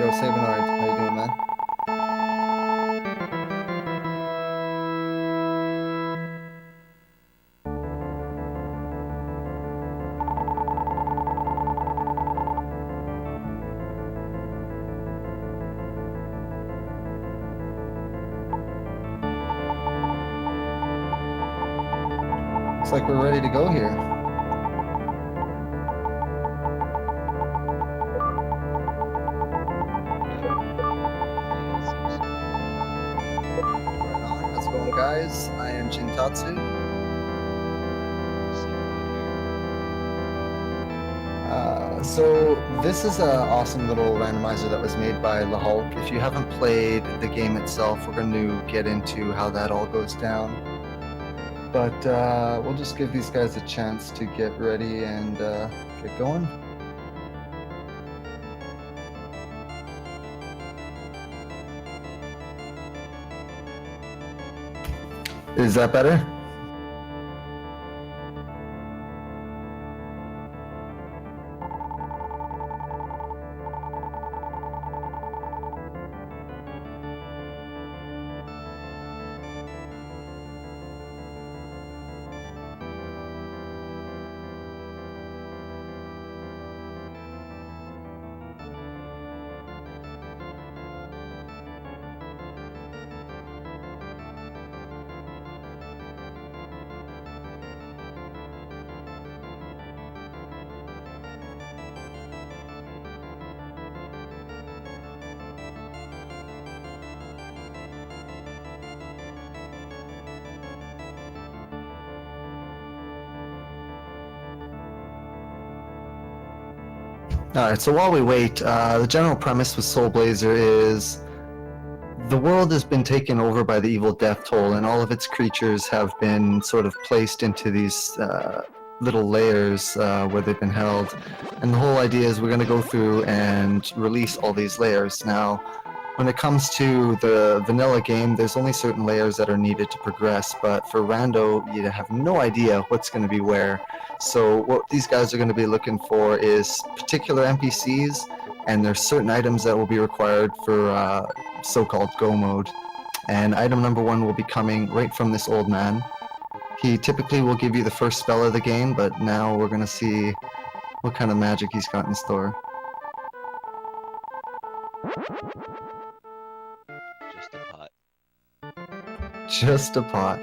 Yo, Sabinoid, how you doing, man? Looks like we're ready to go here. Right on. How's it going, guys? I am Jintatsu. So this is an awesome little randomizer that was made by La Hulk. If you haven't played the game itself, we're going to get into how that all goes down. But we'll just give these guys a chance to get ready and get going. Is that better? All right, so while we wait, the general premise with Soul Blazer is the world has been taken over by the evil Death Toll, and all of its creatures have been sort of placed into these little layers where they've been held. And the whole idea is we're going to go through and release all these layers. Now, when it comes to the vanilla game, there's only certain layers that are needed to progress, but for Rando, you have no idea what's going to be where. So what these guys are going to be looking for is particular NPCs, and there's certain items that will be required for so-called Go mode. And item number 1 will be coming right from this old man. He typically will give you the first spell of the game, but now we're going to see what kind of magic he's got in store. Just a pot. Just a pot.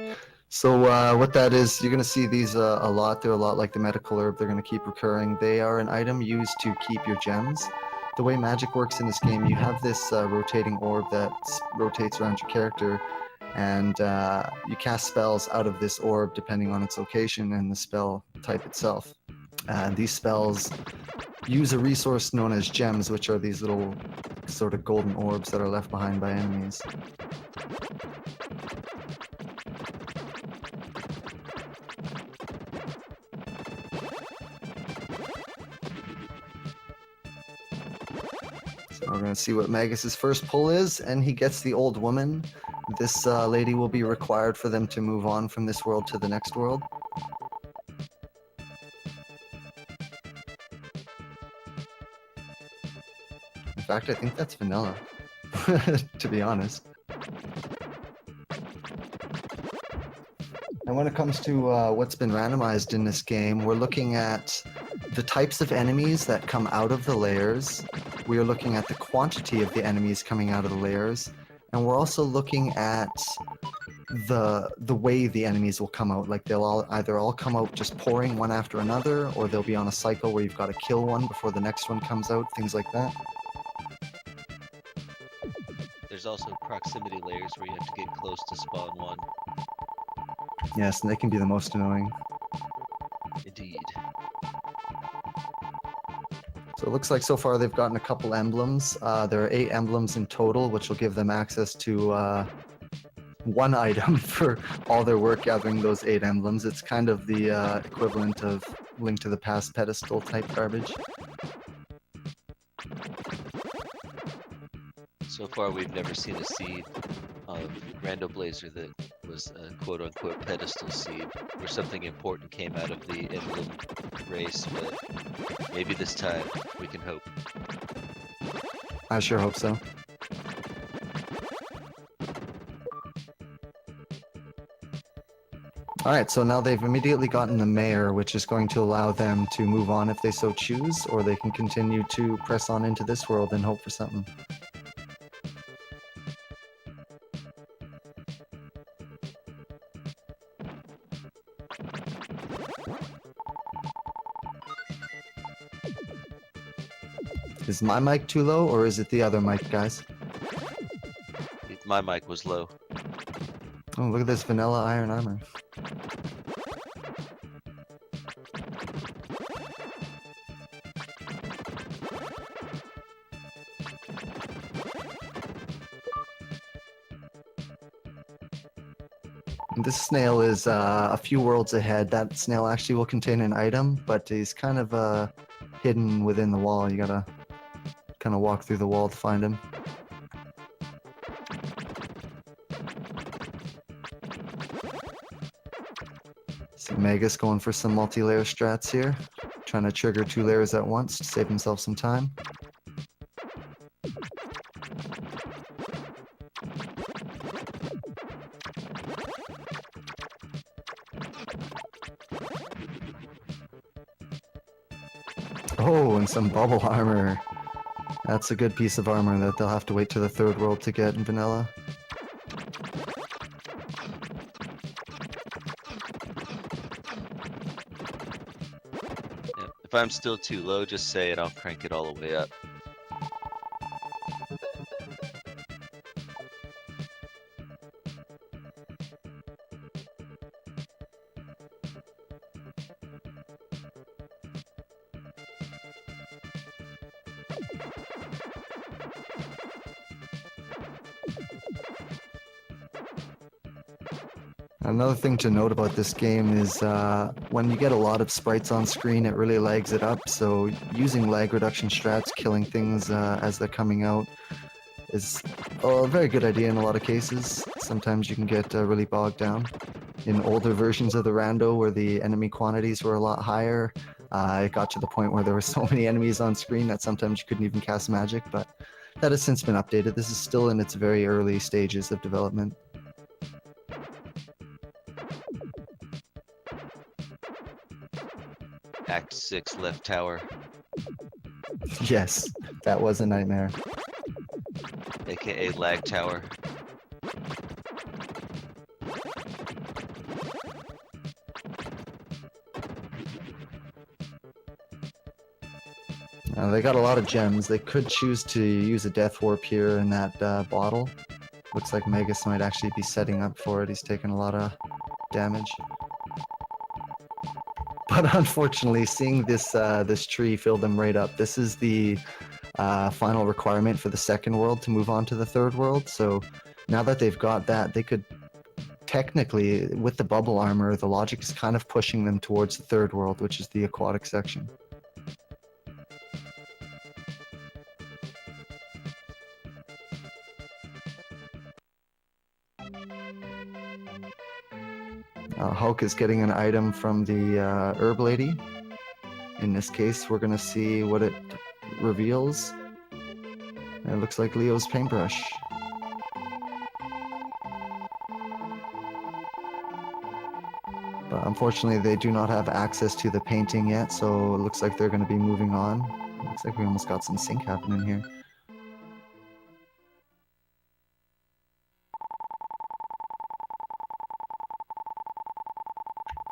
So what that is, you're going to see these a lot. They're a lot like the medical herb. They're going to keep recurring. They are an item used to keep your gems. The way magic works in this game, you have this rotating orb that rotates around your character, and you cast spells out of this orb depending on its location and the spell type itself. These spells use a resource known as gems, which are these little sort of golden orbs that are left behind by enemies. So we're going to see what Magus's first pull is, and he gets the old woman. This lady will be required for them to move on from this world to the next world. In fact, I think that's vanilla, to be honest. And when it comes to what's been randomized in this game, we're looking at the types of enemies that come out of the layers. We are looking at the quantity of the enemies coming out of the layers, and we're also looking at the way the enemies will come out. Like they'll either all come out just pouring one after another, or they'll be on a cycle where you've got to kill one before the next one comes out, things like that. There's also proximity layers where you have to get close to spawn one. Yes, and they can be the most annoying. Indeed. So it looks like so far they've gotten a couple emblems. There are 8 emblems in total, which will give them access to one item for all their work gathering those 8 emblems. It's kind of the equivalent of Link to the Past pedestal type garbage. So far, we've never seen a seed of Rando Blazer that was a quote-unquote pedestal seed, where something important came out of the emblem race, but maybe this time we can hope. I sure hope so. Alright, so now they've immediately gotten the mayor, which is going to allow them to move on if they so choose, or they can continue to press on into this world and hope for something. Is my mic too low, or is it the other mic, guys? My mic was low. Oh, look at this vanilla iron armor. This snail is a few worlds ahead. That snail actually will contain an item, but he's kind of hidden within the wall. You gotta kind of walk through the wall to find him. See Magus going for some multi-layer strats here, trying to trigger 2 layers at once to save himself some time. Oh, and some bubble armor. That's a good piece of armor that they'll have to wait to the 3rd world to get in vanilla. Yeah. If I'm still too low, just say it. I'll crank it all the way up. Another thing to note about this game is when you get a lot of sprites on screen, it really lags it up. So using lag reduction strats, killing things as they're coming out, is a very good idea in a lot of cases. Sometimes you can get really bogged down. In older versions of the rando, where the enemy quantities were a lot higher, it got to the point where there were so many enemies on screen that sometimes you couldn't even cast magic, but that has since been updated. This is still in its very early stages of development. Act 6 left tower, Yes, that was a nightmare. aka lag tower. They got a lot of gems. They could choose to use a death warp here in that bottle. Looks like Magus might actually be setting up for it. He's taking a lot of damage. But unfortunately, seeing this this tree fill them right up. This is the final requirement for the 2nd world to move on to the 3rd world. So now that they've got that, they could technically, with the bubble armor, the logic is kind of pushing them towards the 3rd world, which is the aquatic section. Hulk is getting an item from the herb lady. In this case, we're going to see what it reveals. It looks like Leo's paintbrush. But unfortunately, they do not have access to the painting yet, so it looks like they're going to be moving on. Looks like we almost got some sync happening here.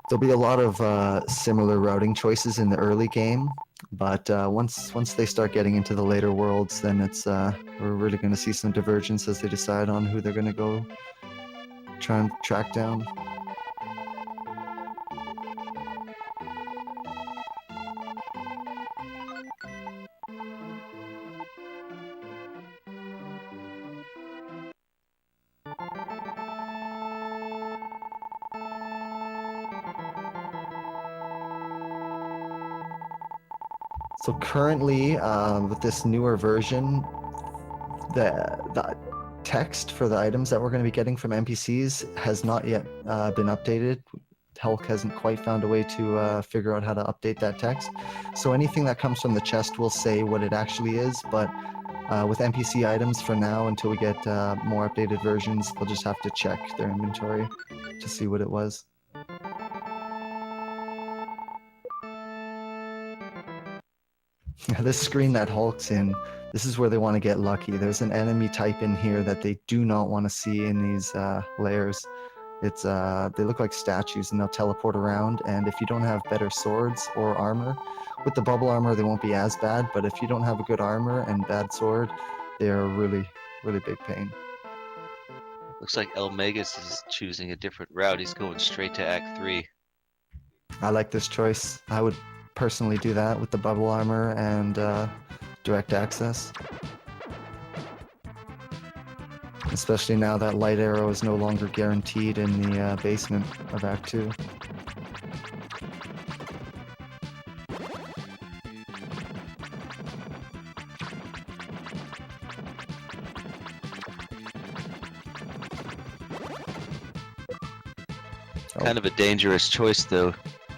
There'll be a lot of similar routing choices in the early game, but once they start getting into the later worlds, then it's we're really going to see some divergence as they decide on who they're going to go try and track down. So currently, with this newer version, the text for the items that we're going to be getting from NPCs has not yet been updated. Hulk hasn't quite found a way to figure out how to update that text. So anything that comes from the chest will say what it actually is, but With NPC items for now, until we get more updated versions, they'll just have to check their inventory to see what it was. This screen that Hulk's in, this is where they want to get lucky. There's an enemy type in here that they do not want to see in these layers. It's they look like statues and they'll teleport around, and if you don't have better swords or armor, with the bubble armor they won't be as bad, but if you don't have a good armor and bad sword, they are really, really big pain. Looks like El Megas is choosing a different route. He's going straight to Act 3. I like this choice. I would personally do that with the bubble armor and direct access. Especially now that light arrow is no longer guaranteed in the basement of Act 2. Kind of a dangerous choice though.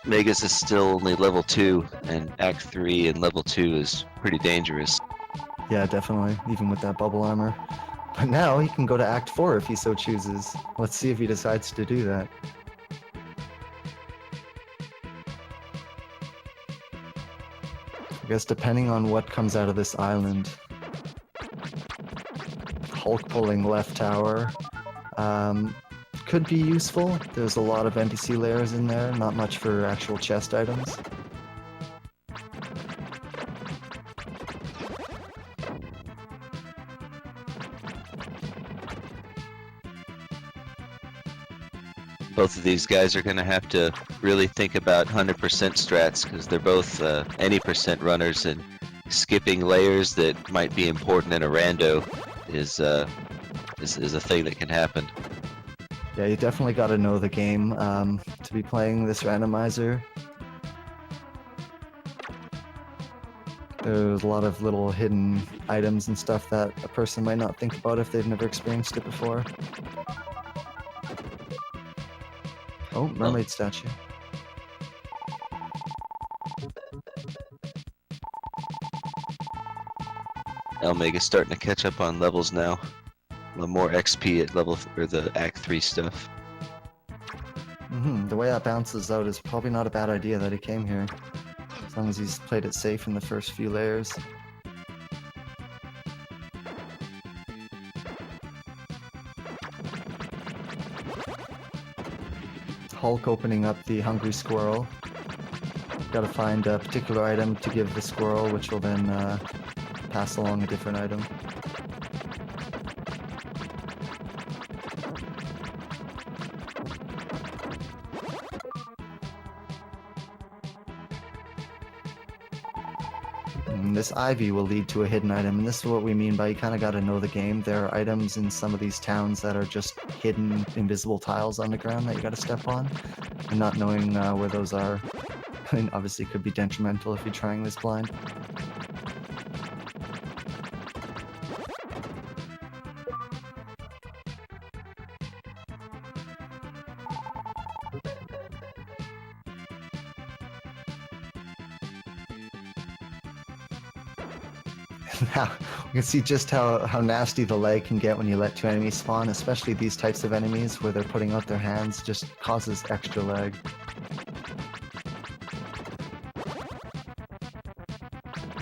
Megas is still only level 2, and Act 3 and level 2 is pretty dangerous. Yeah, definitely, even with that bubble armor. But now he can go to Act 4 if he so chooses. Let's see if he decides to do that. I guess depending on what comes out of this island. Hulk pulling left tower. Could be useful. There's a lot of NPC layers in there, not much for actual chest items. Both of these guys are going to have to really think about 100% strats because they're both any percent runners, and skipping layers that might be important in a rando is a thing that can happen. Yeah, you definitely got to know the game to be playing this randomizer. There's a lot of little hidden items and stuff that a person might not think about if they've never experienced it before. Oh, mermaid statue. El Mega's starting to catch up on levels now. A little more XP at level or the Act 3 stuff. The way that bounces out is probably not a bad idea that he came here. As long as he's played it safe in the first few layers. Hulk opening up the hungry squirrel. Gotta find a particular item to give the squirrel, which will then pass along a different item. And this ivy will lead to a hidden item, and this is what we mean by you kind of got to know the game. There are items in some of these towns that are just hidden invisible tiles on the ground that you got to step on, and not knowing where those are, I mean, obviously could be detrimental if you're trying this blind. Now, we can see just how nasty the lag can get when you let two enemies spawn, especially these types of enemies where they're putting out their hands, just causes extra lag.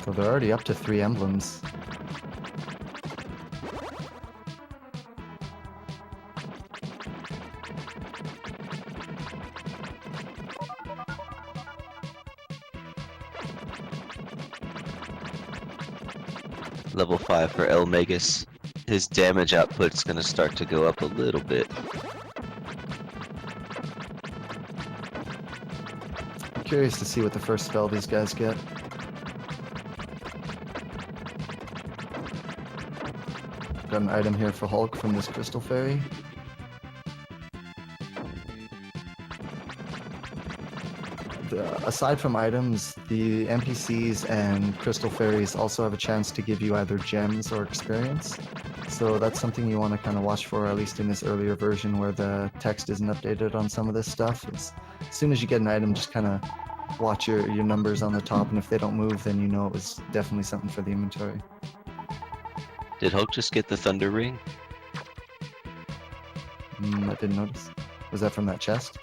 So they're already up to 3 emblems. Level 5 for El Megas. His damage output's going to start to go up a little bit. I'm curious to see what the first spell these guys get. Got an item here for Hulk from this Crystal Fairy. Aside from items, the NPCs and Crystal Fairies also have a chance to give you either gems or experience. So that's something you want to kind of watch for, at least in this earlier version where the text isn't updated on some of this stuff. As soon as you get an item, just kind of watch your numbers on the top, and if they don't move, then you know it was definitely something for the inventory. Did Hulk just get the Thunder Ring? I didn't notice. Was that from that chest?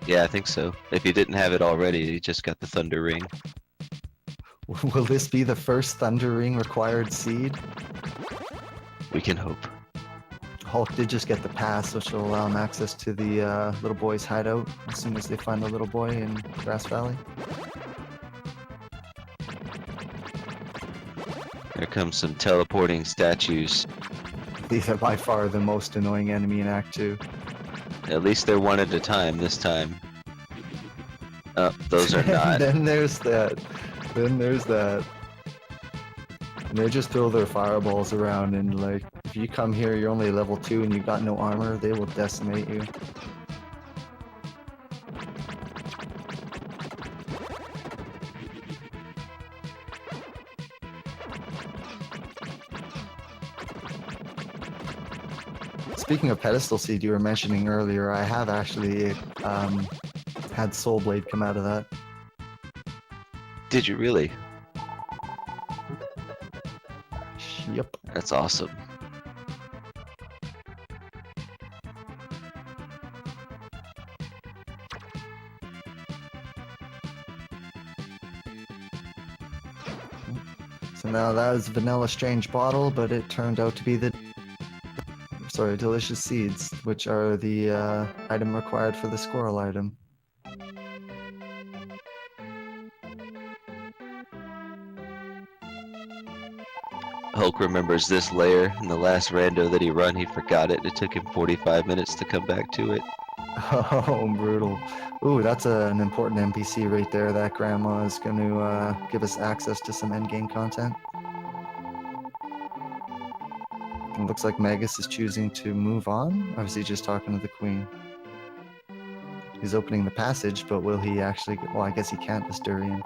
Yeah, I think so. If he didn't have it already, he just got the Thunder Ring. Will this be the first Thunder Ring required seed? We can hope. Hulk did just get the pass, which will allow him access to the little boy's hideout as soon as they find the little boy in Grass Valley. There comes some teleporting statues. These are by far the most annoying enemy in Act 2. At least they're one at a time this time. Oh, those are not. Then there's that. Then there's that. And they just throw their fireballs around, and like, if you come here, you're only level 2 and you got no armor, they will decimate you. Speaking of pedestal seed you were mentioning earlier, I have actually had Soul Blade come out of that. Did you really? Yep. That's awesome. So now that was Vanilla Strange Bottle, but it turned out to be the Delicious Seeds, which are the item required for the squirrel item. Hulk remembers this layer. In the last rando that he run, he forgot it. It took him 45 minutes to come back to it. Oh, brutal. Ooh, that's an important NPC right there. That grandma is going to give us access to some endgame content. It looks like Magus is choosing to move on, or is he just talking to the queen? He's opening the passage, but will he actually... Well, I guess he can't, this Durian.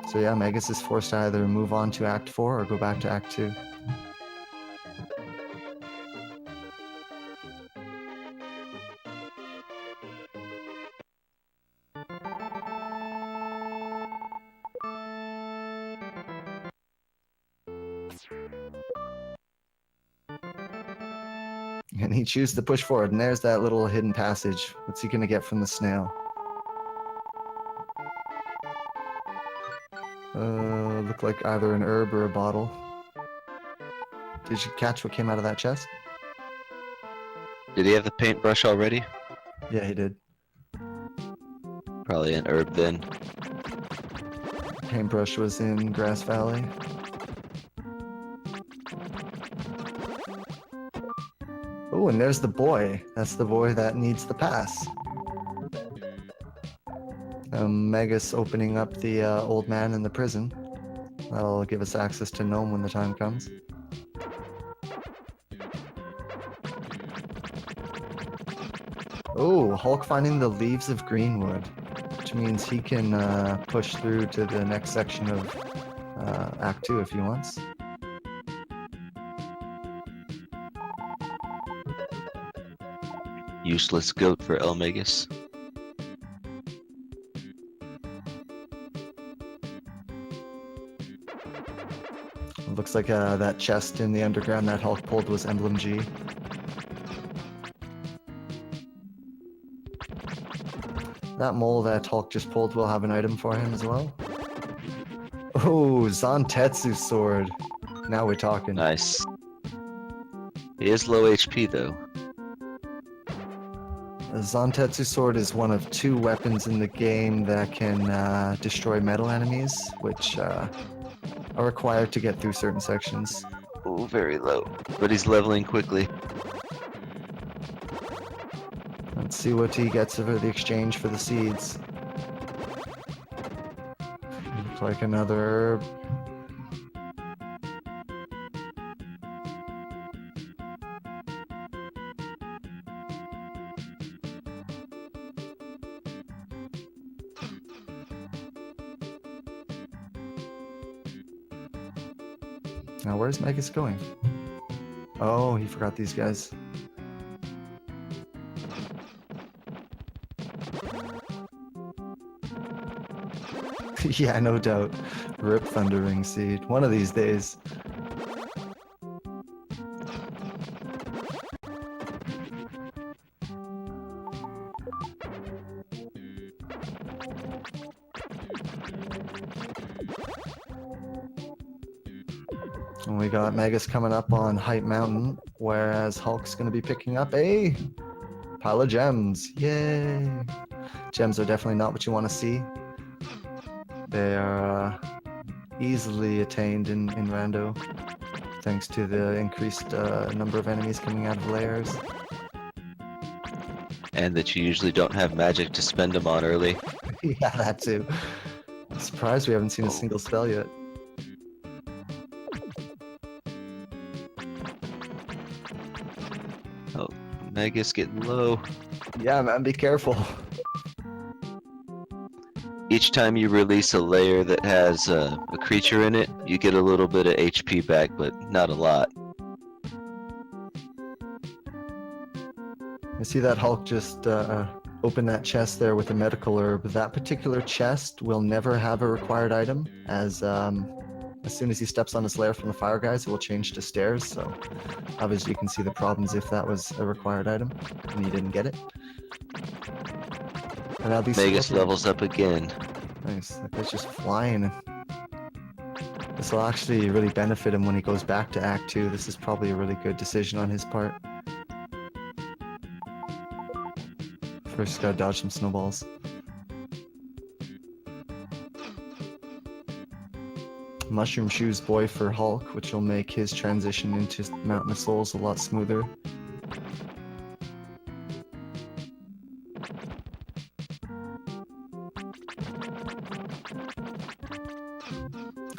So yeah, Magus is forced to either move on to Act 4 or go back to Act 2. And he chooses to push forward, and there's that little hidden passage. What's he gonna get from the snail? Looked like either an herb or a bottle. Did you catch what came out of that chest? Did he have the paintbrush already? Yeah, he did. Probably an herb then. Paintbrush was in Grass Valley. Oh, and there's the boy. That's the boy that needs the pass. Magus opening up the old man in the prison. That'll give us access to Gnome when the time comes. Oh, Hulk finding the leaves of Greenwood, which means he can push through to the next section of Act 2 if he wants. Useless goat for Elmagus. Looks like that chest in the underground that Hulk pulled was Emblem G. That mole that Hulk just pulled will have an item for him as well. Oh, Zantetsu's sword. Now we're talking. Nice. He is low HP though. The Zantetsu sword is one of 2 weapons in the game that can destroy metal enemies, which are required to get through certain sections. Oh, very low. But he's leveling quickly. Let's see what he gets for the exchange for the seeds. Looks like another herb. Now where's Magus going? Oh, he forgot these guys. Yeah, no doubt. Rip Thundering Seed. One of these days. And we got Magus coming up on Hype Mountain, whereas Hulk's going to be picking up a pile of gems. Yay! Gems are definitely not what you want to see. They are easily attained in Rando, thanks to the increased number of enemies coming out of layers. And that you usually don't have magic to spend them on early. Yeah, that too. I'm surprised we haven't seen a single spell yet. Oh, Magus getting low. Yeah, man, be careful. Each time you release a layer that has a creature in it, you get a little bit of HP back, but not a lot. I see that Hulk just open that chest there with a medical herb. That particular chest will never have a required item, as soon as he steps on his lair from the fire guys, it will change to stairs. So obviously you can see the problems if that was a required item and you didn't get it. And now these Magus scorpions- levels up again. Nice. That guy's just flying. This will actually really benefit him when he goes back to Act 2. This is probably a really good decision on his part. First, gotta dodge some snowballs. Mushroom Shoes Boy for Hulk, which will make his transition into Mountain of Souls a lot smoother.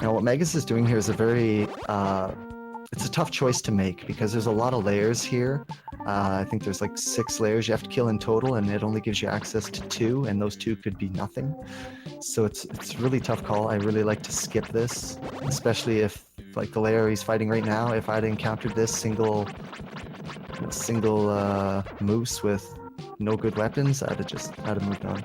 Now, what Magus is doing here is a very, it's a tough choice to make because there's a lot of layers here. I think there's like 6 layers you have to kill in total, and it only gives you access to 2, and those 2 could be nothing. So it's a really tough call. I really like to skip this, especially if, like the layer he's fighting right now, if I'd encountered this single moose with no good weapons, I'd have moved on.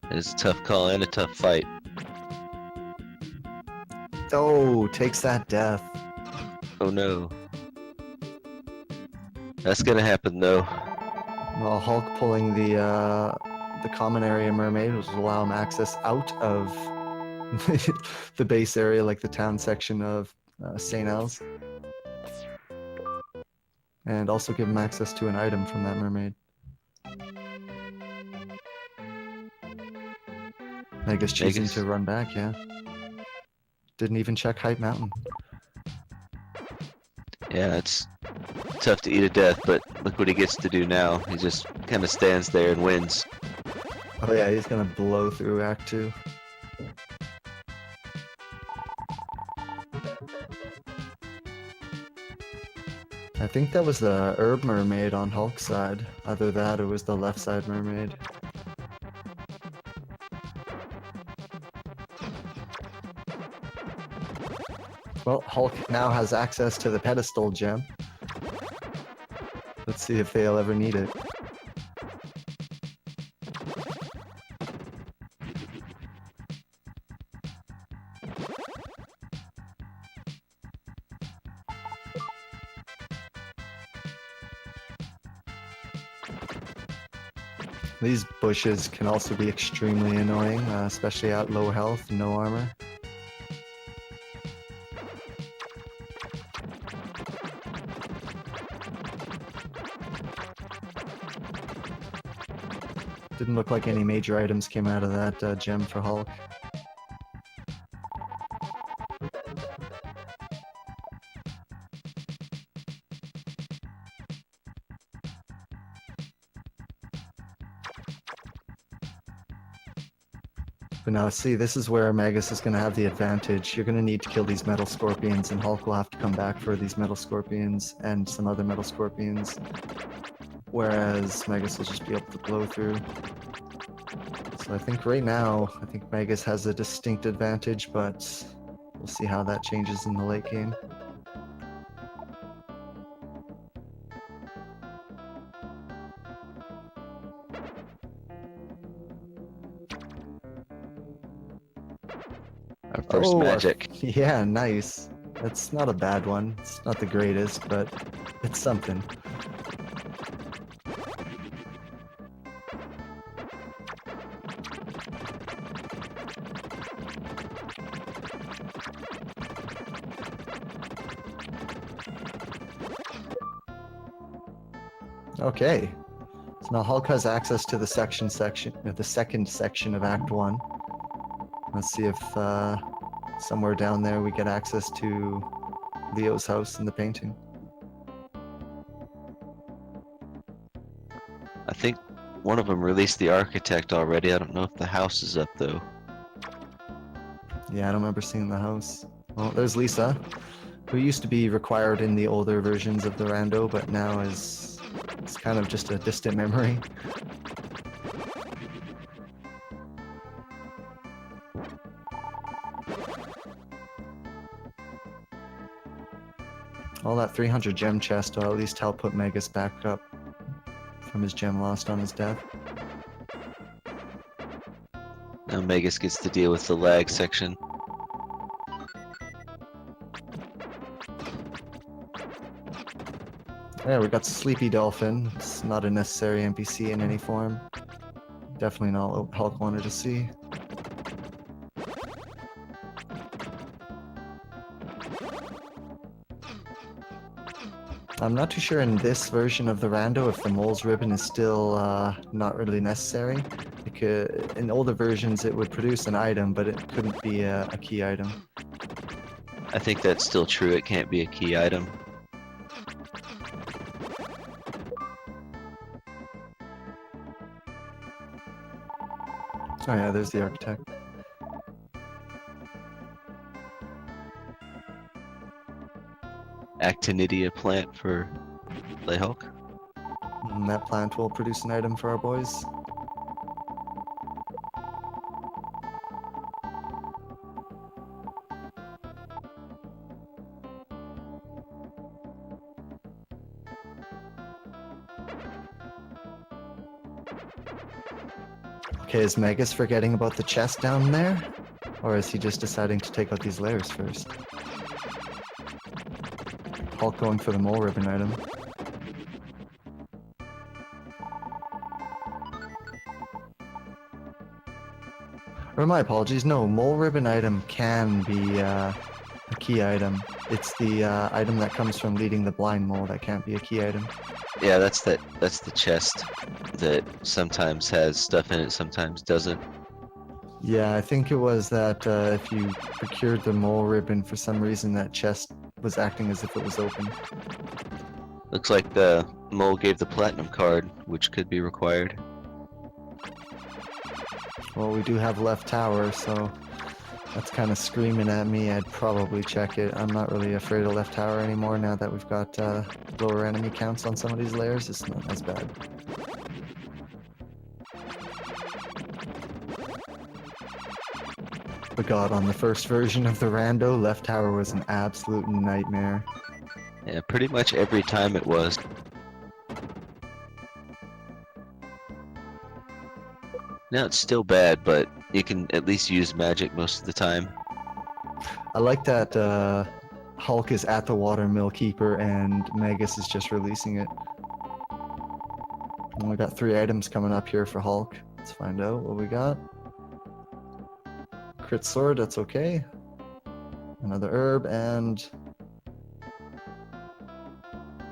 It's a tough call and a tough fight. Oh, takes that death. Oh no. That's gonna happen though. Well, Hulk pulling the common area mermaid will allow him access out of the base area, like the town section of St. El's. And also give him access to an item from that mermaid. I guess choosing Magus. to run back, yeah. Didn't even check Hype Mountain. Yeah, it's tough to eat a death, but look what he gets to do now. He just kind of stands there and wins. Oh yeah, he's gonna blow through Act 2. I think that was the herb mermaid on Hulk's side. Either that or it was the left side mermaid. Well, Hulk now has access to the pedestal gem. Let's see if they'll ever need it. These bushes can also be extremely annoying, especially at low health and no armor. Didn't look like any major items came out of that gem for Hulk. But now see, this is where Magus is going to have the advantage. You're going to need to kill these metal scorpions, and Hulk will have to come back for these metal scorpions and some other metal scorpions. Whereas Magus will just be able to blow through. So I think right now, Magus has a distinct advantage, but we'll see how that changes in the late game. Our first Oh, magic. Yeah, nice. That's not a bad one. It's not the greatest, but it's something. Okay. So now Hulk has access to the the second section of Act 1. Let's see if somewhere down there we get access to Leo's house in the painting. I think one of them released the architect already. I don't know if the house is up though. Yeah, I don't remember seeing the house. Well, there's Lisa, who used to be required in the older versions of the Rando, but now is it's kind of just a distant memory. All that 300 gem chest will at least help put Megas back up from his gem lost on his death. Now Megas gets to deal with the lag section. Yeah, we got Sleepy Dolphin. It's not a necessary NPC in any form. Definitely not what Hulk wanted to see. I'm not too sure in this version of the Rando if the mole's ribbon is still not really necessary. Because in older versions it would produce an item, but it couldn't be a key item. I think that's still true. It can't be a key item. Oh yeah, there's the architect. Actinidia plant for Hulk. And that plant will produce an item for our boys. Okay, is Megas forgetting about the chest down there? Or is he just deciding to take out these layers first? Hulk going for the mole ribbon item. Or my apologies, no, mole ribbon item can be a key item. It's the item that comes from leading the blind mole that can't be a key item. Yeah, that's the chest that sometimes has stuff in it, sometimes doesn't. Yeah, I think it was that if you procured the mole ribbon, for some reason that chest was acting as if it was open. Looks like the mole gave the platinum card, which could be required. Well, we do have left tower, so that's kind of screaming at me. I'd probably check it. I'm not really afraid of left tower anymore now that we've got lower enemy counts on some of these layers. It's not as bad. But god, on the first version of the Rando, left tower was an absolute nightmare. Yeah, pretty much every time it was. Now it's still bad, but you can at least use magic most of the time. I like that Hulk is at the watermill keeper and Magus is just releasing it. And we got 3 items coming up here for Hulk. Let's find out what we got. Crit sword, that's okay. Another herb and...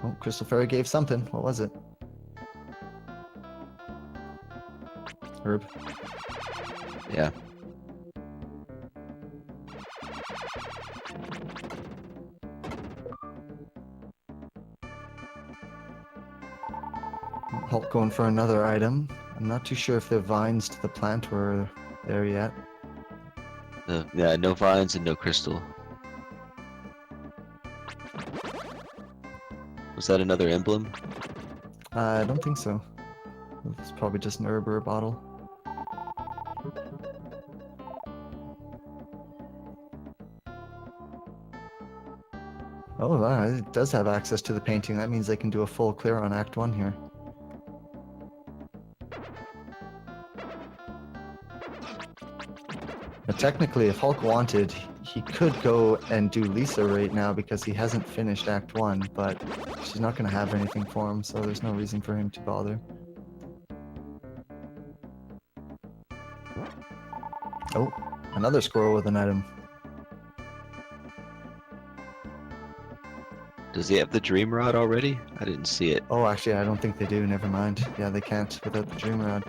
Oh, Crystal Fairy gave something. What was it? Herb. Yeah. Hulk going for another item. I'm not too sure if the vines to the plant were there yet. Yeah, no vines and no crystal. Was that another emblem? I don't think so. It's probably just an herb or a bottle. Oh, wow, it does have access to the painting. That means they can do a full clear on Act 1 here. But technically, if Hulk wanted, he could go and do Lisa right now because he hasn't finished Act 1, but she's not going to have anything for him, so there's no reason for him to bother. Oh, another squirrel with an item. Does he have the dream rod already? I didn't see it. Oh, actually, I don't think they do. Never mind. Yeah, they can't without the Dream Rod.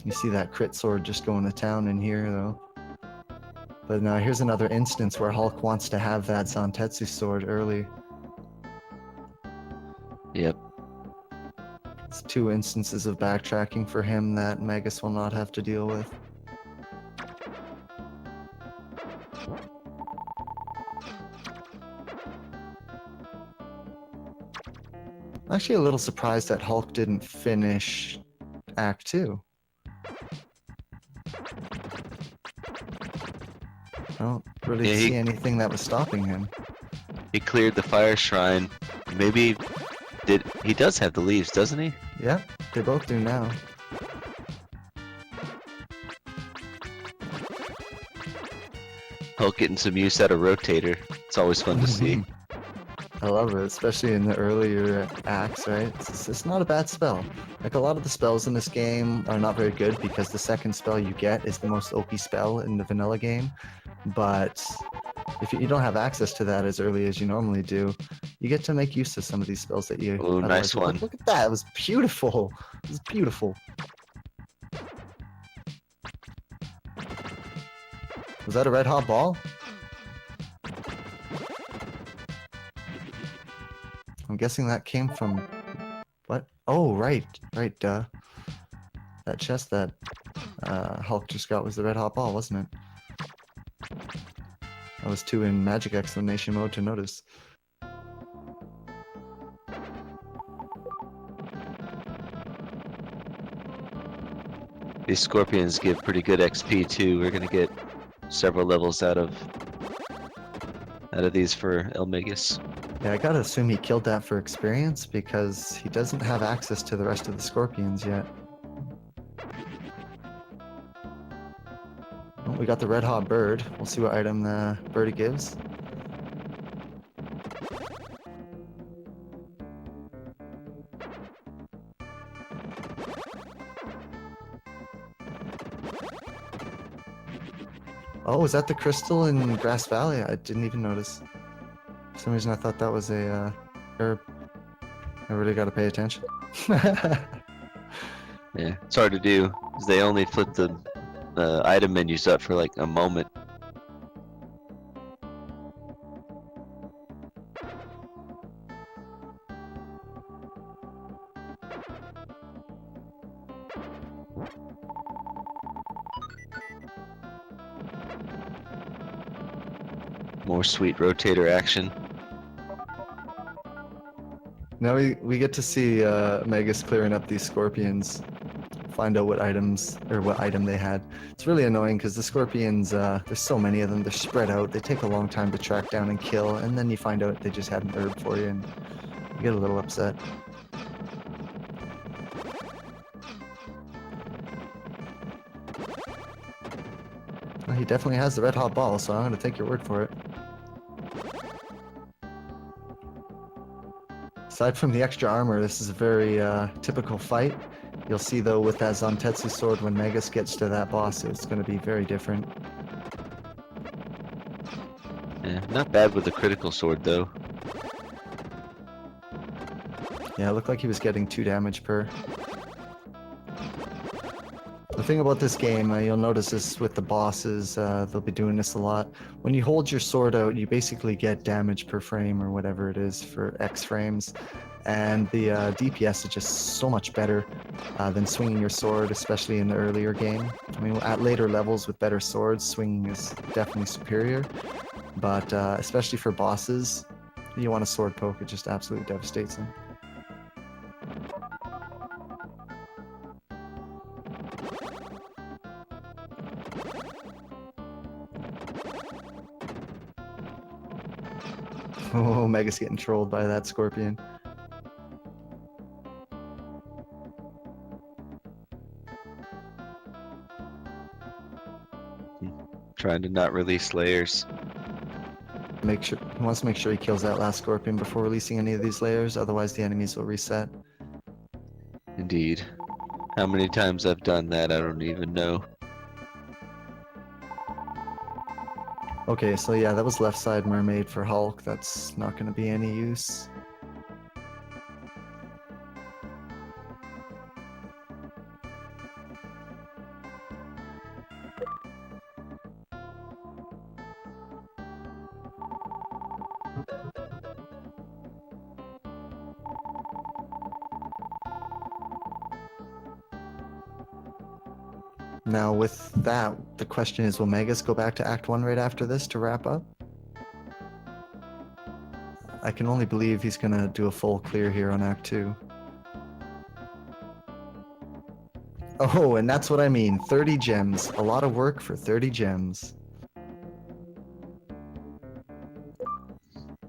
You see that crit sword just going to town in here, though. But now here's another instance where Hulk wants to have that Zantetsu sword early. Yep. It's 2 instances of backtracking for him that Magus will not have to deal with. I'm actually a little surprised that Hulk didn't finish Act 2. I don't really Yeah, see anything that was stopping him. He cleared the fire shrine. Maybe he does have the leaves, doesn't he? Yeah, they both do now. Hulk getting some use out of rotator. It's always fun to see. I love it, especially in the earlier acts, right? It's not a bad spell. Like, a lot of the spells in this game are not very good because the second spell you get is the most OP spell in the vanilla game. But if you don't have access to that as early as you normally do, you get to make use of some of these spells that you Ooh, otherwise nice would. one. Look at that, it was beautiful. It was beautiful. Was that a red hot ball? I'm guessing that came from... What? Oh, right. Right, duh. That chest that Hulk just got was the red hot ball, wasn't it? I was too in magic explanation mode to notice. These scorpions give pretty good XP too. We're gonna get several levels out of these for Elmagus. Yeah, I gotta assume he killed that for experience because he doesn't have access to the rest of the scorpions yet. Oh, we got the red hot bird. We'll see what item the birdie gives. Oh, is that the crystal in Grass Valley? I didn't even notice. For some reason I thought that was a herb. I really gotta pay attention. Yeah, it's hard to do because they only flip the item menus up for like a moment. More sweet rotator action. Now we get to see Magus clearing up these scorpions, find out what items or what item they had. It's really annoying because the scorpions, there's so many of them. They're spread out. They take a long time to track down and kill, and then you find out they just had an herb for you, and you get a little upset. Well, he definitely has the red hot ball, so I'm gonna take your word for it. Aside from the extra armor, this is a very typical fight. You'll see, though, with that Zantetsu sword, when Magus gets to that boss, it's going to be very different. Yeah, not bad with the critical sword though. Yeah, it looked like he was getting 2 damage per. The thing about this game, you'll notice this with the bosses, they'll be doing this a lot. When you hold your sword out, you basically get damage per frame or whatever it is for X frames. And the DPS is just so much better than swinging your sword, especially in the earlier game. I mean, at later levels with better swords, swinging is definitely superior. But especially for bosses, you want a sword poke, it just absolutely devastates them. Oh, Mega's getting trolled by that scorpion. Trying to not release layers. He wants to make sure he kills that last scorpion before releasing any of these layers, otherwise the enemies will reset. Indeed. How many times I've done that, I don't even know. Okay, so yeah, that was left side mermaid for Hulk. That's not going to be any use. Now, with that, the question is, will Magus go back to Act 1 right after this to wrap up? I can only believe he's going to do a full clear here on Act 2. Oh, and that's what I mean. 30 gems. A lot of work for 30 gems.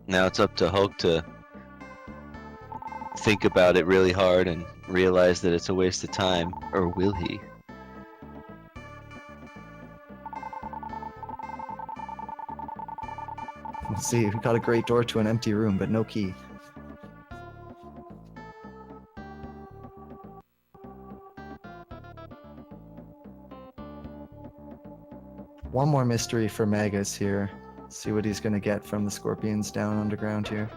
Now it's up to Hulk to think about it really hard and realize that it's a waste of time, or will he? Let's see, we got a great door to an empty room, but no key. One more mystery for Magus here. See what he's gonna get from the scorpions down underground here.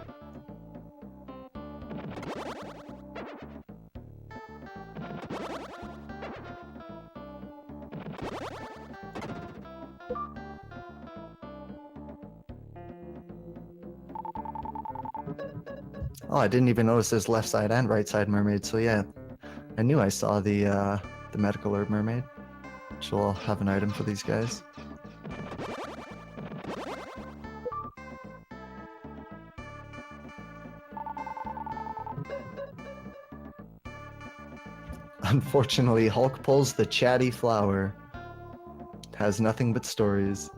Oh, I didn't even notice there's left side and right side mermaid, so yeah. I knew I saw the medical herb mermaid. So I'll have an item for these guys. Unfortunately, Hulk pulls the chatty flower. Has nothing but stories.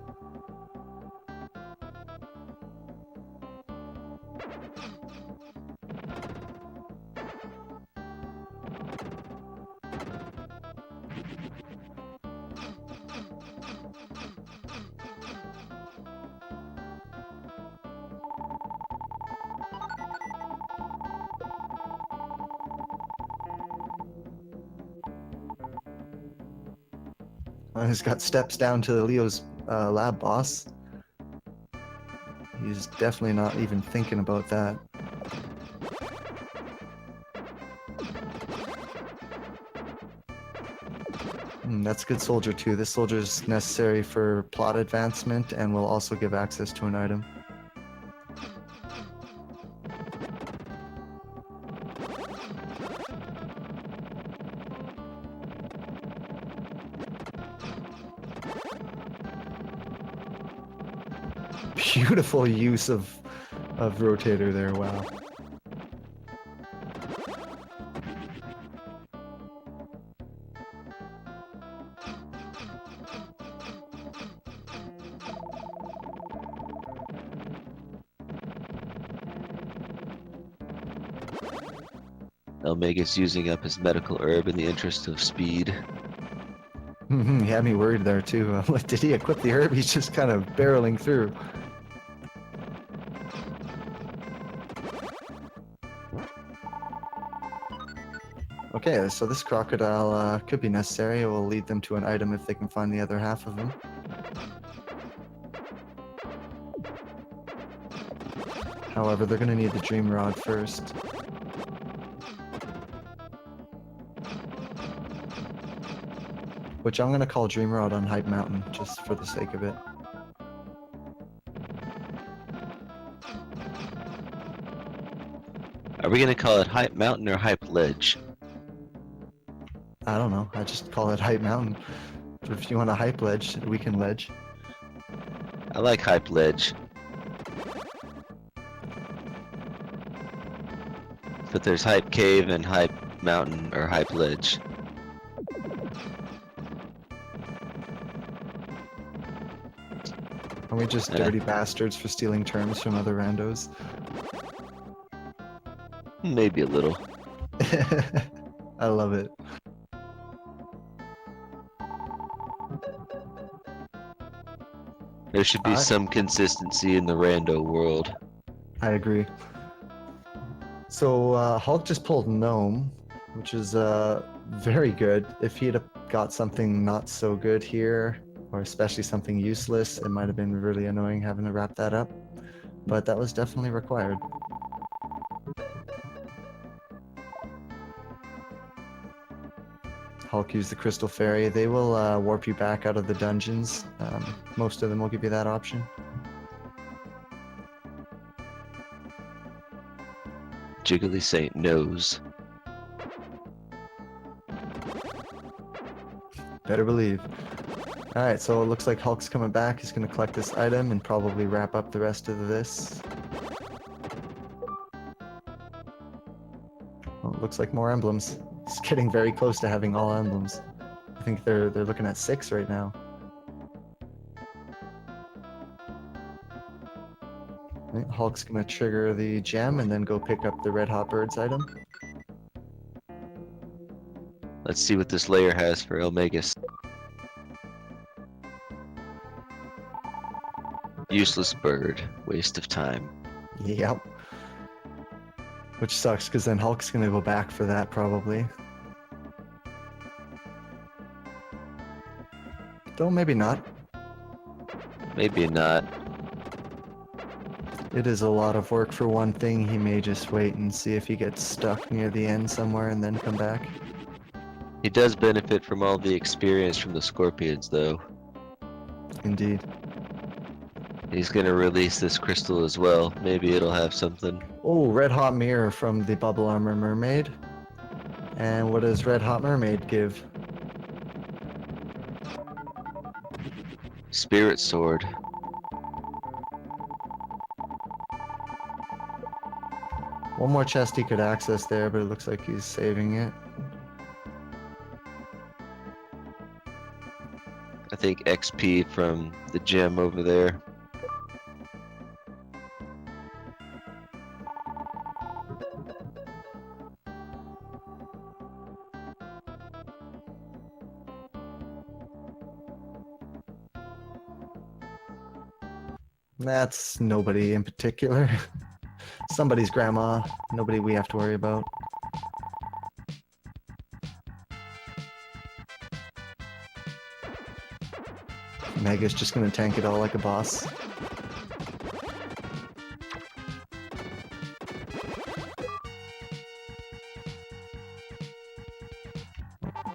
He's got steps down to Leo's lab boss. He's definitely not even thinking about that. That's good soldier too. This soldier is necessary for plot advancement and will also give access to an item. Beautiful use of rotator there, wow. Elmega's using up his medical herb in the interest of speed. He had me worried there too. Like, did he equip the herb? He's just kind of barreling through. Okay, so this crocodile could be necessary. It will lead them to an item if they can find the other half of him. However, they're going to need the dream rod first. Which I'm going to call dream rod on Hype Mountain, just for the sake of it. Are we gonna call it Hype Mountain or Hype Ledge? I don't know. I just call it Hype Mountain. If you want a hype ledge, we can ledge. I like Hype Ledge. But there's Hype Cave and Hype Mountain or Hype Ledge. Are we just dirty bastards for stealing terms from other randos? Maybe a little. I love it. There should be some consistency in the rando world. I agree. So Hulk just pulled Gnome, which is very good. If he had got something not so good here, or especially something useless, it might have been really annoying having to wrap that up. But that was definitely required. Hulk used the Crystal Fairy. They will warp you back out of the dungeons. Most of them will give you that option. Jiggly Saint knows. Better believe. Alright, so it looks like Hulk's coming back. He's going to collect this item and probably wrap up the rest of this. Well, it looks like more emblems. He's getting very close to having all emblems. I think they're looking at 6 right now. Right, Hulk's going to trigger the gem and then go pick up the Red Hot Birds item. Let's see what this layer has for Elmagus. Useless bird. Waste of time. Yep. Which sucks, because then Hulk's going to go back for that, probably. Though maybe not. Maybe not. It is a lot of work for one thing. He may just wait and see if he gets stuck near the end somewhere and then come back. He does benefit from all the experience from the scorpions, though. Indeed. He's gonna release this crystal as well. Maybe it'll have something. Oh, Red Hot Mirror from the Bubble Armor Mermaid. And what does Red Hot Mermaid give? Spirit sword. One more chest he could access there, but it looks like he's saving it. I think XP from the gem over there. That's nobody in particular. Somebody's grandma. Nobody we have to worry about. Mega's just gonna tank it all like a boss.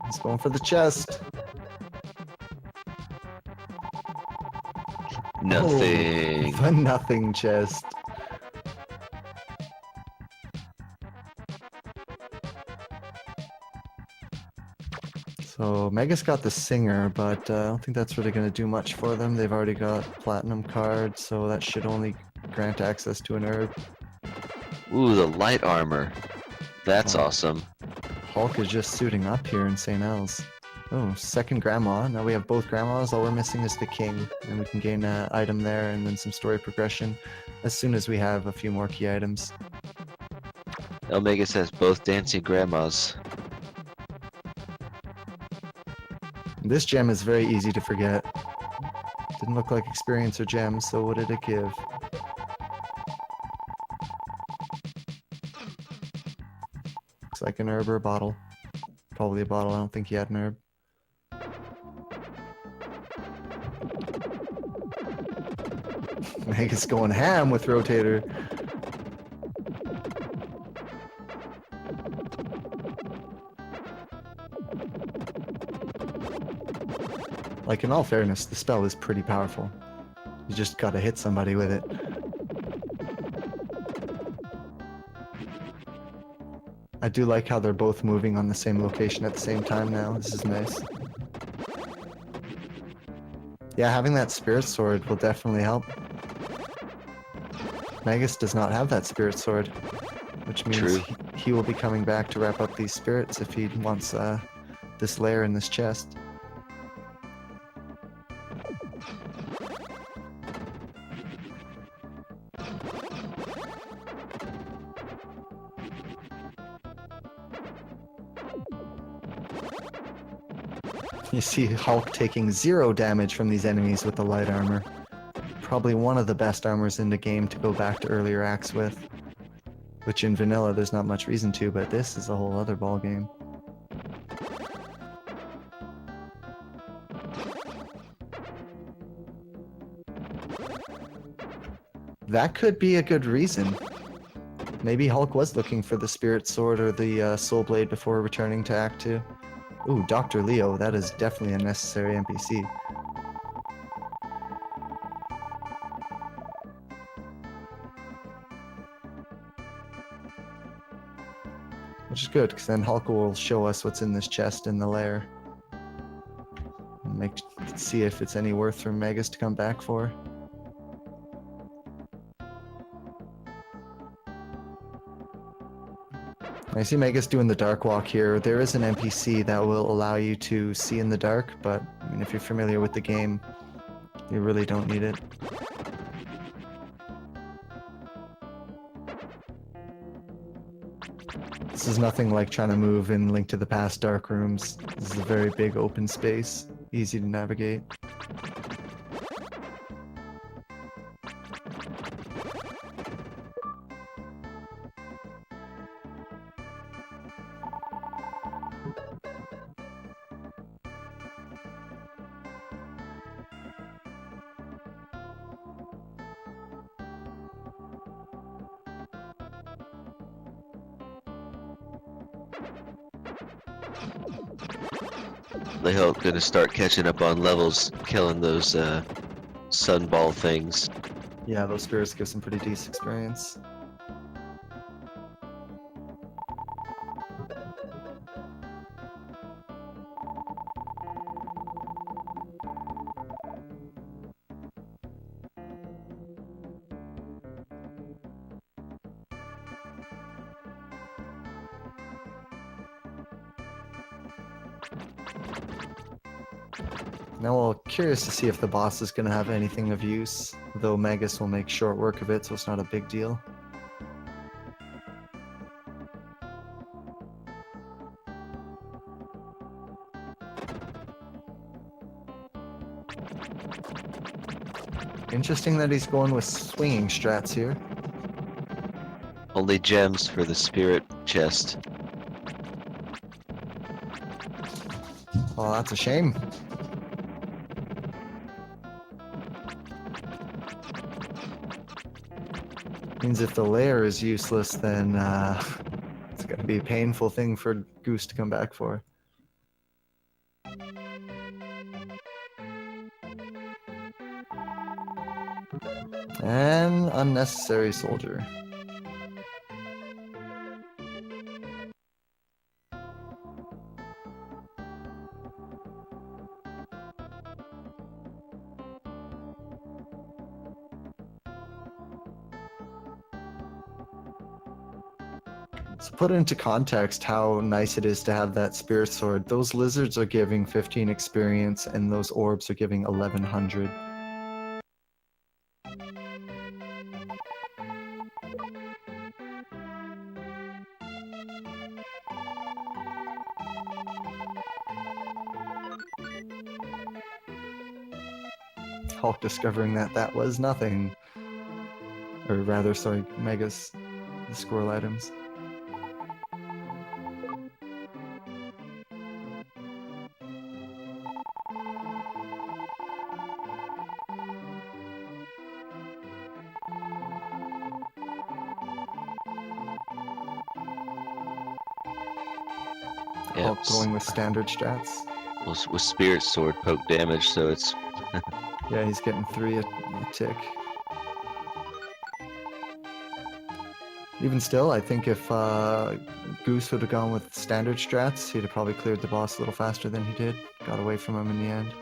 He's going for the chest. Nothing. Oh, the nothing chest. So Mega's got the singer, but I don't think that's really going to do much for them. They've already got platinum cards, so that should only grant access to an herb. Ooh, the light armor. That's Oh. awesome. Hulk is just suiting up here in St. L's. Oh, second grandma. Now we have both grandmas. All we're missing is the king, and we can gain an item there and then some story progression as soon as we have a few more key items. Elmagus has both dancing grandmas. This gem is very easy to forget. Didn't look like experience or gems, so what did it give? Looks like an herb or a bottle. Probably a bottle. I don't think he had an herb. Mega's going ham with Rotator. Like, in all fairness, the spell is pretty powerful. You just gotta hit somebody with it. I do like how they're both moving on the same location at the same time now. This is nice. Yeah, having that spirit sword will definitely help. Magus does not have that spirit sword, which means True. he will be coming back to wrap up these spirits if he wants this layer in this chest. You see Hulk taking 0 damage from these enemies with the light armor. Probably one of the best armors in the game to go back to earlier acts with. Which in vanilla there's not much reason to, but this is a whole other ballgame. That could be a good reason. Maybe Hulk was looking for the Spirit Sword or the Soul Blade before returning to Act 2. Ooh, Dr. Leo, that is definitely a necessary NPC. Which is good, because then Hulk will show us what's in this chest in the lair. And see if it's any worth for Megas to come back for. I see Megas doing the dark walk here. There is an NPC that will allow you to see in the dark, but I mean, if you're familiar with the game, you really don't need it. This is nothing like trying to move in Link to the Past dark rooms. This is a very big open space, easy to navigate. The Hulk gonna start catching up on levels, killing those sunball things. Yeah, those spirits give some pretty decent experience. Now we're curious to see if the boss is going to have anything of use, though Magus will make short work of it, so it's not a big deal. Interesting that he's going with swinging strats here. Only gems for the spirit chest. Oh, that's a shame. Means if the lair is useless, then it's going to be a painful thing for Goose to come back for. An unnecessary soldier. So put into context how nice it is to have that spirit sword. Those lizards are giving 15 experience and those orbs are giving 1100. Hulk discovering that that was nothing. Or rather, sorry, Megas, the squirrel items. Yep. Hulk going with standard strats. With spirit sword poke damage, so it's Yeah, he's getting 3 a tick. Even still, I think if Goose would have gone with standard strats, he'd have probably cleared the boss a little faster than he did. Got away from him in the end.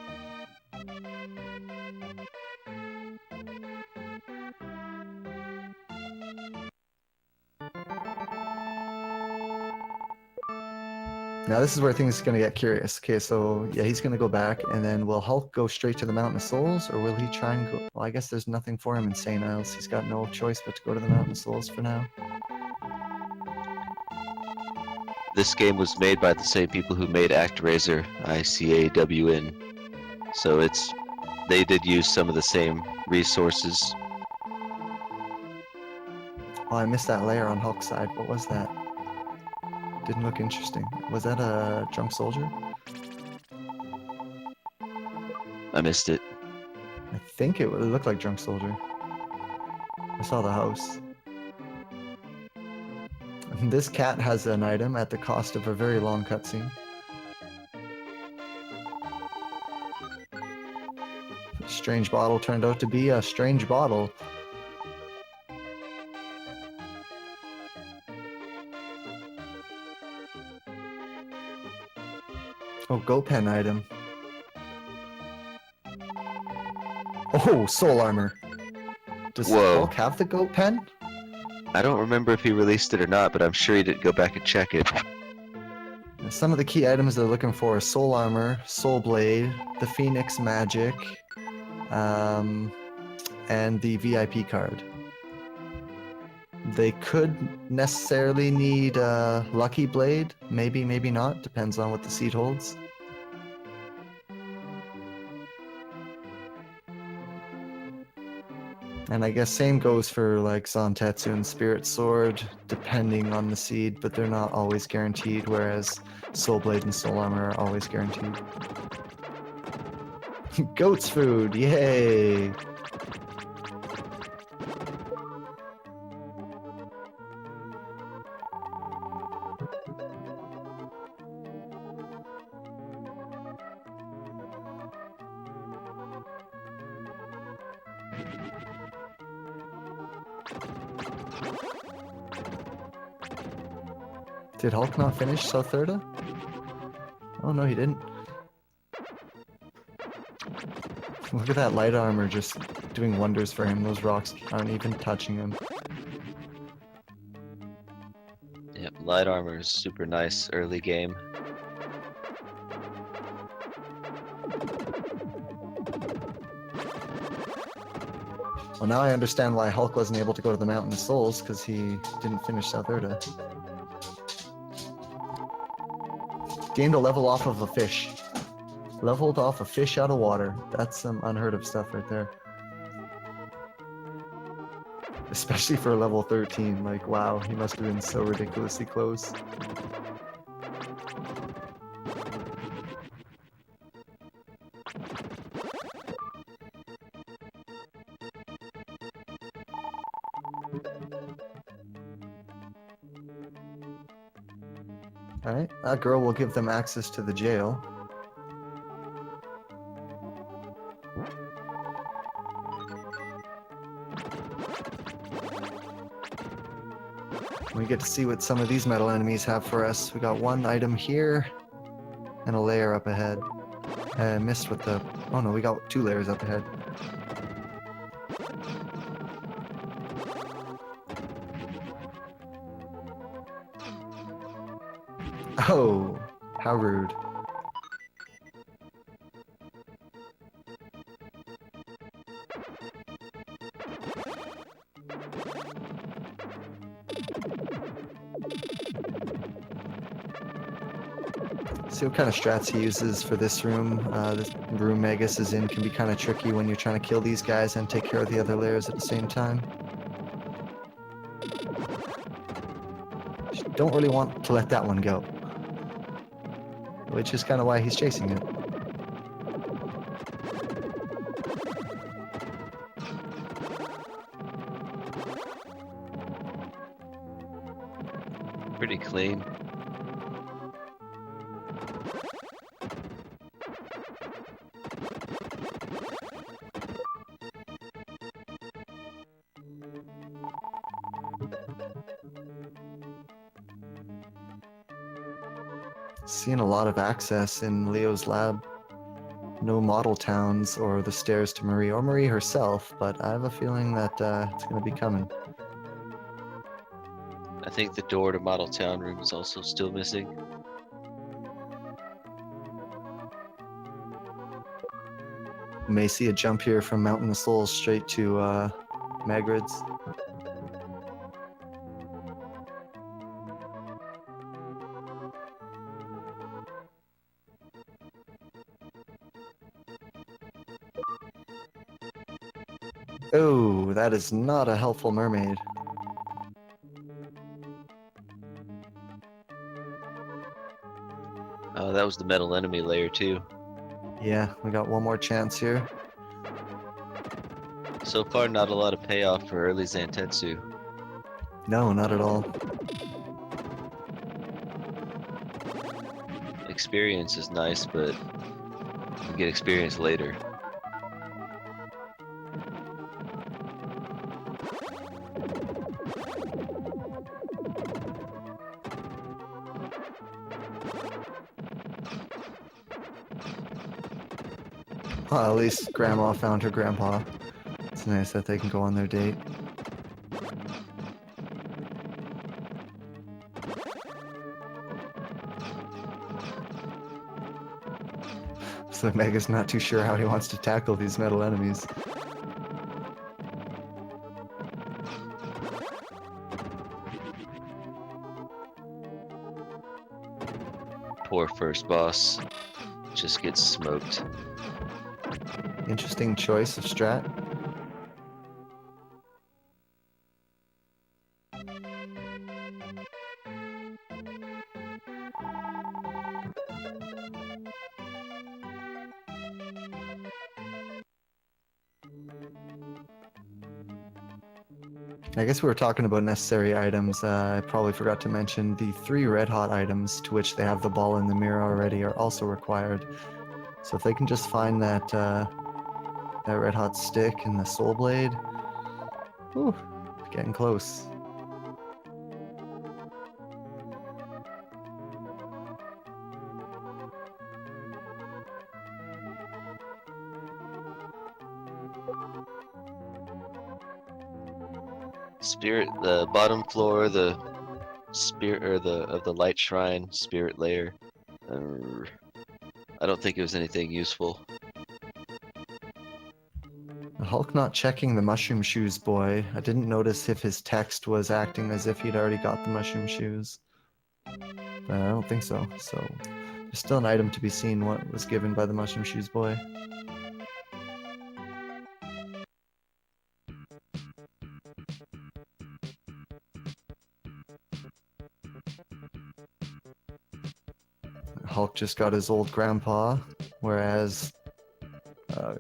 Now this is where things are going to get curious. Okay, so yeah, he's going to go back, and then will Hulk go straight to the Mountain of Souls, or will he try and go... Well, I guess there's nothing for him in St. Isles. He's got no choice but to go to the Mountain of Souls for now. this game was made by the same people who made ActRaiser, ICAWN. So they did use some of the same resources. Oh, I missed that layer on Hulk's side. What was that? Didn't look interesting. Was that a drunk soldier? I missed it. I think it looked like drunk soldier. I saw the house. This cat has an item at the cost of a very long cutscene. Strange bottle turned out to be a strange bottle. Oh, goat pen item. Oh, soul armor. Does Whoa. Hulk have the goat pen? I don't remember if he released it or not, but I'm sure he didn't go back and check it. Some of the key items they're looking for are soul armor, soul blade, the phoenix magic, and the VIP card. They could necessarily need a lucky blade, maybe, maybe not, depends on what the seed holds. And I guess same goes for like Zantetsu and Spirit Sword, depending on the seed, but they're not always guaranteed, whereas Soul Blade and Soul Armor are always guaranteed. Goat's food, yay! Did Hulk not finish South Thirda? Oh no, he didn't. Look at that light armor just doing wonders for him. Those rocks aren't even touching him. Yep, light armor is super nice early game. Well, now I understand why Hulk wasn't able to go to the Mountain of Souls, because he didn't finish South Thirda. Gained a level off of a fish. Leveled off a fish out of water. That's some unheard of stuff right there. Especially for level 13. Like, wow, he must have been so ridiculously close. Alright, that girl will give them access to the jail. We get to see what some of these metal enemies have for us. We got one item here, and a layer up ahead. I missed with the... Oh no, we got 2 layers up ahead. Oh, how rude. See what kind of strats he uses for this room. This room Magus is in can be kind of tricky when you're trying to kill these guys and take care of the other layers at the same time. Just don't really want to let that one go. Which is kind of why he's chasing it. Pretty clean. Seeing a lot of access in Leo's lab. No model towns or the stairs to Marie, or Marie herself, but I have a feeling that it's going to be coming. I think the door to Model Town room is also still missing. We may see a jump here from Mountain of Souls straight to Magrids. Oh, that is not a helpful mermaid. Oh, that was the metal enemy layer too. Yeah, we got one more chance here. So far, not a lot of payoff for early Zantetsu. No, not at all. Experience is nice, but you get experience later. Well, at least Grandma found her grandpa. It's nice that they can go on their date. So Mega's not too sure how he wants to tackle these metal enemies. Poor first boss. Just gets smoked. Interesting choice of strat. I guess we were talking about necessary items. I probably forgot to mention the 3 red hot items to which they have the ball in the mirror already are also required. So if they can just find that that red hot stick and the soul blade, whew, getting close. Spirit, the bottom floor, the spirit or the light shrine, spirit layer. I don't think it was anything useful. Hulk not checking the mushroom shoes boy. I didn't notice if his text was acting as if he'd already got the mushroom shoes. But I don't think so. So there's still an item to be seen what was given by the mushroom shoes boy. Hulk just got his old grandpa, whereas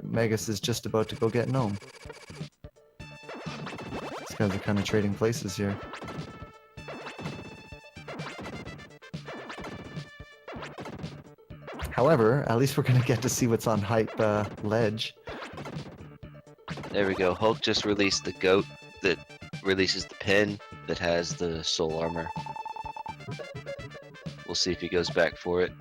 Megas is just about to go get Gnome. These guys are kind of trading places here. However, at least we're going to get to see what's on Hype Ledge. There we go. Hulk just released the goat that releases the pin that has the soul armor. We'll see if he goes back for it.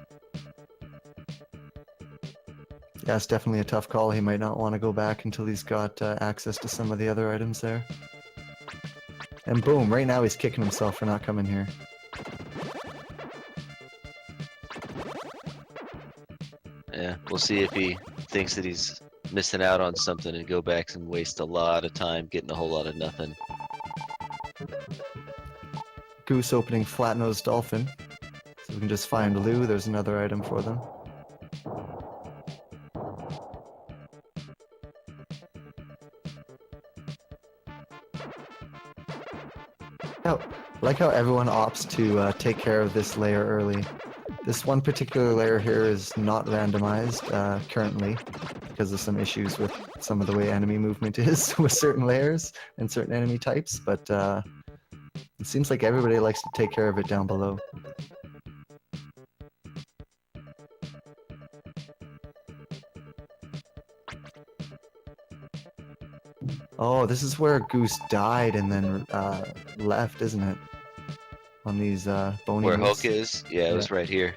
Yeah, it's definitely a tough call. He might not want to go back until he's got access to some of the other items there. And boom, right now he's kicking himself for not coming here. Yeah, we'll see if he thinks that he's missing out on something and go back and waste a lot of time getting a whole lot of nothing. Goose opening flat-nosed dolphin. So we can just find Lou. There's another item for them. Oh, I like how everyone opts to take care of this layer early. This one particular layer here is not randomized currently because of some issues with some of the way enemy movement is with certain layers and certain enemy types, but it seems like everybody likes to take care of it down below. Oh, this is where Goose died and then left, isn't it? On these bony Where moves. Hulk is? Yeah, it was right here.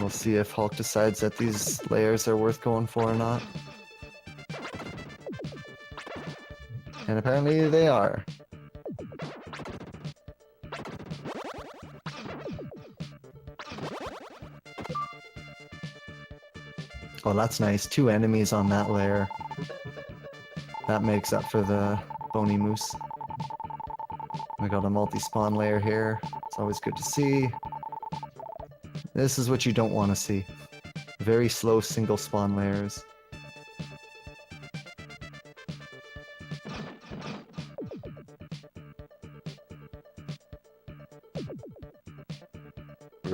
We'll see if Hulk decides that these layers are worth going for or not. And apparently they are. Oh, that's nice. 2 enemies on that layer. That makes up for the bony moose. We got a multi-spawn layer here. It's always good to see. This is what you don't want to see. Very slow single spawn layers.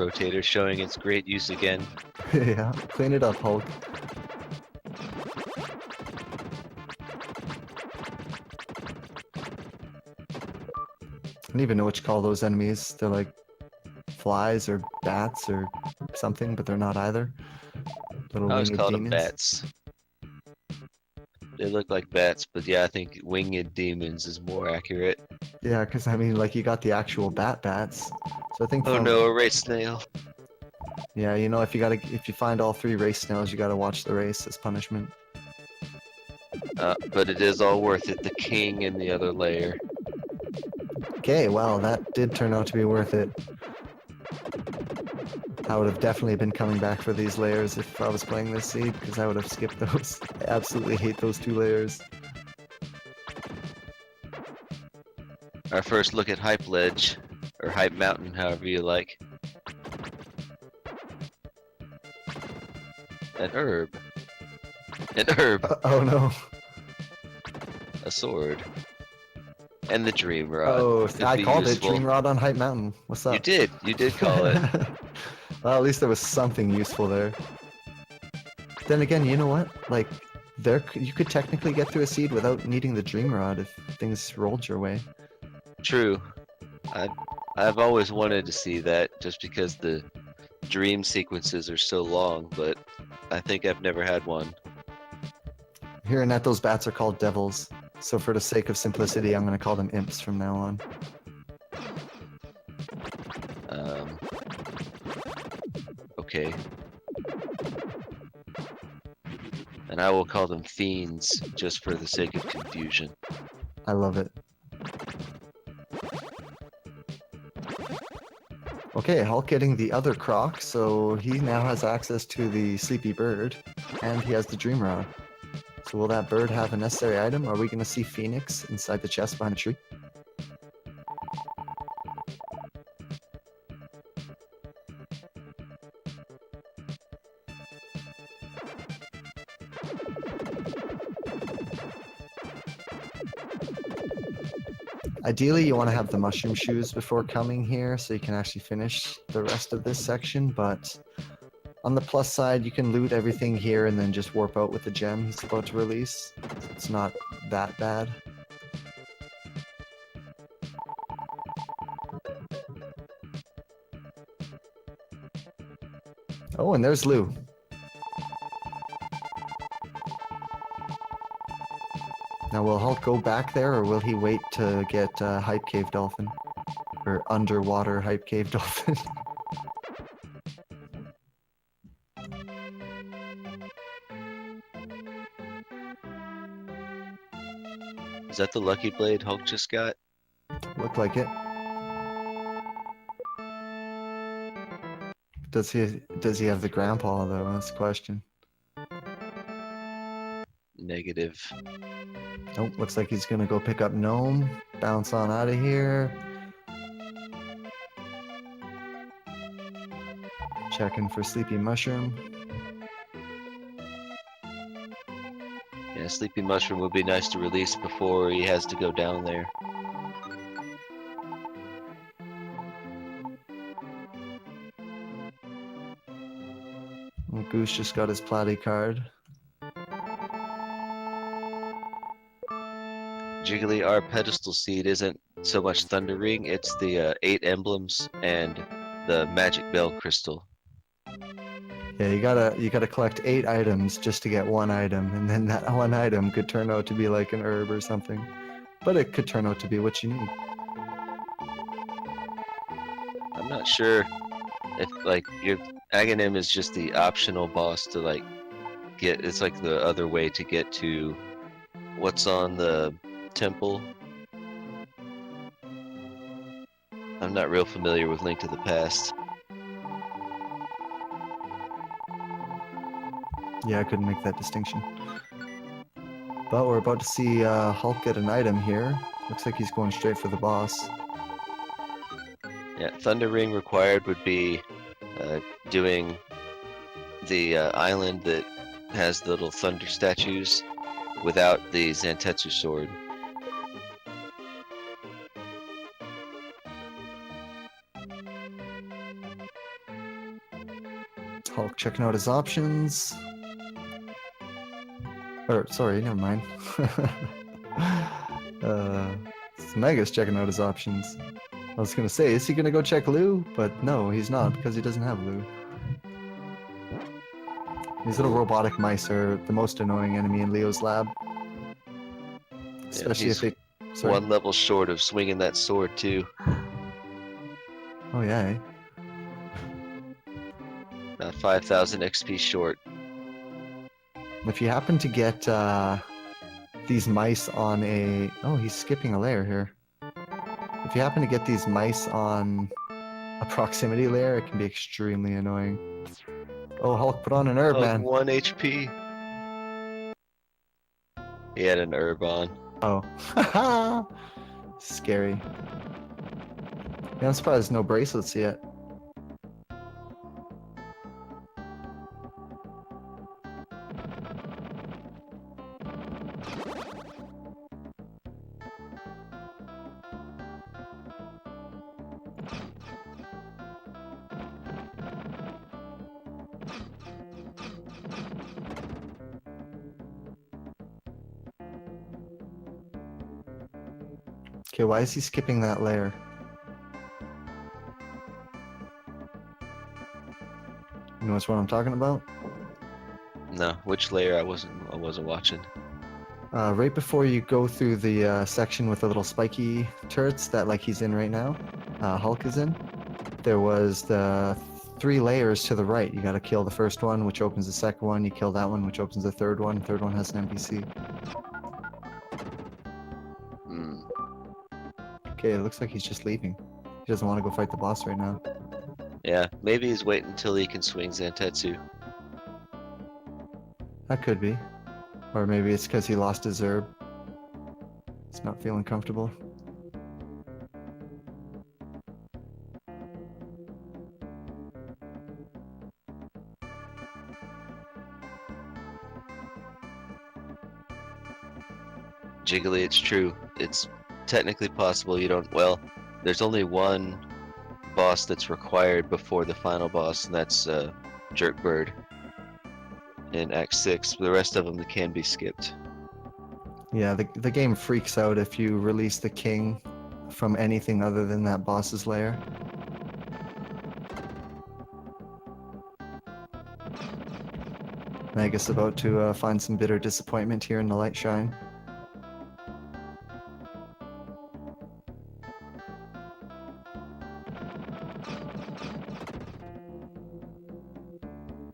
rotator showing its great use again. Yeah, clean it up, Hulk. I don't even know what you call those enemies. They're like flies or bats or something, but they're not either. Little I always winged called them demons. bats. They look like bats, but yeah, I think winged demons is more accurate. Yeah, because I mean, like you got the actual bats. So I think Oh from no, a race snail. yeah, you know, if you find all 3 race snails, you gotta watch the race as punishment. But it is all worth it. The king in the other layer. Okay, well that did turn out to be worth it. I would have definitely been coming back for these layers if I was playing this seed, because I would have skipped those. I absolutely hate those 2 layers. Our first look at Hype Ledge, or Hype Mountain, however you like. An herb. An herb. Oh no. A sword. And the Dream Rod. Oh, Could I be called it useful. Dream Rod on Hype Mountain. What's up? You did call it. Well, at least there was something useful there. Then again, you know what? Like, you could technically get through a seed without needing the Dream Rod if things rolled your way. True. I've always wanted to see that just because the dream sequences are so long, but I think I've never had one. Here in that, those bats are called devils. So for the sake of simplicity, I'm going to call them imps from now on. Okay. And I will call them fiends just for the sake of confusion. I love it. Okay, Hulk getting the other croc, so he now has access to the sleepy bird, and he has the dream rod. So will that bird have a necessary item? Are we going to see Phoenix inside the chest behind a tree? Ideally, you want to have the mushroom shoes before coming here so you can actually finish the rest of this section, but on the plus side, you can loot everything here and then just warp out with the gem he's about to release. It's not that bad. Oh, and there's Lou. Now, will Hulk go back there, or will he wait to get Hype Cave Dolphin? Or Underwater Hype Cave Dolphin? Is that the lucky blade Hulk just got? Looked like it. Does he have the grandpa though? That's the question. Negative. Nope, looks like he's gonna go pick up Gnome. Bounce on out of here. Checking for Sleepy Mushroom. Yeah, Sleepy Mushroom would be nice to release before he has to go down there. Well, Goose just got his Platy card. Jiggly, our pedestal seed isn't so much Thunder Ring, it's the 8 emblems and the Magic Bell Crystal. Yeah, you gotta collect 8 items just to get 1 item, and then that 1 item could turn out to be like an herb or something. But it could turn out to be what you need. I'm not sure if like your Aghanim is just the optional boss to like get. It's like the other way to get to what's on the temple. I'm not real familiar with Link to the Past. Yeah, I couldn't make that distinction. But we're about to see Hulk get an item here. Looks like he's going straight for the boss. Yeah, Thunder Ring required would be doing the island that has the little thunder statues without the Zantetsu sword. Hulk checking out his options. Or, sorry, never mind. It's Mega's checking out his options. I was gonna say, is he gonna go check Lou? But no, he's not, because he doesn't have Lou. These little robotic mice are the most annoying enemy in Leo's lab. Especially if he's they... Sorry. one level short of swinging that sword too. Oh yeah, eh? 5,000 XP short. If you happen to get these mice on a... Oh, he's skipping a layer here. If you happen to get these mice on a proximity layer, it can be extremely annoying. Oh, Hulk put on an herb, Oh, man. 1 HP. He had an herb on. Oh. Scary. Yeah, I'm surprised there's no bracelets yet. Okay, why is he skipping that layer? You know what I'm talking about? No, which layer I wasn't watching. Right before you go through the section with the little spiky turrets that like he's in right now, Hulk is in, there was the 3 layers to the right. You gotta kill the first one, which opens the second one. You kill that one, which opens the third one. Third one has an NPC. Hmm. Okay, it looks like he's just leaving. He doesn't want to go fight the boss right now. Yeah, maybe he's waiting until he can swing Zantetsu. That could be. Or maybe it's because he lost his herb. He's not feeling comfortable. Jiggly, it's true. It's technically possible you don't. Well, there's only one boss that's required before the final boss, and that's Jerkbird in Act 6. The rest of them can be skipped. Yeah, the game freaks out if you release the king from anything other than that boss's lair. Mega's about to find some bitter disappointment here in the light shine.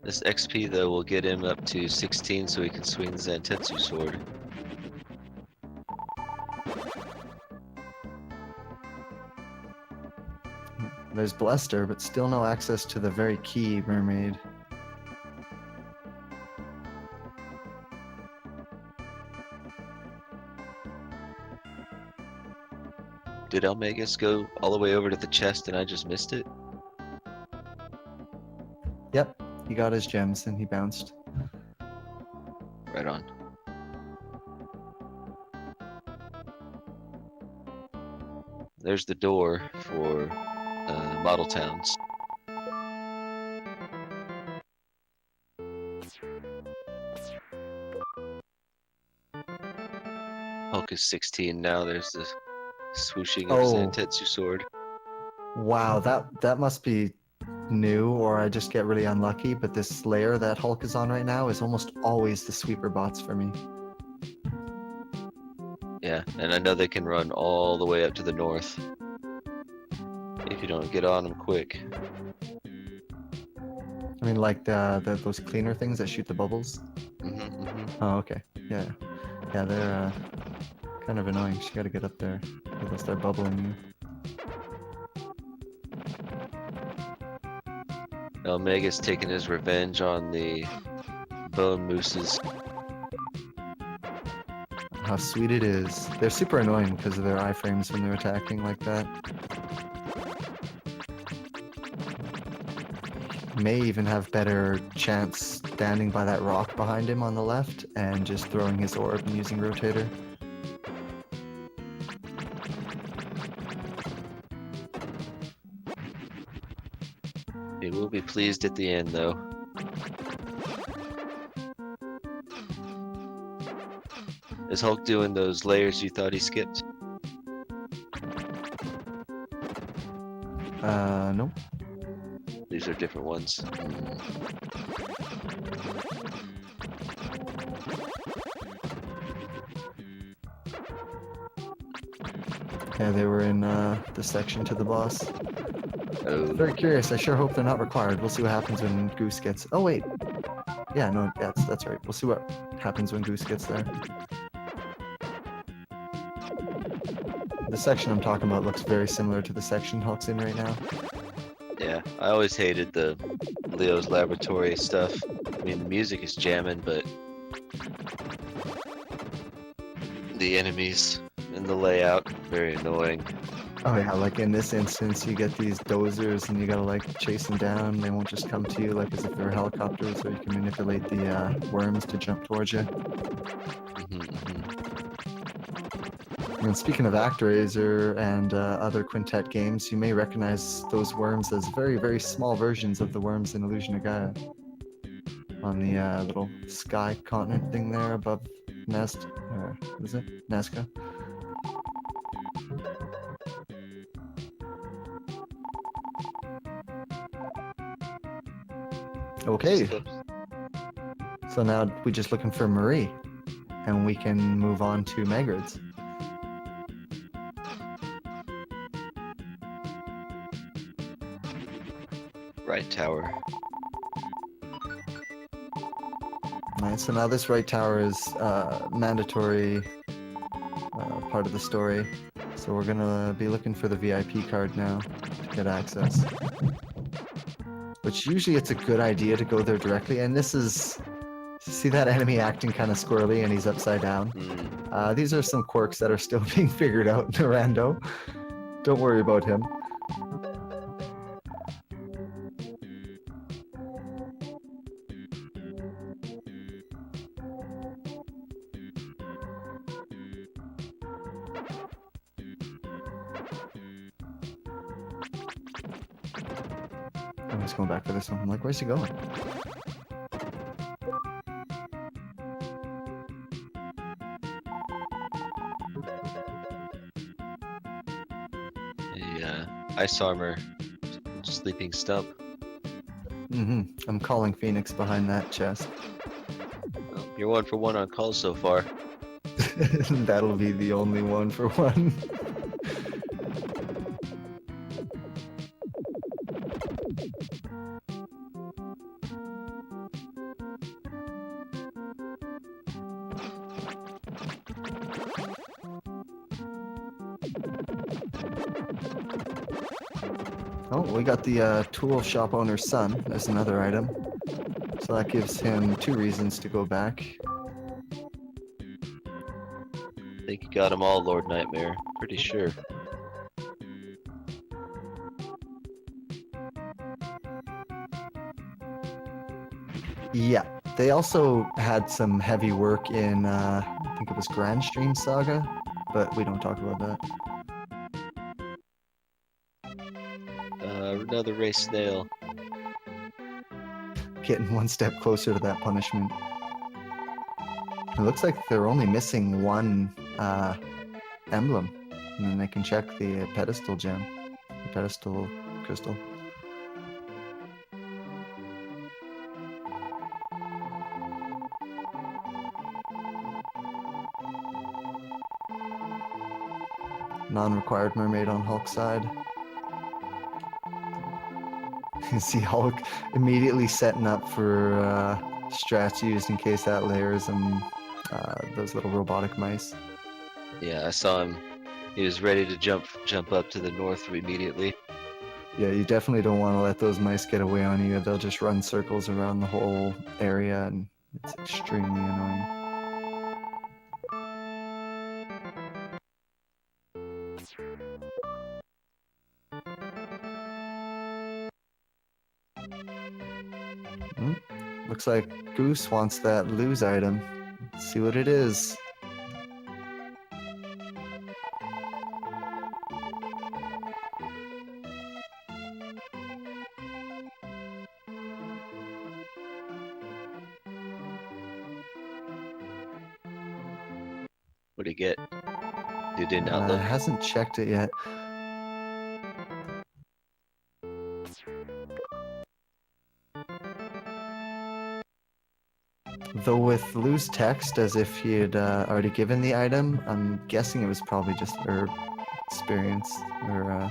This XP though will get him up to 16 so he can swing the Zantetsu sword. There's Blester, but still no access to the very key mermaid. Did Elmagus go all the way over to the chest and I just missed it? Yep, he got his gems and he bounced. Right on. There's the door for Model Towns. Hulk is 16 now. There's the swooshing of his Oh. Zantetsu sword. Wow, that must be new, or I just get really unlucky, but this layer that Hulk is on right now is almost always the sweeper bots for me. Yeah, and I know they can run all the way up to the north if you don't get on them quick. I mean, like those cleaner things that shoot the bubbles. Oh, okay. Yeah. Yeah, they're kind of annoying. You gotta get up there, or they'll start bubbling you. Omega's taking his revenge on the bone mooses. How sweet it is. They're super annoying because of their iframes when they're attacking like that. May even have better chance standing by that rock behind him on the left and just throwing his orb and using rotator. He will be pleased at the end though. Is Hulk doing those layers you thought he skipped? Nope. These are different ones. Yeah, they were in the section to the boss. Oh, Very curious. I sure hope they're not required. We'll see what happens when Goose gets. Oh wait. Yeah, no, that's right. We'll see what happens when Goose gets there. The section I'm talking about looks very similar to the section Hulk's in right now. yeah. I always hated the Leo's laboratory stuff. I mean, the music is jamming, but the enemies and the layout very annoying. Oh yeah, like in this instance, you get these dozers and you gotta like chase them down. They won't just come to you like as if they're helicopters, or you can manipulate the worms to jump towards you. And speaking of ActRaiser and other Quintet games, you may recognize those worms as very, very small versions of the worms in Illusion of Gaia. On the little sky continent thing there above Nest, what is it? Nazca? Okay, so now we're just looking for Marie, and we can move on to Magrids. Right tower. Alright, so now this right tower is mandatory part of the story. So we're gonna be looking for the VIP card now to get access. Which usually it's a good idea to go there directly, and this is... See that enemy acting kind of squirrely and he's upside down? These are some quirks that are still being figured out in the rando. Don't worry about him. I'm just going back for this one. I'm like, where's he going? A ice armor sleeping stump. I'm calling Phoenix behind that chest. Well, you're 1 for 1 on calls so far. That'll be the only one for one. Oh, we got the tool shop owner's son as another item. So that gives him 2 reasons to go back. I think you got them all, Lord Nightmare. Pretty sure. Yeah, they also had some heavy work in, I think it was Grand Stream Saga, but we don't talk about that. Another ray snail. Getting one step closer to that punishment. It looks like they're only missing one emblem, and then they can check the pedestal gem, the pedestal crystal. Non-required mermaid on Hulk's side. You see Hulk immediately setting up for strats used in case that layers them those little robotic mice. Yeah, I saw him. He was ready to jump up to the north immediately. Yeah, you definitely don't want to let those mice get away on you. They'll just run circles around the whole area, and it's extremely annoying. Looks like Goose wants that lose item. Let's see what it is. What do you get? You did not look. Hasn't checked it yet. Though with loose text, as if he had already given the item, I'm guessing it was probably just herb experience or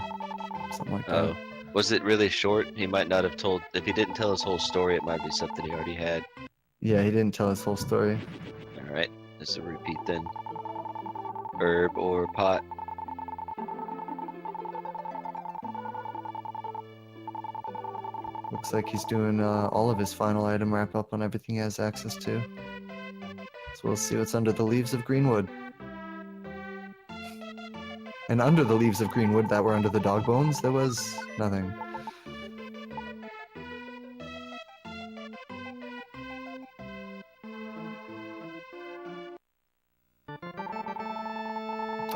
something like that. Oh, was it really short? He might not have told. If he didn't tell his whole story, it might be something he already had. Yeah, he didn't tell his whole story. All right, that's a repeat then. Herb or pot? Looks like he's doing all of his final item wrap up on everything he has access to. So we'll see what's under the leaves of Greenwood. And under the leaves of Greenwood that were under the dog bones, there was nothing.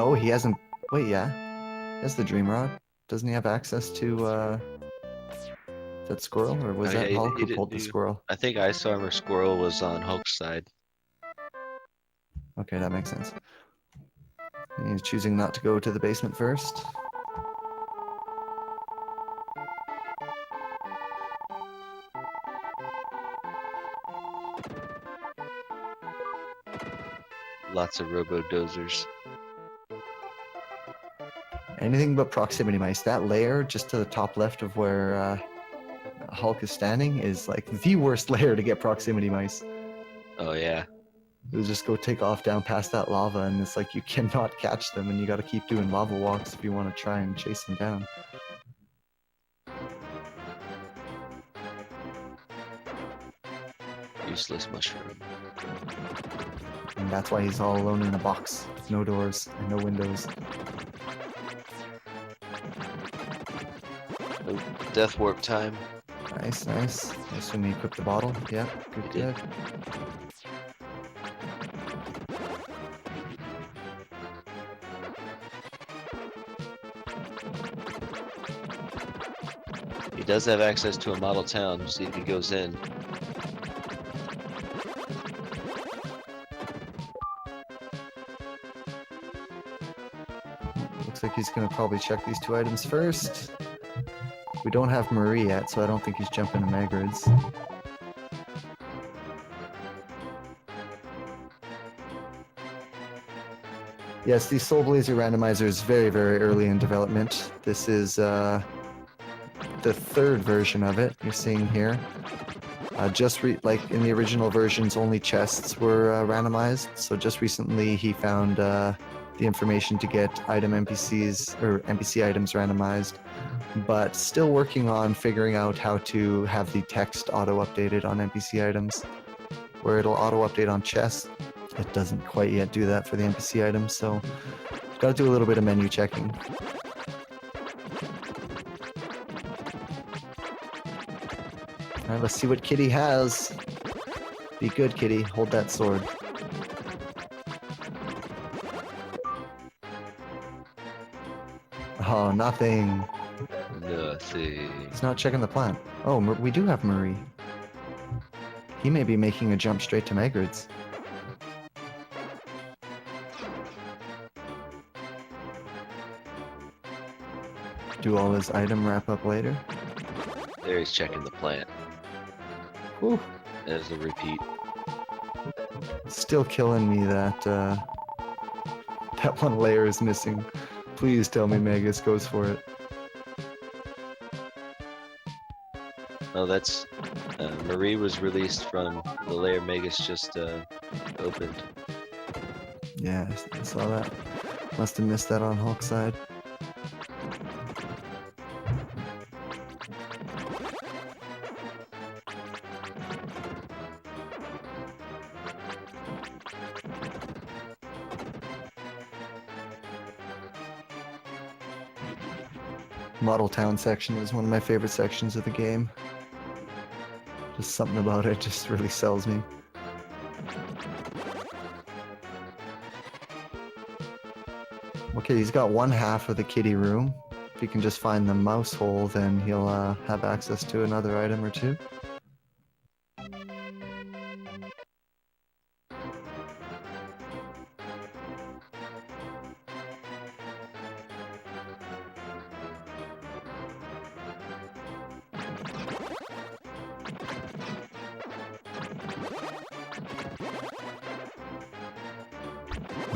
Oh, he hasn't. Wait, yeah. He has the Dream Rod. Doesn't he have access to that squirrel? Or was Oh, yeah, that Hulk he who didn't pulled the do. squirrel? I think Ice Armor Squirrel was on Hulk's side. Okay, that makes sense. He's choosing not to go to the basement first. Lots of robo-dozers. Anything but proximity mice. That layer just to the top left of where Hulk is standing is like the worst layer to get proximity mice. Oh yeah. They'll just go take off down past that lava, and it's like you cannot catch them, and you got to keep doing lava walks if you want to try and chase them down. Useless mushroom. And that's why he's all alone in a box with no doors and no windows. Oh, death warp time. Nice, nice. I assume he equipped the bottle. Yeah, good, He did. good. He does have access to a model town. See if he goes in. Looks like he's going to probably check these two items first. We don't have Marie yet, so I don't think he's jumping to Magrids. Yes, the Soul Blazer randomizer is very, very early in development. This is the third version of it you're seeing here. Like in the original versions, only chests were randomized. So just recently, he found the information to get item NPCs or NPC items randomized, but still working on figuring out how to have the text auto updated on NPC items, where it'll auto update on chests. It doesn't quite yet do that for the NPC items, so got to do a little bit of menu checking. Alright, let's see what Kitty has. Be good, Kitty. Hold that sword. Oh, nothing. Nothing. He's not checking the plant. Oh, we do have Marie. He may be making a jump straight to Magrids. Do all his item wrap up later. There he's checking the plant. Whew. There's a repeat. Still killing me that that one layer is missing. Please tell me Magus goes for it. Oh, that's Marie was released from the layer Magus just opened. Yeah, I saw that. Must have missed that on Hulk's side. Model Town section is one of my favorite sections of the game. Just something about it just really sells me. Okay, he's got one half of the kitty room. If he can just find the mouse hole, then he'll have access to another item or two.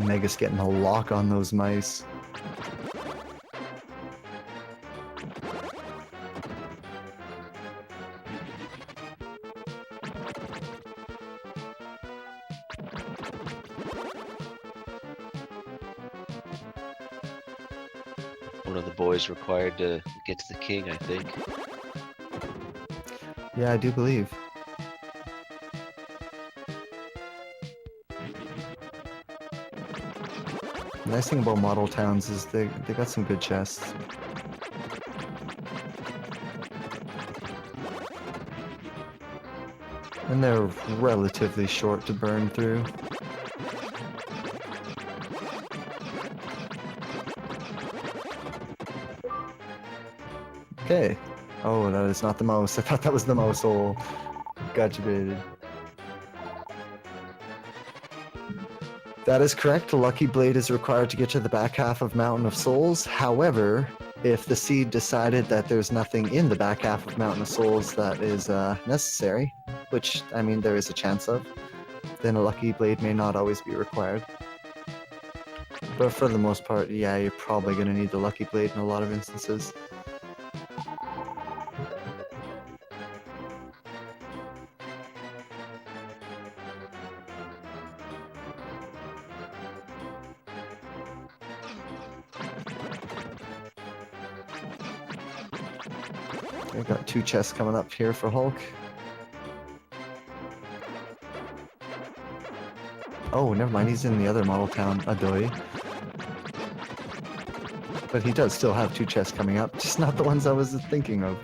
Mega's getting a lock on those mice. One of the boys required to get to the king, I think. Yeah, I do believe. The nice thing about model towns is they got some good chests. And they're relatively short to burn through. Okay. Oh, that is not the mouse. I thought that was the mouse hole. Gotcha baited. That is correct. A Lucky Blade is required to get to the back half of Mountain of Souls. However, if the seed decided that there's nothing in the back half of Mountain of Souls that is necessary, which, I mean, there is a chance of, then a Lucky Blade may not always be required. But for the most part, yeah, you're probably going to need the Lucky Blade in a lot of instances. I've got 2 chests coming up here for Hulk. Oh, never mind, he's in the other model town, Adoy. But he does still have 2 chests coming up, just not the ones I was thinking of.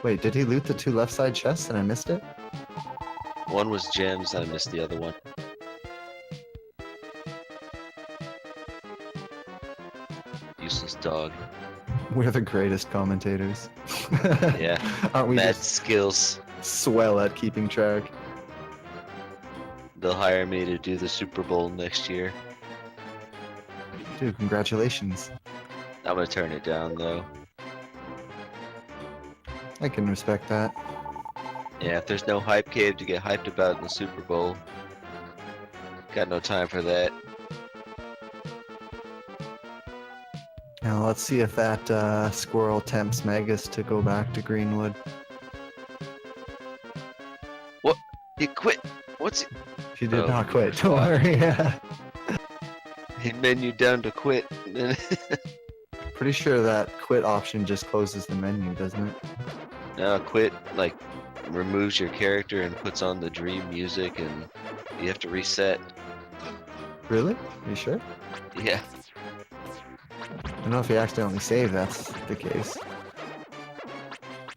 Wait, did he loot the 2 left side chests and I missed it? One was gems, I missed the other one. Useless dog. We're the greatest commentators. Yeah. Aren't we Mad just skills. swell at keeping track? They'll hire me to do the Super Bowl next year. Dude, congratulations. I'm gonna turn it down though. I can respect that. Yeah, if there's no hype cave to get hyped about in the Super Bowl, got no time for that. Now let's see if that squirrel tempts Magus to go back to Greenwood. What? He quit? What's he? She did Oh, not quit, don't fuck. worry. Yeah. He menued down to quit. Pretty sure that quit option just closes the menu, doesn't it? No, quit, like, removes your character and puts on the dream music and you have to reset. Really? Are you sure? Yeah. I don't know if you accidentally save, that's the case.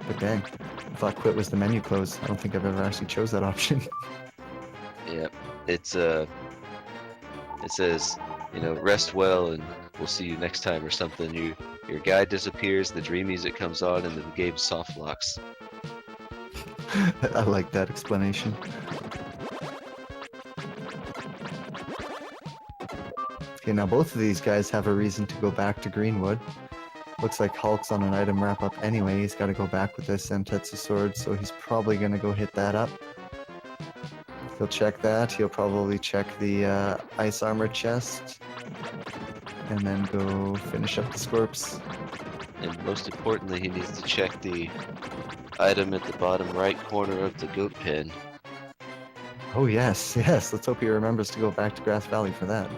But dang, I thought quit was the menu close. I don't think I've ever actually chose that option. Yep. It's, it says, you know, rest well and we'll see you next time or something. Your guy disappears, the dream music comes on, and the game soft locks. I like that explanation. Okay, now both of these guys have a reason to go back to Greenwood. Looks like Hulk's on an item wrap up anyway. He's got to go back with this Sentetsu sword, so he's probably going to go hit that up. He'll check that. He'll probably check the ice armor chest. And then go finish up the Scorps. And most importantly, he needs to check the item at the bottom right corner of the goat pen. Oh yes, yes. Let's hope he remembers to go back to Grass Valley for that.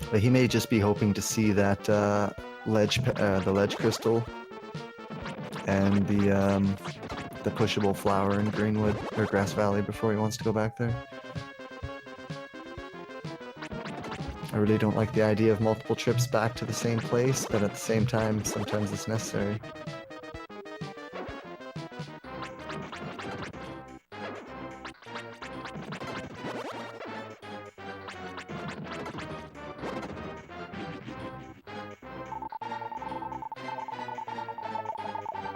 But he may just be hoping to see that the ledge crystal and the pushable flower in Greenwood or Grass Valley before he wants to go back there. I really don't like the idea of multiple trips back to the same place, but at the same time, sometimes it's necessary.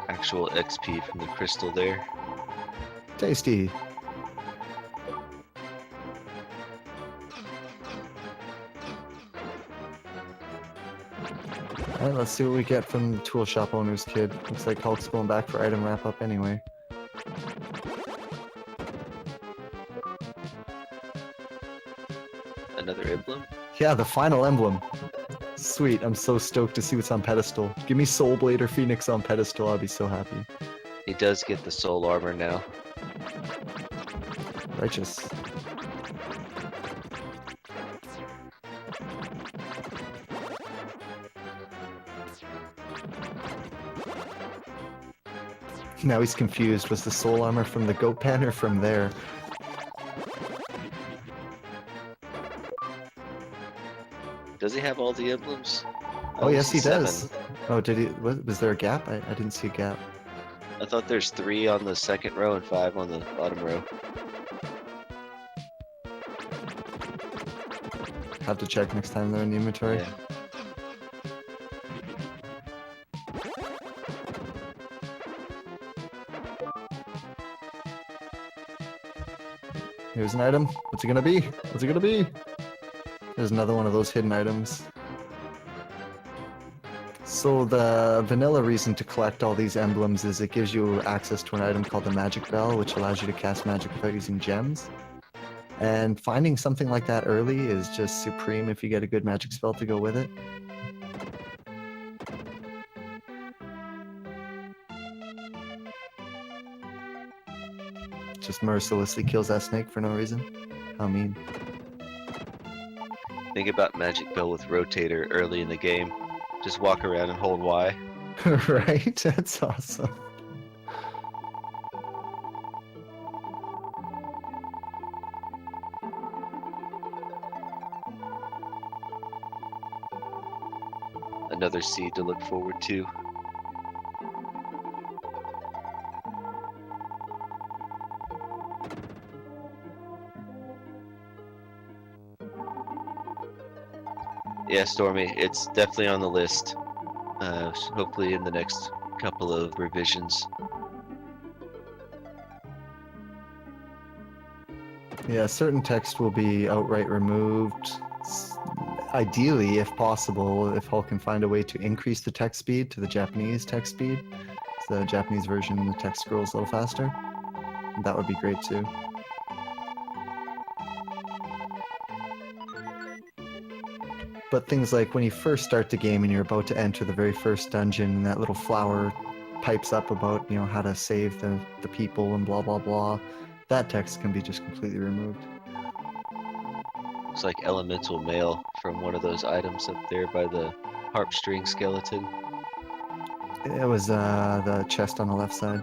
Actual XP from the crystal there. Tasty. Alright, let's see what we get from the tool shop owner's kid. Looks like Hulk's going back for item wrap up anyway. Another emblem? Yeah, the final emblem. Sweet, I'm so stoked to see what's on pedestal. Give me Soul Blade or Phoenix on pedestal, I'll be so happy. He does get the soul armor now. Righteous. Now he's confused. Was the soul armor from the goat pen or from there? Does he have all the emblems? Oh, yes, he seven. does. Oh, did he? Was there a gap? I didn't see a gap. I thought there's 3 on the second row and 5 on the bottom row. Have to check next time they're in the inventory. Yeah. Here's an item. What's it gonna be? What's it gonna be? There's another one of those hidden items. So the vanilla reason to collect all these emblems is it gives you access to an item called the Magic Bell, which allows you to cast magic without using gems. And finding something like that early is just supreme if you get a good magic spell to go with it. Just mercilessly kills that snake for no reason. How mean. Think about Magic Bell with Rotator early in the game. Just walk around and hold Y. Right? That's awesome. Another seed to look forward to. Yeah, Stormy, it's definitely on the list. Hopefully in the next couple of revisions. Yeah, certain text will be outright removed. Ideally, if possible, if Hulk can find a way to increase the text speed to the Japanese text speed, so the Japanese version, the text scrolls a little faster, that would be great too. But things like when you first start the game and you're about to enter the very first dungeon, and that little flower pipes up about, you know, how to save the people and blah blah blah, that text can be just completely removed. Looks like elemental mail from one of those items up there by the harp string skeleton. It was the chest on the left side.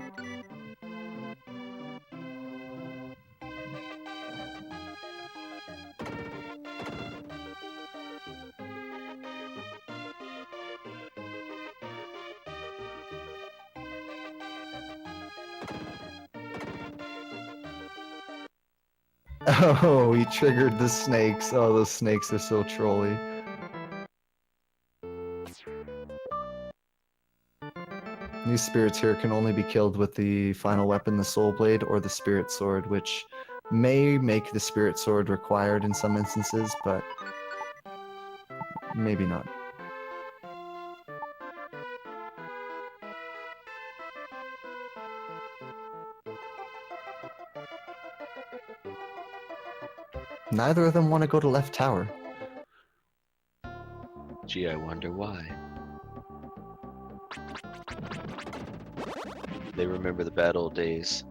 Oh, he triggered the snakes. Oh, those snakes are so trolly. These spirits here can only be killed with the final weapon, the Soul Blade, or the Spirit Sword, which may make the Spirit Sword required in some instances, but maybe not. Neither of them want to go to left tower. Gee, I wonder why. They remember the bad old days.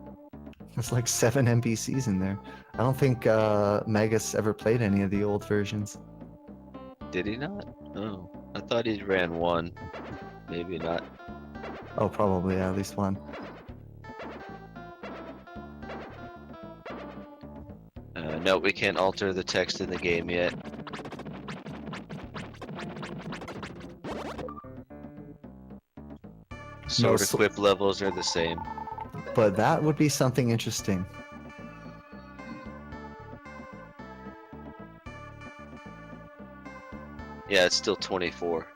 There's like 7 NPCs in there. I don't think Magus ever played any of the old versions. Did he not? Oh, I thought he ran 1. Maybe not. Oh, probably, yeah, at least 1. No, we can't alter the text in the game yet. Sword equip levels are the same. But that would be something interesting. Yeah, it's still 24.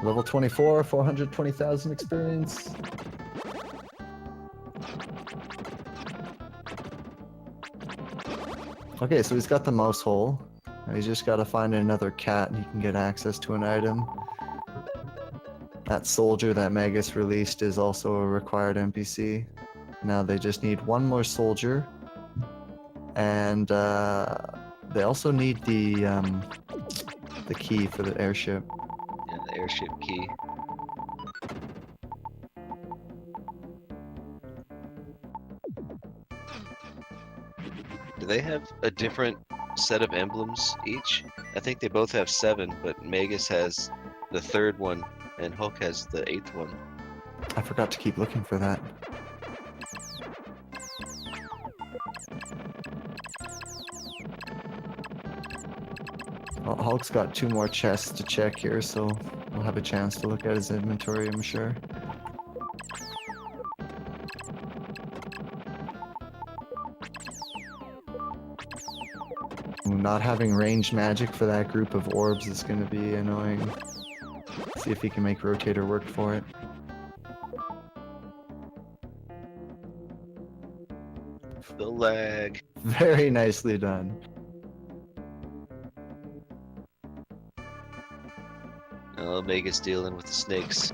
Level 24, 420,000 experience. Okay, so he's got the mouse hole. Now he's just got to find another cat and he can get access to an item. That soldier that Magus released is also a required NPC. Now they just need one more soldier. And they also need the key for the airship. Yeah, the airship key. Do they have a different set of emblems each? I think they both have 7, but Magus has the 3rd one and Hulk has the 8th one. I forgot to keep looking for that. Well, Hulk's got 2 more chests to check here, so we'll have a chance to look at his inventory, I'm sure. Not having ranged magic for that group of orbs is going to be annoying. See if he can make Rotator work for it. The lag. Very nicely done. Oh, Magus dealing with the snakes.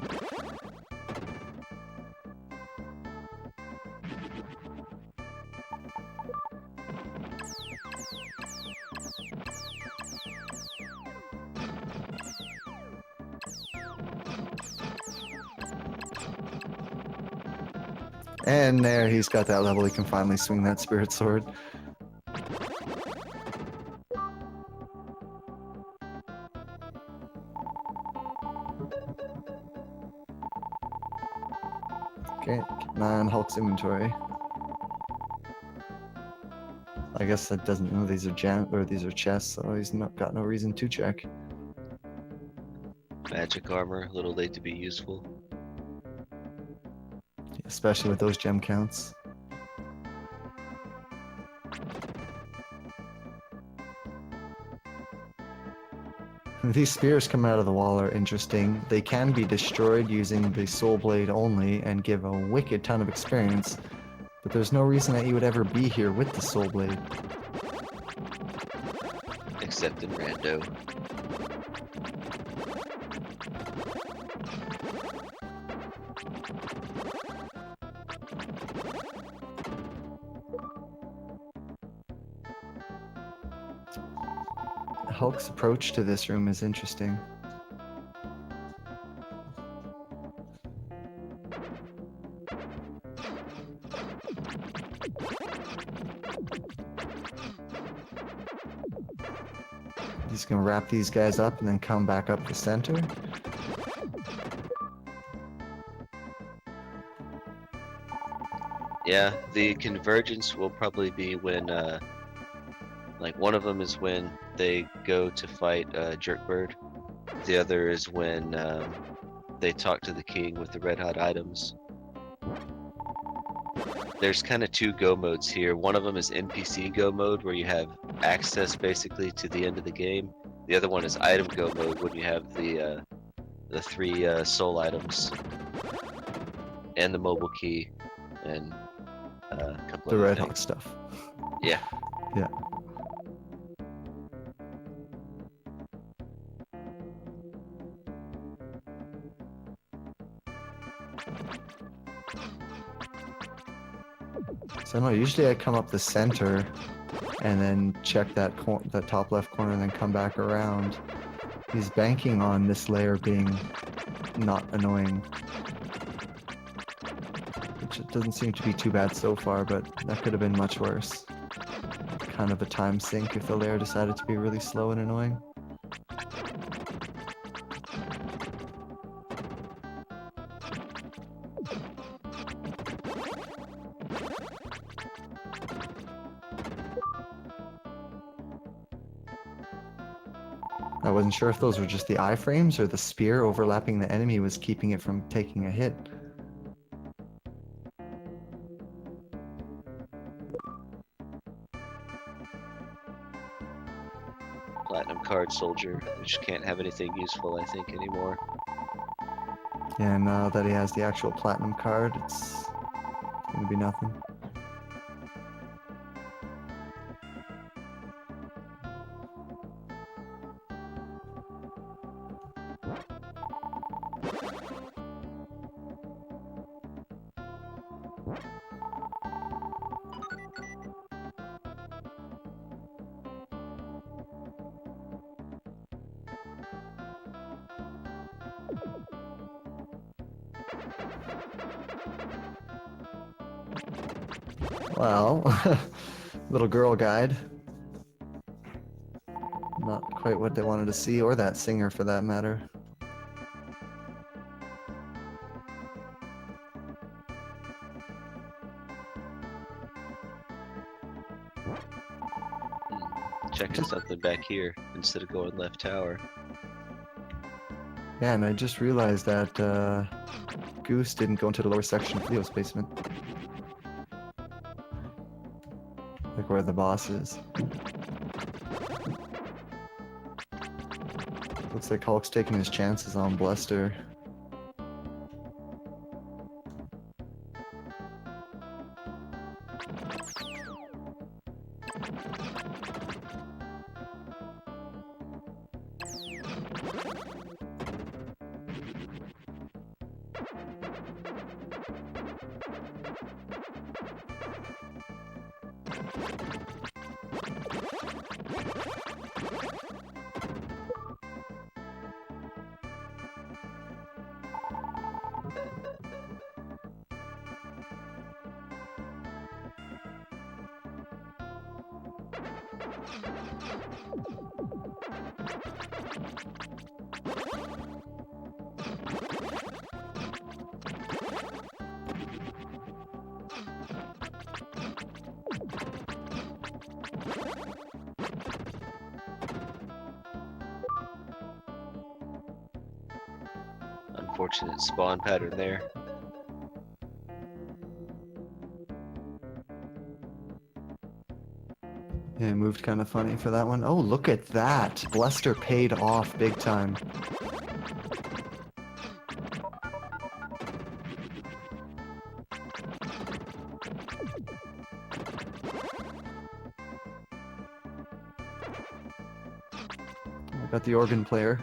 And there, he's got that level, he can finally swing that spirit sword. Okay, keep an eye on Hulk's inventory. I guess that doesn't know these are these are chests, so he's got no reason to check. Magic armor, a little late to be useful. Especially with those gem counts. These spears coming out of the wall are interesting. They can be destroyed using the soul blade only and give a wicked ton of experience, but there's no reason that you would ever be here with the soul blade. Except in Rando. Hulk's approach to this room is interesting. He's gonna wrap these guys up and then come back up the center. Yeah, the convergence will probably be when, like one of them is when they go to fight Jerkbird. The other is when they talk to the king with the red hot items. There's kind of 2 go modes here. One of them is NPC go mode, where you have access basically to the end of the game. The other one is item go mode, when you have the 3 soul items and the mobile key and a couple The of red things. hot stuff. Yeah. Yeah. So no, usually I come up the center and then check that top left corner and then come back around. He's banking on this layer being not annoying. Which it doesn't seem to be too bad so far, but that could have been much worse. Kind of a time sink if the layer decided to be really slow and annoying. I wasn't sure if those were just the iframes or the spear overlapping the enemy was keeping it from taking a hit. Platinum card soldier, which can't have anything useful, I think, anymore. And now that he has the actual platinum card, it's gonna be nothing. Well, little girl guide. Not quite what they wanted to see, or that singer for that matter. Checking something back here instead of going left tower. Yeah, and I just realized that Goose didn't go into the lower section of Leo's basement. Like where the boss is. Looks like Hulk's taking his chances on Bluster. Unfortunate spawn pattern there. Yeah, it moved kind of funny for that one. Oh, look at that! Bluster paid off big time. I got the organ player.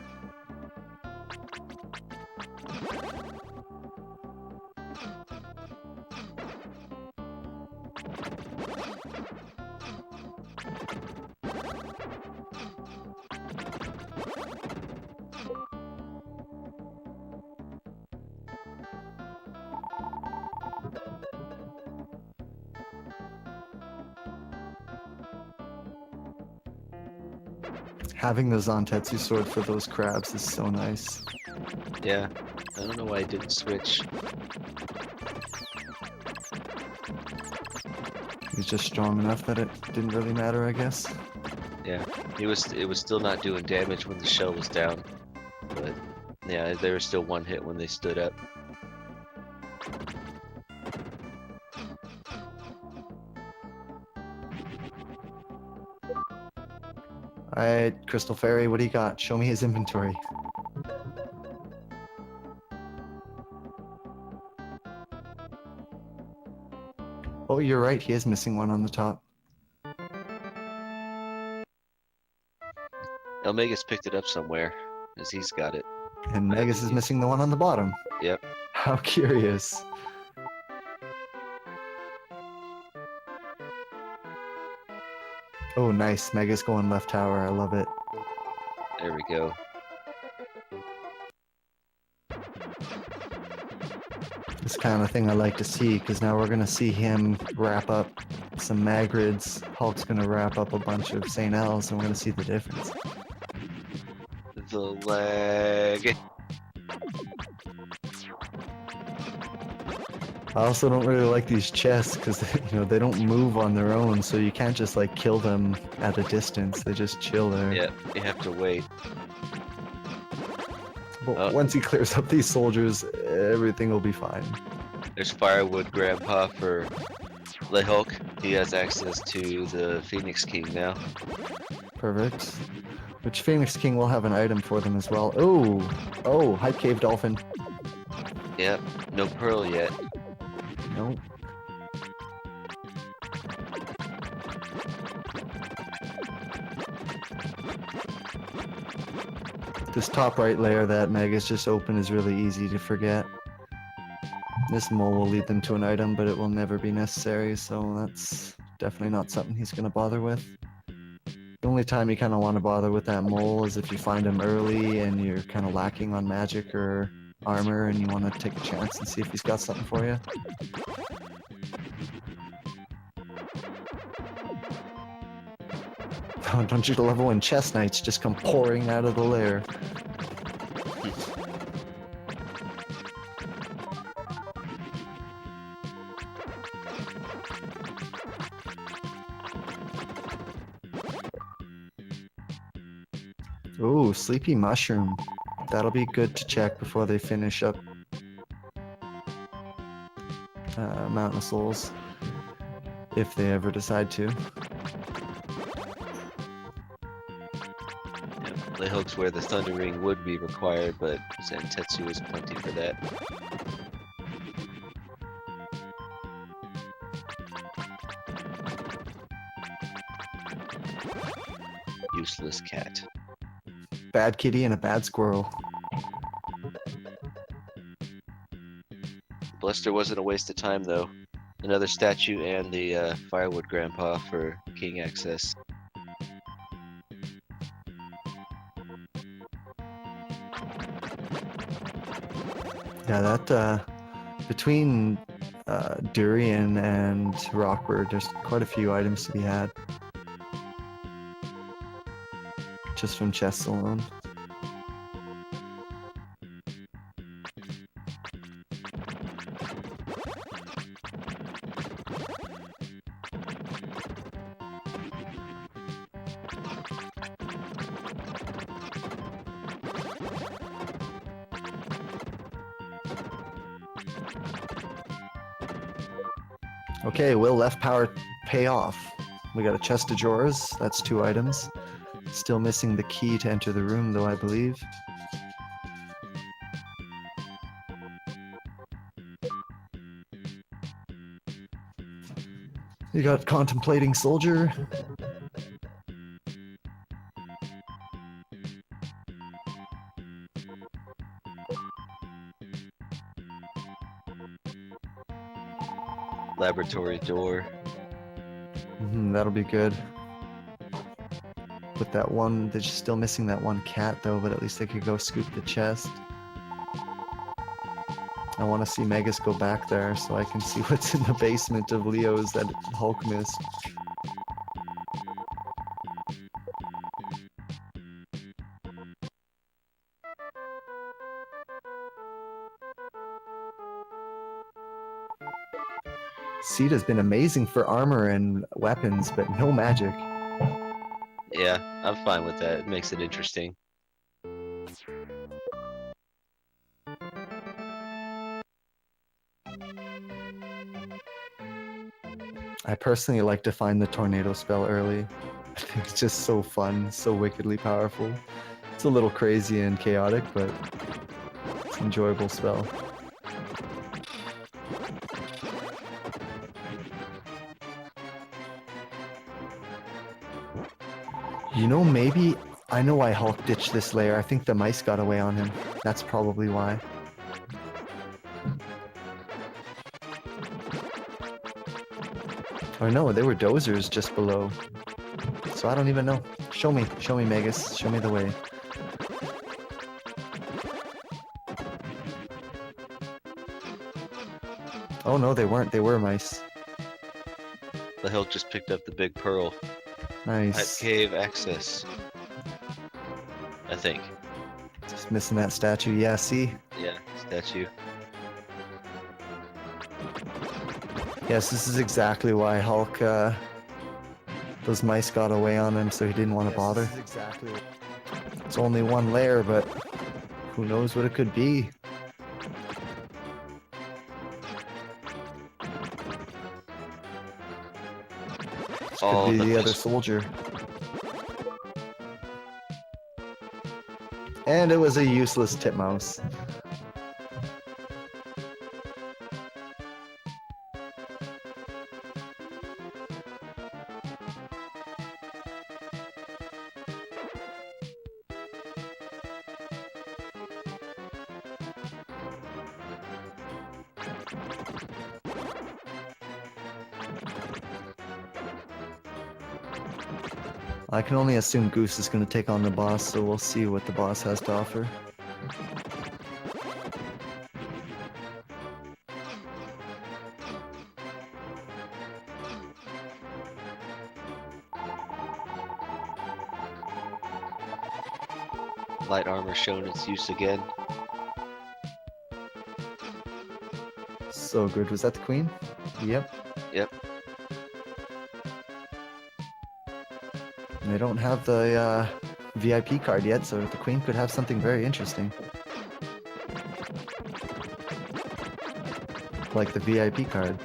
Having the Zantetsu sword for those crabs is so nice. Yeah, I don't know why I didn't switch. He's just strong enough that it didn't really matter, I guess. Yeah, it was still not doing damage when the shell was down, but yeah, they were still one hit when they stood up. Alright, Crystal Fairy, what do you got? Show me his inventory. Oh, you're right, he is missing one on the top. Elmega's picked it up somewhere, as he's got it. And I Megas think is he- missing the one on the bottom. Yep. How curious. Oh, nice. Megas going left tower. I love it. There we go. This kind of thing I like to see, because now we're going to see him wrap up some Magrids. Hulk's going to wrap up a bunch of St. L's, and we're going to see the difference. The leg. I also don't really like these chests, because they don't move on their own, so you can't just like kill them at a distance. They just chill there. Yeah, you have to wait. But once he clears up these soldiers, everything will be fine. There's firewood grandpa for Le Hulk. He has access to the Phoenix King now. Perfect. Which Phoenix King will have an item for them as well. Oh, Hype Cave Dolphin. Yep, no pearl yet. Nope. This top right layer that Megas just opened is really easy to forget. This mole will lead them to an item, but it will never be necessary, so that's definitely not something he's going to bother with. The only time you kind of want to bother with that mole is if you find him early and you're kind of lacking on magic or armor and you want to take a chance and see if he's got something for you. Don't you love it when chest knights just come pouring out of the lair? Ooh, sleepy mushroom. That'll be good to check before they finish up Mountain of Souls, if they ever decide to. The hooks where the Thunder Ring would be required, but Zentetsu is plenty for that. Useless cat. Bad kitty and a bad squirrel. Bluster wasn't a waste of time, though. Another statue and the firewood grandpa for king access. Yeah, that between Durian and Rockbird, there's quite a few items to be had. Just from chests alone. Okay, will left power pay off? We got a chest of drawers, that's 2 items. Still missing the key to enter the room, though, I believe. You got Contemplating Soldier. Laboratory door. That'll be good. With that one, they're just still missing that one cat, though, but at least they could go scoop the chest. I want to see Megas go back there so I can see what's in the basement of Leo's that Hulk missed. Sita's been amazing for armor and weapons, but no magic. Yeah, I'm fine with that. It makes it interesting. I personally like to find the tornado spell early. I think it's just so fun, so wickedly powerful. It's a little crazy and chaotic, but it's an enjoyable spell. You know, maybe I know why Hulk ditched this layer. I think the mice got away on him. That's probably why. Or no, they were dozers just below. So I don't even know. Show me, Megas. Show me the way. Oh no, they weren't. They were mice. The Hulk just picked up the big pearl. Nice. At cave access. I think. Just missing that statue. Yeah, see? Yeah, statue. Yes, this is exactly why Hulk, those mice got away on him, so he didn't want to bother. It's only one layer, but who knows what it could be. This could be the other soldier. And it was a useless titmouse. I can only assume Goose is going to take on the boss, so we'll see what the boss has to offer. Light armor shown its use again. So good. Was that the queen? Yep. Yep. And they don't have the VIP card yet, so the queen could have something very interesting. Like the VIP card.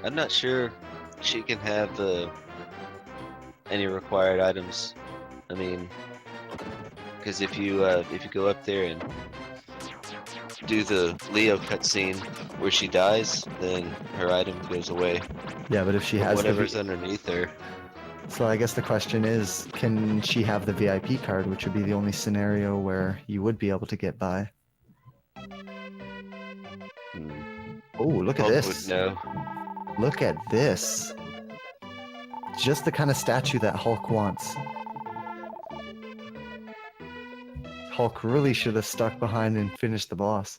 I'm not sure she can have any required items. I mean, because if you go up there and do the Leo cutscene where she dies, then her item goes away. Yeah, but if she But has whatever's underneath her. So I guess the question is, can she have the VIP card, which would be the only scenario where you would be able to get by? Oh, look at Hulk would this. know. Look at this. Just the kind of statue that Hulk wants. Hulk really should have stuck behind and finished the boss.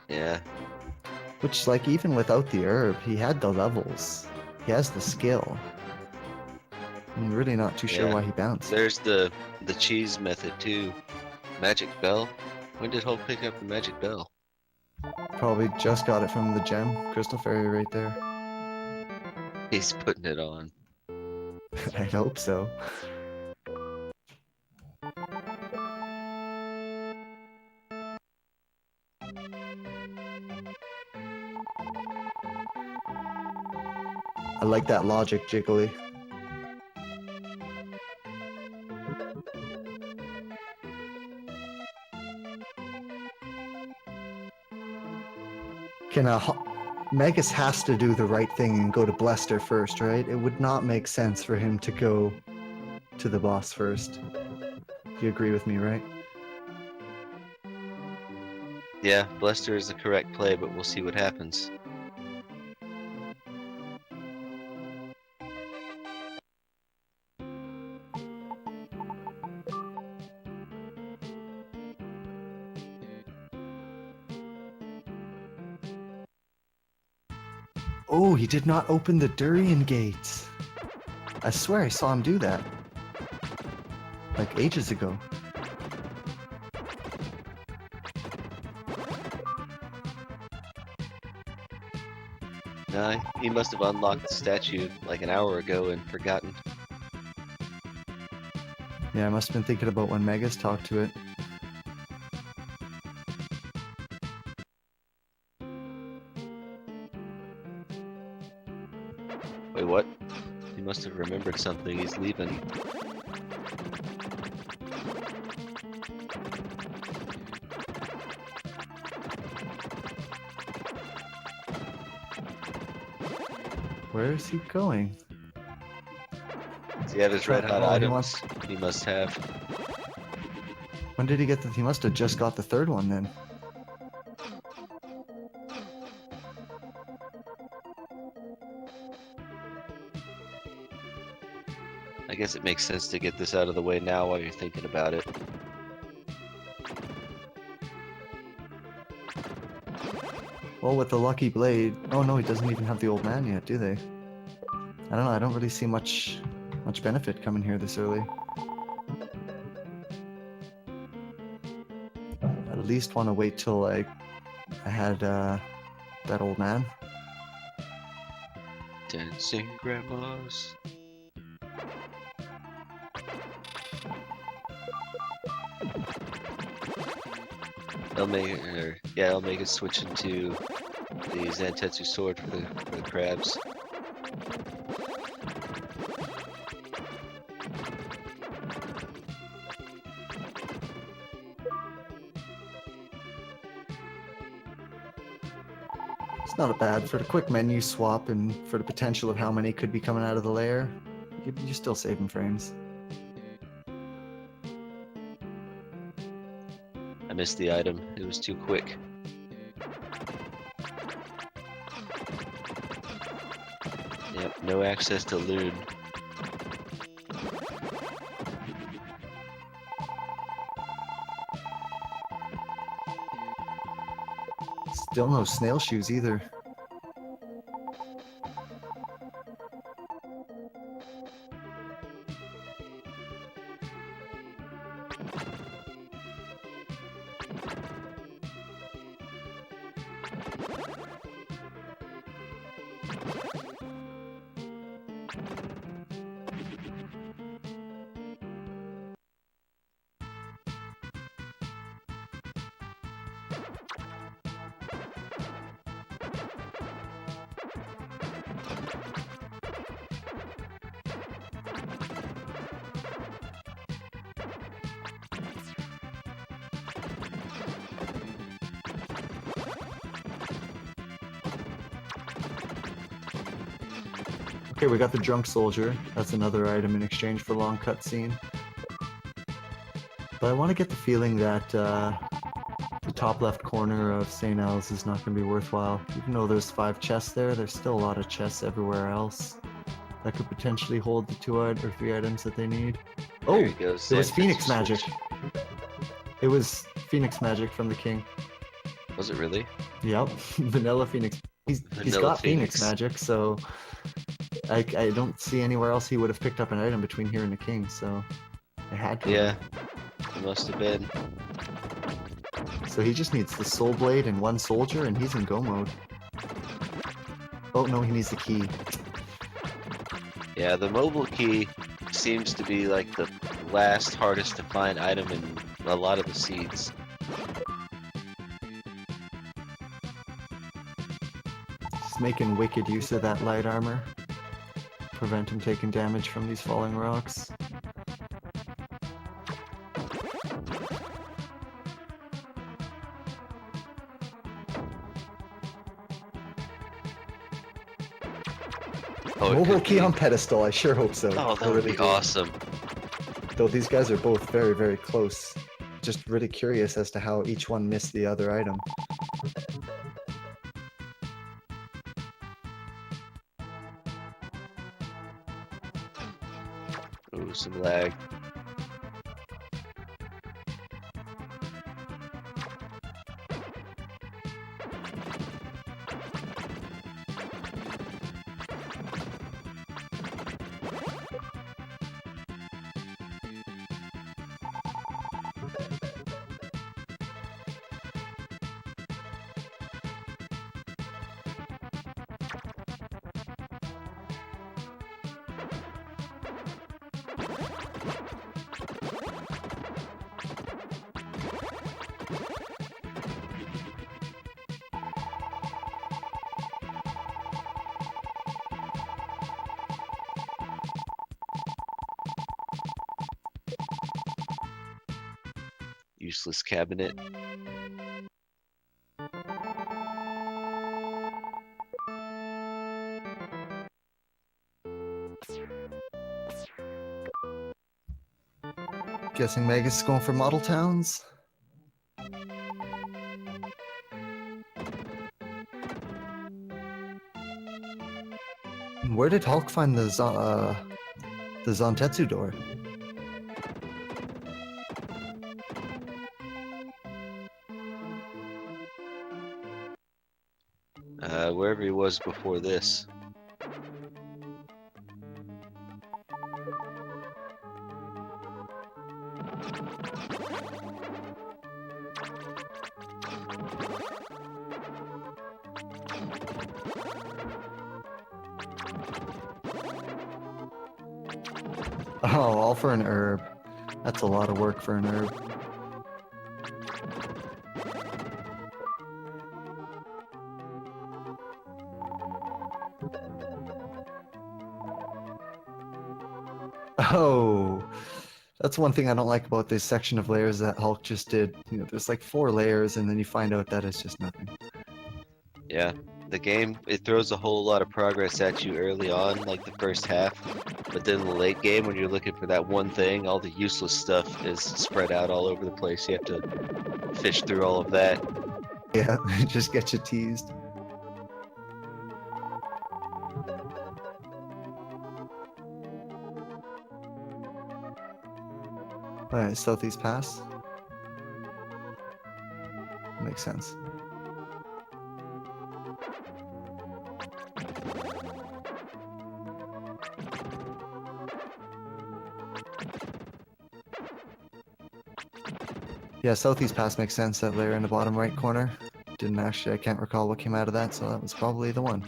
Yeah. Which, like, even without the herb, he had the levels. He has the skill. I'm really not too sure Yeah. why he bounced. There's the cheese method too. Magic bell. When did Hulk pick up the magic bell? Probably just got it from the gem. Crystal Fairy right there. He's putting it on. I hope so. I like that logic, Jiggly. Magus has to do the right thing and go to Blester first, right? It would not make sense for him to go to the boss first. You agree with me, right? Yeah, Blester is the correct play, but we'll see what happens. Oh, he did not open the Durian Gate. I swear I saw him do that. Like ages ago. Nah, he must have unlocked the statue like an hour ago and forgotten. Yeah, I must have been thinking about when Megas talked to it. Wait, what? He must have remembered something. He's leaving. Where is he going? Does he have his red hot Oh, he items? wants- He must have. When did he get the... He must have just got the third one then. I guess it makes sense to get this out of the way now while you're thinking about it. Well, with the Lucky Blade... Oh no, he doesn't even have the old man yet, do they? I don't know, I don't really see much benefit coming here this early. At least want to wait till I had that old man. Dancing grandmas. I'll make it switch into the Zantetsu sword for the crabs. It's not bad for the quick menu swap and for the potential of how many could be coming out of the lair. You're still saving frames. I missed the item. It was too quick. Yep, no access to loot. Still no snail shoes either. Okay, we got the drunk soldier. That's another item in exchange for long cutscene. But I want to get the feeling that the top left corner of St. L's is not going to be worthwhile. Even though there's 5 chests there, there's still a lot of chests everywhere else that could potentially hold the 2 or 3 items that they need. There Oh, he goes. it was Zantetsu Phoenix magic. switch. It was Phoenix magic from the king. Was it really? Yep, Vanilla Phoenix. He's Vanilla got Phoenix Phoenix. magic, so I don't see anywhere else he would have picked up an item between here and the king, so it had to. Yeah, it must have been. So he just needs the soul blade and 1 soldier, and he's in go mode. Oh no, he needs the key. Yeah, the mobile key seems to be like the last hardest to find item in a lot of the seeds. He's making wicked use of that light armor. Prevent him taking damage from these falling rocks. Oh, it Mobile could key be. on pedestal, I sure hope so. Oh, I that would really be do. awesome. Though these guys are both very, very close. Just really curious as to how each one missed the other item. Ooh, some lag. Useless cabinet. Guessing Magus is going for model towns? Where did Hulk find the Zantetsu door? Wherever he was before this. Oh, all for an herb. That's a lot of work for an herb. Oh, that's one thing I don't like about this section of layers that Hulk just did. You know, there's like 4 layers, and then you find out that it's just nothing. Yeah, the game, it throws a whole lot of progress at you early on, like the first half, but then in the late game, when you're looking for that one thing, all the useless stuff is spread out all over the place. You have to fish through all of that. Yeah, it just gets you teased. Alright, Southeast Pass. Makes sense. Yeah, Southeast Pass makes sense, that layer in the bottom right corner. Didn't actually, I can't recall what came out of that, so that was probably the one.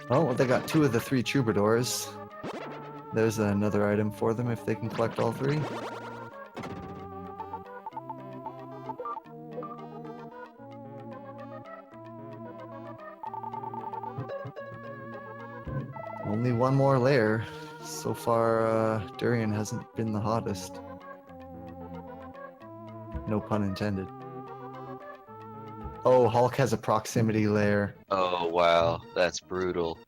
Oh, well, they got 2 of the 3 troubadours. There's another item for them if they can collect all 3. Only one more layer. So far, Durian hasn't been the hottest. No pun intended. Oh, Hulk has a proximity layer. Oh wow, that's brutal.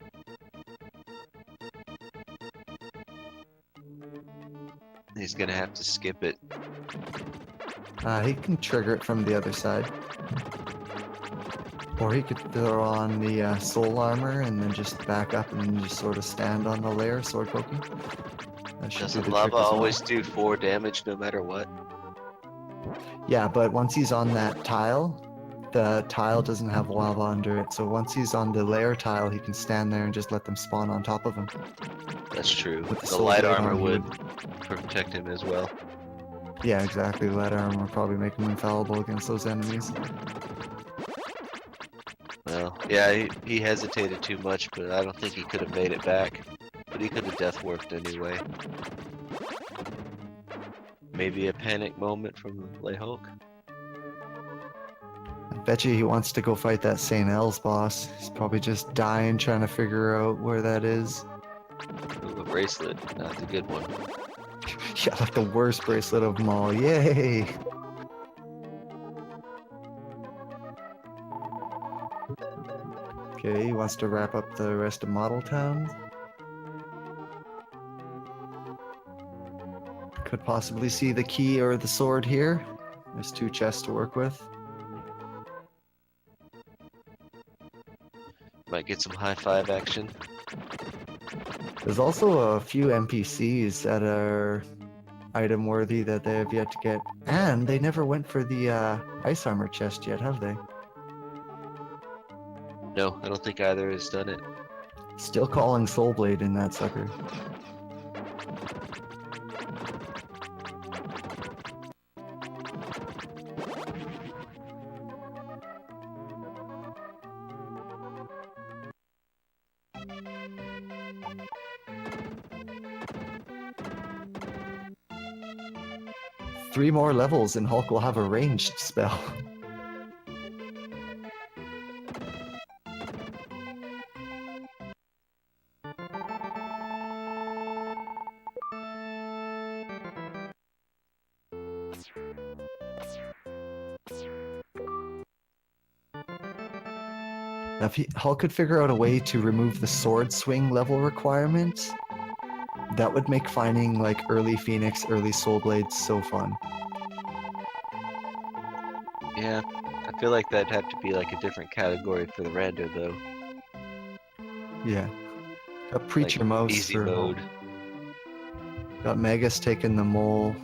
He's gonna have to skip it. He can trigger it from the other side. Or he could throw on the soul armor and then just back up and just sort of stand on the layer, sword poking. That should do Doesn't the lava trick as well. always do 4 damage no matter what? Yeah, but once he's on that tile, the tile doesn't have lava under it. So once he's on the layer tile, he can stand there and just let them spawn on top of him. That's true. With the The soul light blade armor on, he would protect him as well. Yeah, exactly. Lead armor would probably make him infallible against those enemies. Well, yeah, he hesitated too much, but I don't think he could have made it back. But he could have death worked anyway. Maybe a panic moment from Lay Hulk. I bet you he wants to go fight that St. L's boss. He's probably just dying trying to figure out where that is. Ooh, a bracelet, not the good one. Yeah, like the worst bracelet of them all. Yay! Okay, he wants to wrap up the rest of Model Town. Could possibly see the key or the sword here. There's 2 chests to work with. Might get some high five action. There's also a few NPCs that are item worthy that they have yet to get. And they never went for the ice armor chest yet, have they? No, I don't think either has done it. Still calling Soulblade in that sucker. Three more levels and Hulk will have a ranged spell. Now, if Hulk could figure out a way to remove the sword swing level requirement, that would make finding like early Phoenix, early Soulblade so fun. Yeah, I feel like that'd have to be like a different category for the rando though. Yeah. Got Preacher Mouse Easy for mode. Got Megas taking the mole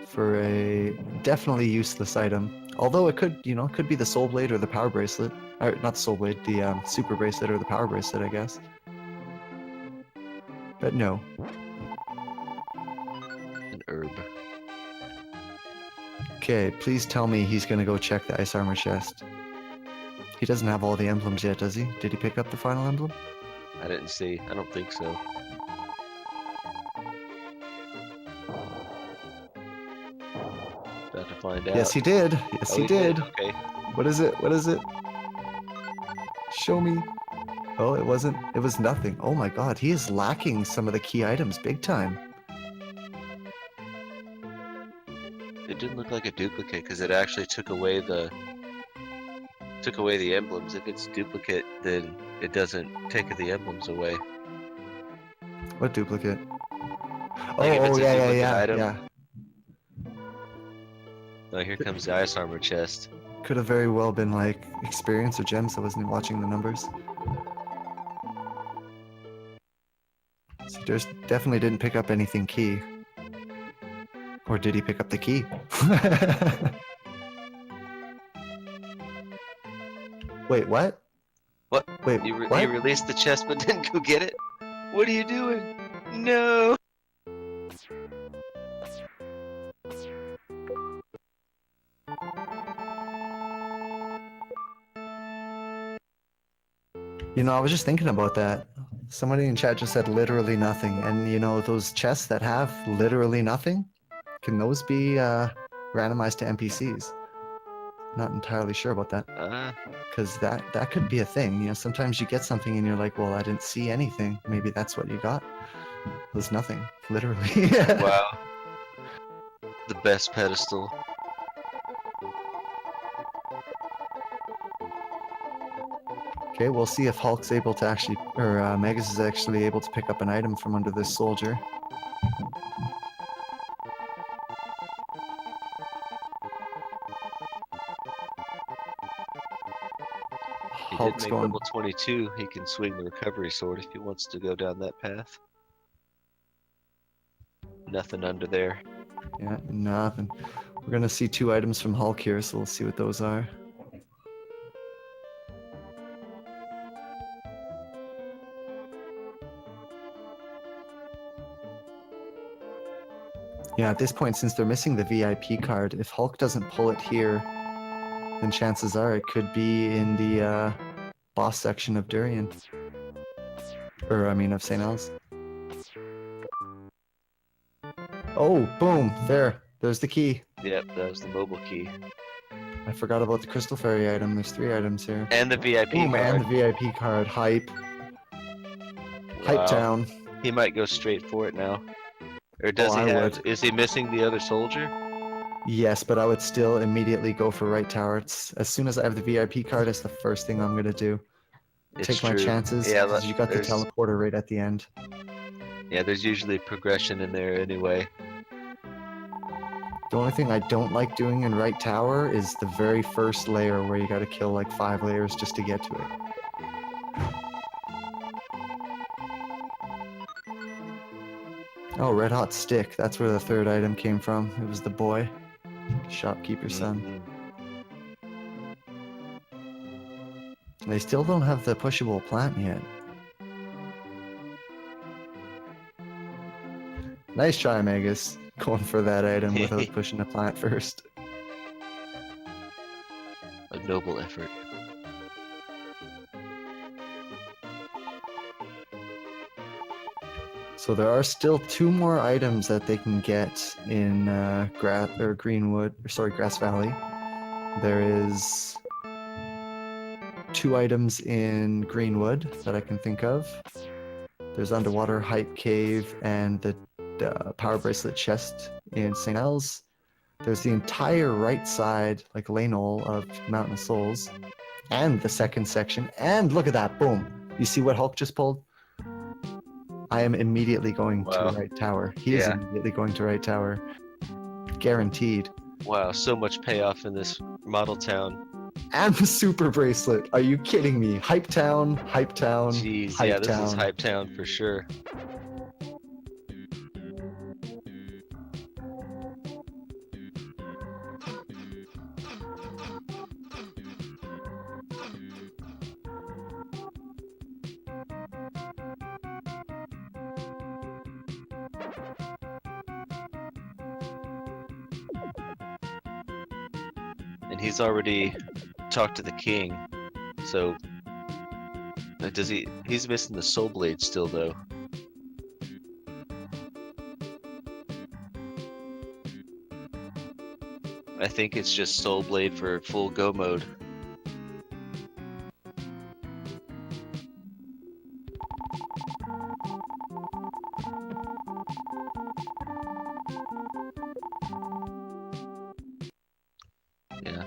for a definitely useless item. Although it could, it could be the Soul Blade or the Power Bracelet. Or not the Soul Blade, the Super Bracelet or the Power Bracelet, I guess. But no. An herb. Okay, please tell me he's gonna go check the Ice Armor chest. He doesn't have all the emblems yet, does he? Did he pick up the final emblem? I didn't see. I don't think so. About to find out. Yes, he did. Yes, Oh, he did. Okay. What is it? What is it? Show me. Oh, it wasn't. It was nothing. Oh my god, he is lacking some of the key items big time. It didn't look like a duplicate because it actually took away the emblems. If it's duplicate, then it doesn't take the emblems away. What duplicate? Like if it's a yeah, duplicate yeah, item. yeah. Oh, here comes the ice armor chest. Could have very well been like experience or gems. I wasn't watching the numbers. So just definitely didn't pick up anything key. Or did he pick up the key? Wait, what? What? Wait, You what? released the chest but didn't go get it? What are you doing? No! I was just thinking about that. Somebody in chat just said literally nothing. And those chests that have literally nothing, can those be randomized to NPCs? Not entirely sure about that. Because that could be a thing. Sometimes you get something and you're like, well, I didn't see anything. Maybe that's what you got. It was nothing, literally. Wow. The best pedestal. Okay, we'll see if Hulk's able to actually, or Megas is actually able to pick up an item from under this soldier. He did Hulk's make going. level 22. He can swing the recovery sword if he wants to go down that path. Nothing under there. Yeah, nothing. We're gonna see 2 items from Hulk here, so we'll see what those are. Yeah, at this point, since they're missing the VIP card, if Hulk doesn't pull it here, then chances are it could be in the boss section of Durian. Or, I mean, of St. El's. Oh, boom! There. There's the key. Yep, that was the mobile key. I forgot about the Crystal Fairy item. There's 3 items here. And the VIP Boom, card. and the VIP card. Hype. Hype Wow. Town. He might go straight for it now. Or does Oh, he I have... would. Is he missing the other soldier? Yes, but I would still immediately go for right tower. It's, as soon as I have the VIP card, it's the first thing I'm gonna do. It's Take my true. chances, Yeah, because you got the there's... teleporter right at the end. Yeah, there's usually progression in there anyway. The only thing I don't like doing in right tower is the very first layer where you gotta kill like 5 layers just to get to it. Oh, red hot stick. That's where the 3rd item came from. It was the boy. Shopkeeper's son. They still don't have the pushable plant yet. Nice try, Magus. Going for that item without pushing the plant first. A noble effort. So there are still 2 more items that they can get in Grass Valley. There is 2 items in Greenwood that I can think of. There's Underwater Hype Cave and the Power Bracelet chest in St. El's. There's the entire right side, like Lanol, of Mountain of Souls, and the 2nd section. And look at that, boom! You see what Hulk just pulled? I am immediately going to right tower. He is immediately going to right tower. Guaranteed. Wow, so much payoff in this model town. And the super bracelet. Are you kidding me? Hype Town, Hype Town, Jeez, Hype yeah, this Town. is Hype Town for sure. And he's already talked to the king, so does he? He's missing the soul blade still, though. I think it's just soul blade for full go mode. Yeah.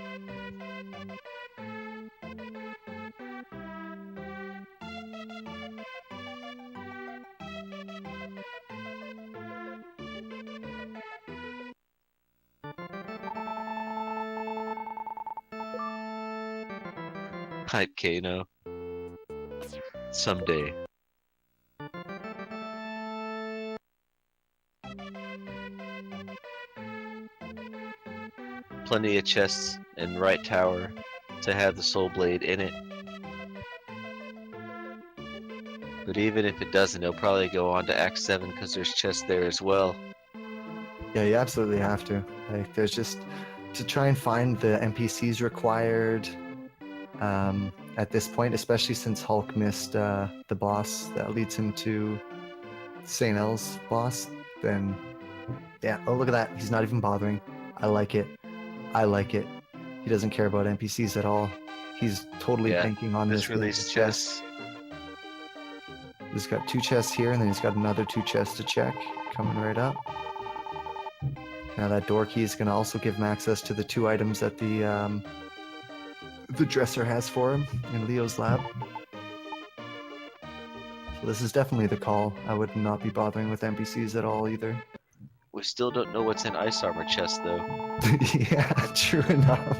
Hype Kano. Someday. Plenty of chests in right tower to have the soul blade in it. But even if it doesn't, it'll probably go on to Act 7 because there's chests there as well. Yeah, you absolutely have to. Like, there's just to try and find the NPCs required at this point, especially since Hulk missed the boss that leads him to St. El's boss. Then, yeah. Oh, look at that. He's not even bothering. I like it. I like it. He doesn't care about NPCs at all. He's totally banking on this release chest. He's got 2 chests here, and then he's got another 2 chests to check coming right up. Now that door key is going to also give him access to the 2 items that the dresser has for him in Leo's lab. So this is definitely the call. I would not be bothering with NPCs at all either. We still don't know what's in Ice Armor chest though. Yeah, true enough.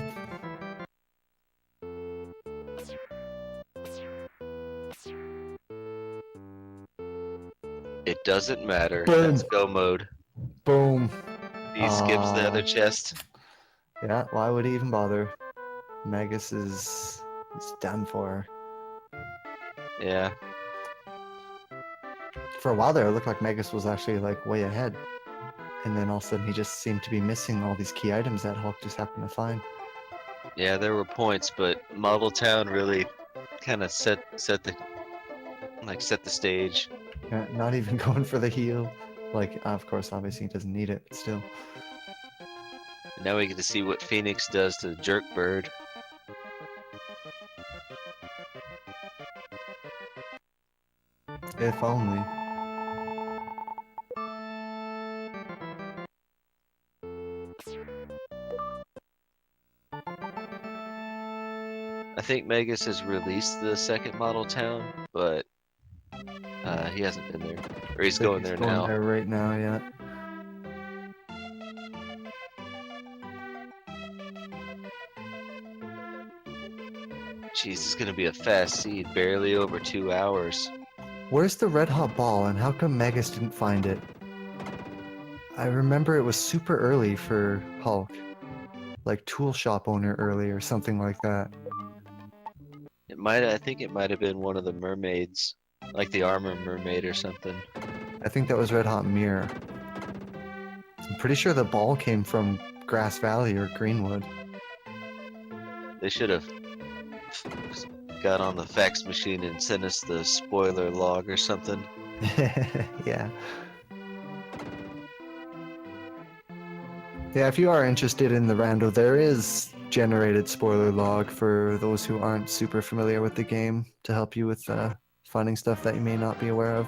It doesn't matter. Boom. That's go mode. Boom. He skips the other chest. Yeah, why would he even bother? Magus is done for. Yeah. For a while there, it looked like Magus was actually like way ahead. And then all of a sudden he just seemed to be missing all these key items that Hulk just happened to find. Yeah, there were points, but Model Town really kind of set the stage. Yeah, not even going for the heal. Like, of course, obviously he doesn't need it, but still. And now we get to see what Phoenix does to Jerkbird. If only. I think Magus has released the second Model Town, but he hasn't been there. Or he's going there now. There right now, yeah. Jeez, it's gonna be a fast seed, barely over 2 hours. Where's the red hot ball and how come Magus didn't find it? I remember it was super early for Hulk. Like tool shop owner early or something like that. I think it might have been one of the mermaids, like the armor mermaid or something. I think that was Red Hot Mirror. I'm pretty sure the ball came from Grass Valley or Greenwood. They should have got on the fax machine and sent us the spoiler log or something. Yeah. Yeah, if you are interested in the rando, there is generated spoiler log for those who aren't super familiar with the game to help you with finding stuff that you may not be aware of.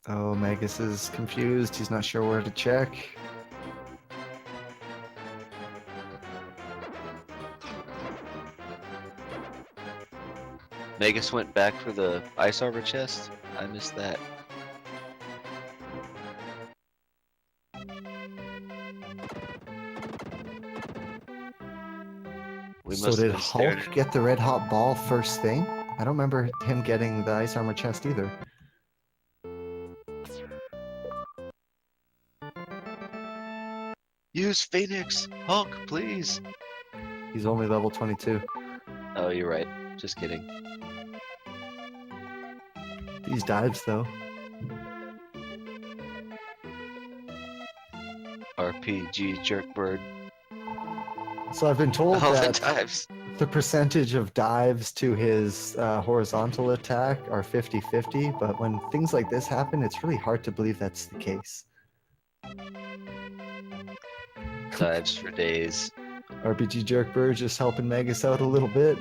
Oh, Magus is confused. He's not sure where to check. Magus went back for the Ice Arbor chest? I missed that. So did Hulk get the red hot ball first thing? I don't remember him getting the ice armor chest either. Use Phoenix! Hulk, please! He's only level 22. Oh, you're right. Just kidding. These dives, though. RPG Jerkbird. So I've been told All the that dives. the percentage of dives to his horizontal attack are 50-50, but when things like this happen, it's really hard to believe that's the case. Dives for days. RPG Jerkbird just helping Magus out a little bit.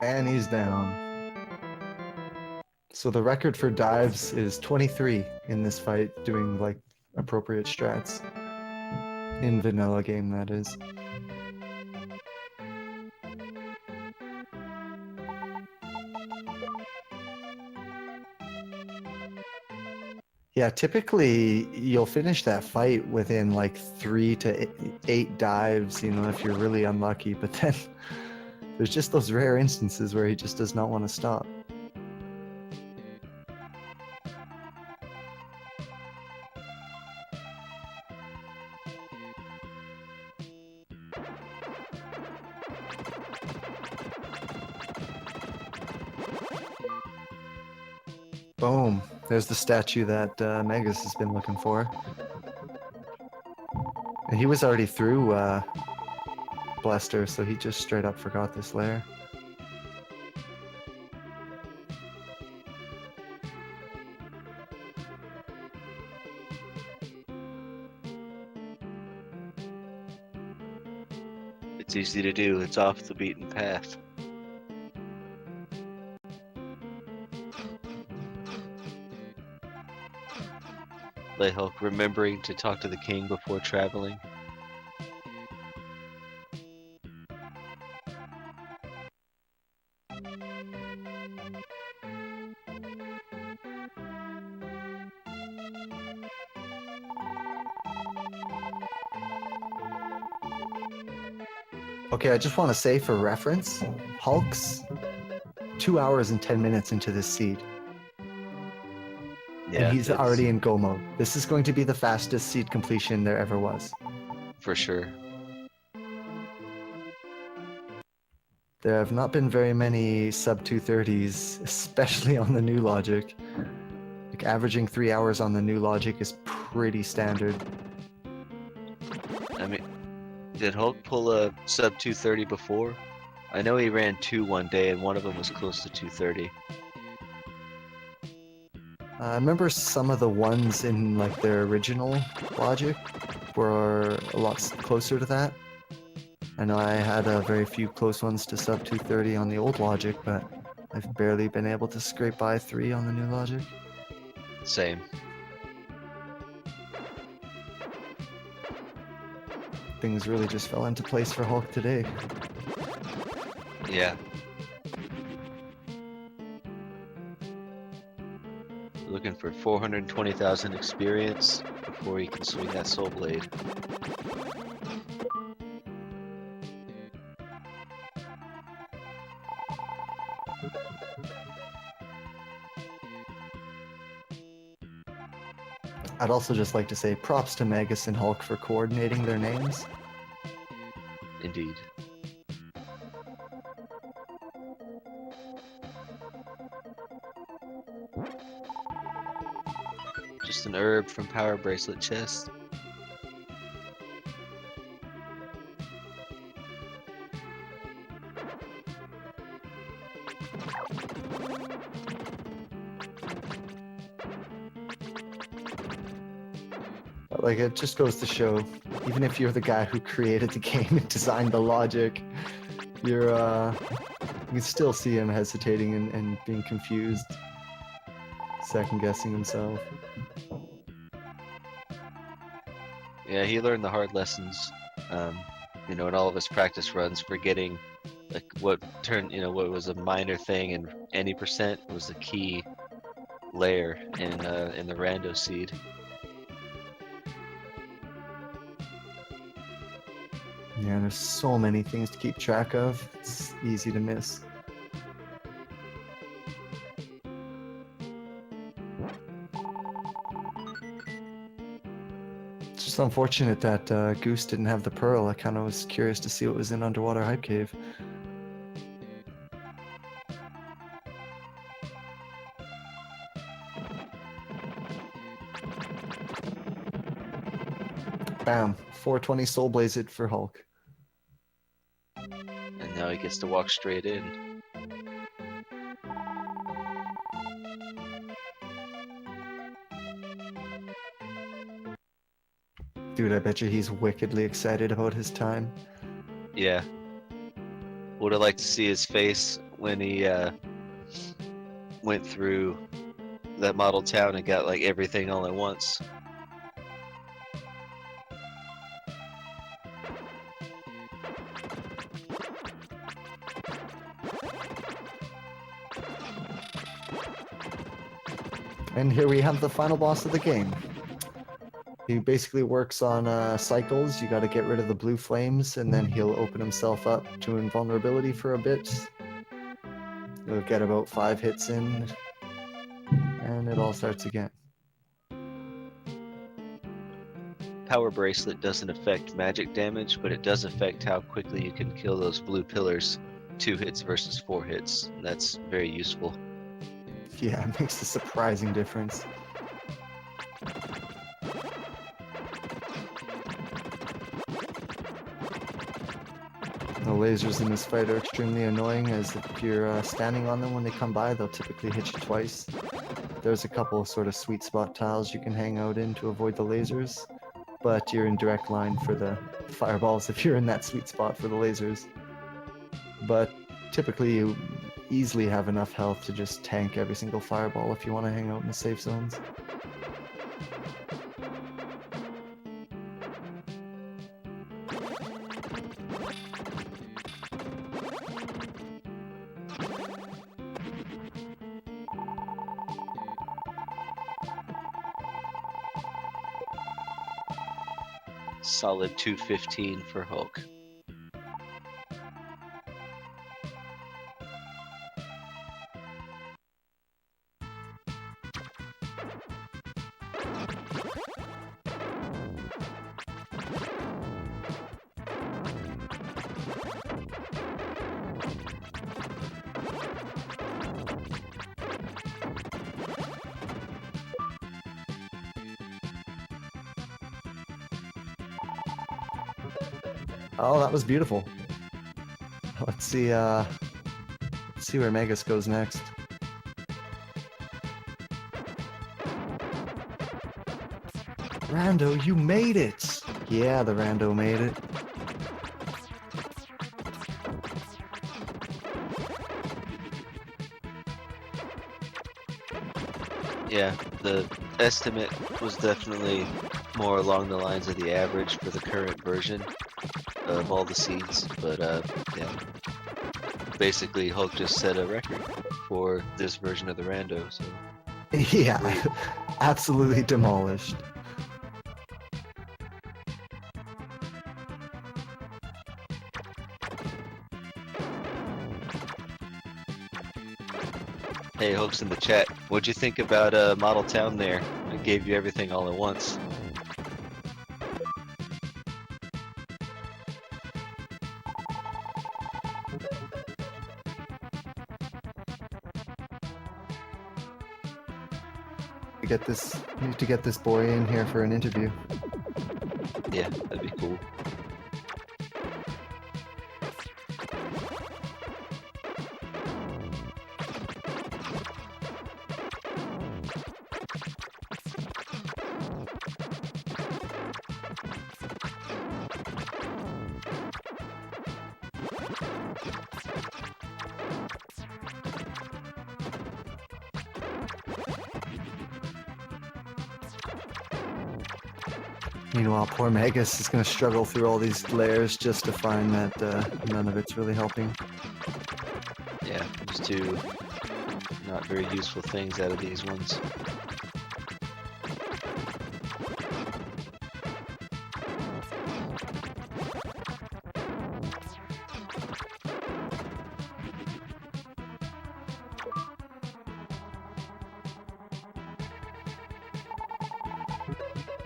And he's down. So the record for dives is 23 in this fight, doing like appropriate strats. In vanilla game, that is. Yeah, typically you'll finish that fight within like 3 to 8 dives, you know, if you're really unlucky. But then there's just those rare instances where he just does not want to stop. Boom. There's the statue that Magus has been looking for. And he was already through Blaster, so he just straight up forgot this lair. It's easy to do. It's off the beaten path. Lay Hulk remembering to talk to the king before traveling. Okay, I just want to say for reference, Hulk's 2 hours and 10 minutes into this seed, and Yeah, he's it's already in go mode. This is going to be the fastest seed completion there ever was. for sure. There have not been very many sub 230s, especially on the new logic. Like averaging 3 hours on the new logic is pretty standard. I mean, did Hulk pull a sub 230 before? I know he ran 2 one day, and one of them was close to 230. I remember some of the ones in like their original logic were a lot closer to that. I know I had very few close ones to sub 230 on the old logic, but I've barely been able to scrape by 3 on the new logic. Same. Things really just fell into place for Hulk today. Yeah. Looking for 420,000 experience before he can swing that soul blade. I'd also just like to say props to Magus and Hulk for coordinating their names. Indeed. Just an herb from Power Bracelet chest. Like, it just goes to show, even if you're the guy who created the game and designed the logic, you can still see him hesitating and being confused, second guessing himself. Yeah, he learned the hard lessons, in all of his practice runs, forgetting like what was a minor thing, and any percent was a key layer in the rando seed. Yeah, there's so many things to keep track of. It's easy to miss. It's just unfortunate that Goose didn't have the pearl. I kind of was curious to see what was in Underwater Hype Cave. Bam, 420 Soul Blaze it for Hulk. And now he gets to walk straight in. Dude, I bet you he's wickedly excited about his time. Yeah. Would have liked to see his face when he went through that model town and got like everything all at once. And here we have the final boss of the game. He basically works on cycles. You got to get rid of the blue flames, and then he'll open himself up to invulnerability for a bit. You'll get about 5 hits in, and it all starts again. Power Bracelet doesn't affect magic damage, but it does affect how quickly you can kill those blue pillars. 2 hits versus 4 hits. And that's very useful. Yeah, it makes a surprising difference. The lasers in this fight are extremely annoying, as if you're standing on them when they come by, they'll typically hit you twice. There's a couple of sort of sweet spot tiles you can hang out in to avoid the lasers, but you're in direct line for the fireballs if you're in that sweet spot for the lasers. But typically you easily have enough health to just tank every single fireball if you want to hang out in the safe zones. solid 215 for Hulk. Oh, that was beautiful. Let's see where Magus goes next. Rando, you made it! Yeah, the Rando made it. Yeah, the estimate was definitely more along the lines of the average for the current version of all the seeds, but yeah. Basically, Hulk just set a record for this version of the Rando, so Yeah, absolutely demolished. hey, Hulk's in the chat. What'd you think about Model Town there? It gave you everything all at once. We need to get this boy in here for an interview. Yeah, that'd be cool. Meanwhile, poor Magus is going to struggle through all these layers just to find that none of it's really helping. Yeah, just two not very useful things out of these ones.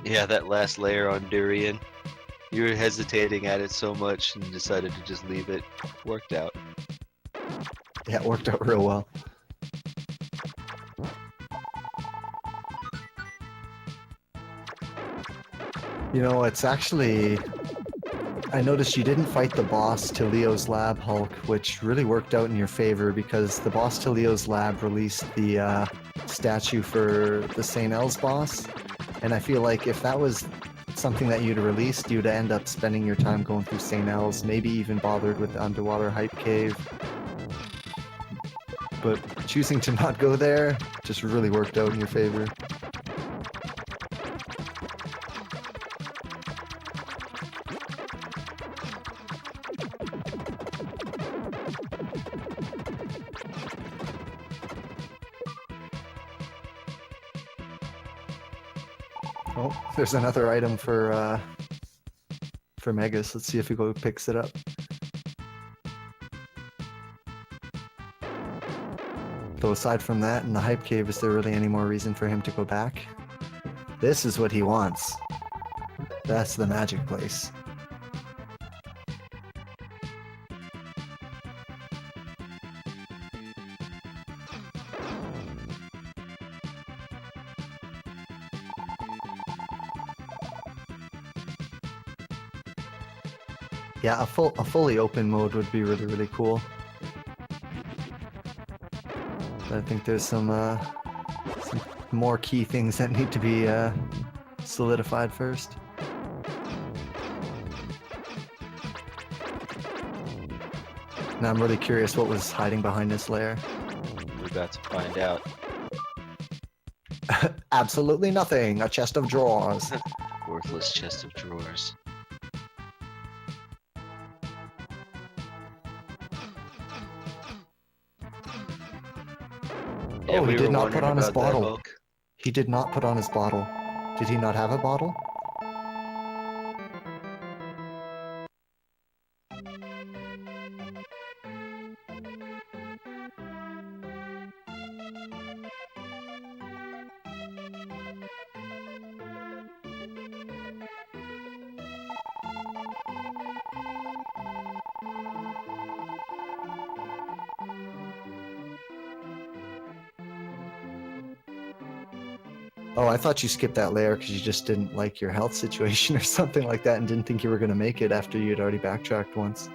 Yeah, that last layer on Durian. You were hesitating at it so much and decided to just leave it. Worked out. Yeah, it worked out real well. You know, it's actually... I noticed you didn't fight the boss to Leo's lab, Hulk, which really worked out in your favor because the boss to Leo's lab released the statue for the St. El's boss. And I feel like if that was something that you'd released, you'd end up spending your time going through St. El's, maybe even bothered with the underwater hype cave. But choosing to not go there just really worked out in your favor. Oh, there's another item for Megas. Let's see if he picks it up. Though aside from that and the hype cave, is there really any more reason for him to go back? This is what he wants. That's the magic place. Yeah, a fully open mode would be really, really cool. But I think there's some more key things that need to be solidified first. Now I'm really curious what was hiding behind this layer. We're about to find out. Absolutely nothing. A chest of drawers. Worthless chest of drawers. Yeah, Oh, he did not put on his bottle. Hulk. He did not put on his bottle. Did he not have a bottle? Oh, I thought you skipped that layer because you just didn't like your health situation or something like that and didn't think you were going to make it after you'd already backtracked once.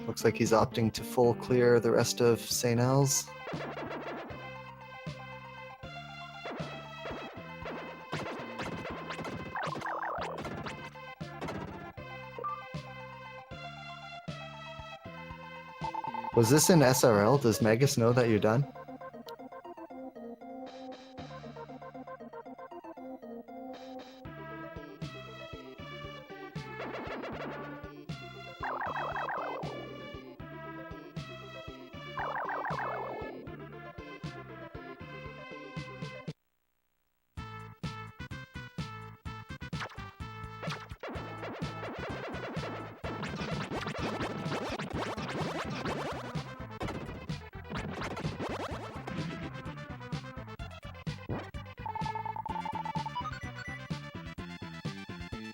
Looks like he's opting to full clear the rest of St. L's. Was this in SRL? Does Magus know that you're done?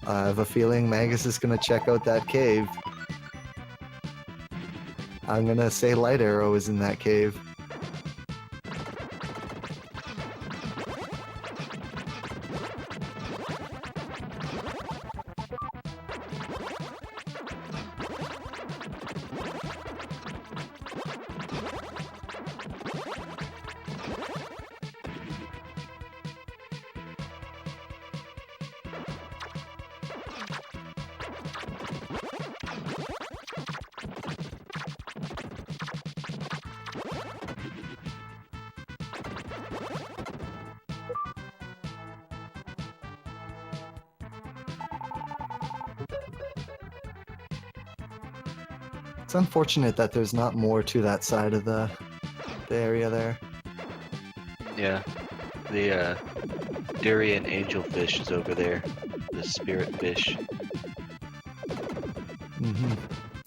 I have a feeling Magus is going to check out that cave. I'm going to say Light Arrow is in that cave. It's unfortunate that there's not more to that side of the area there. Yeah, the Durian angelfish is over there. The spirit fish.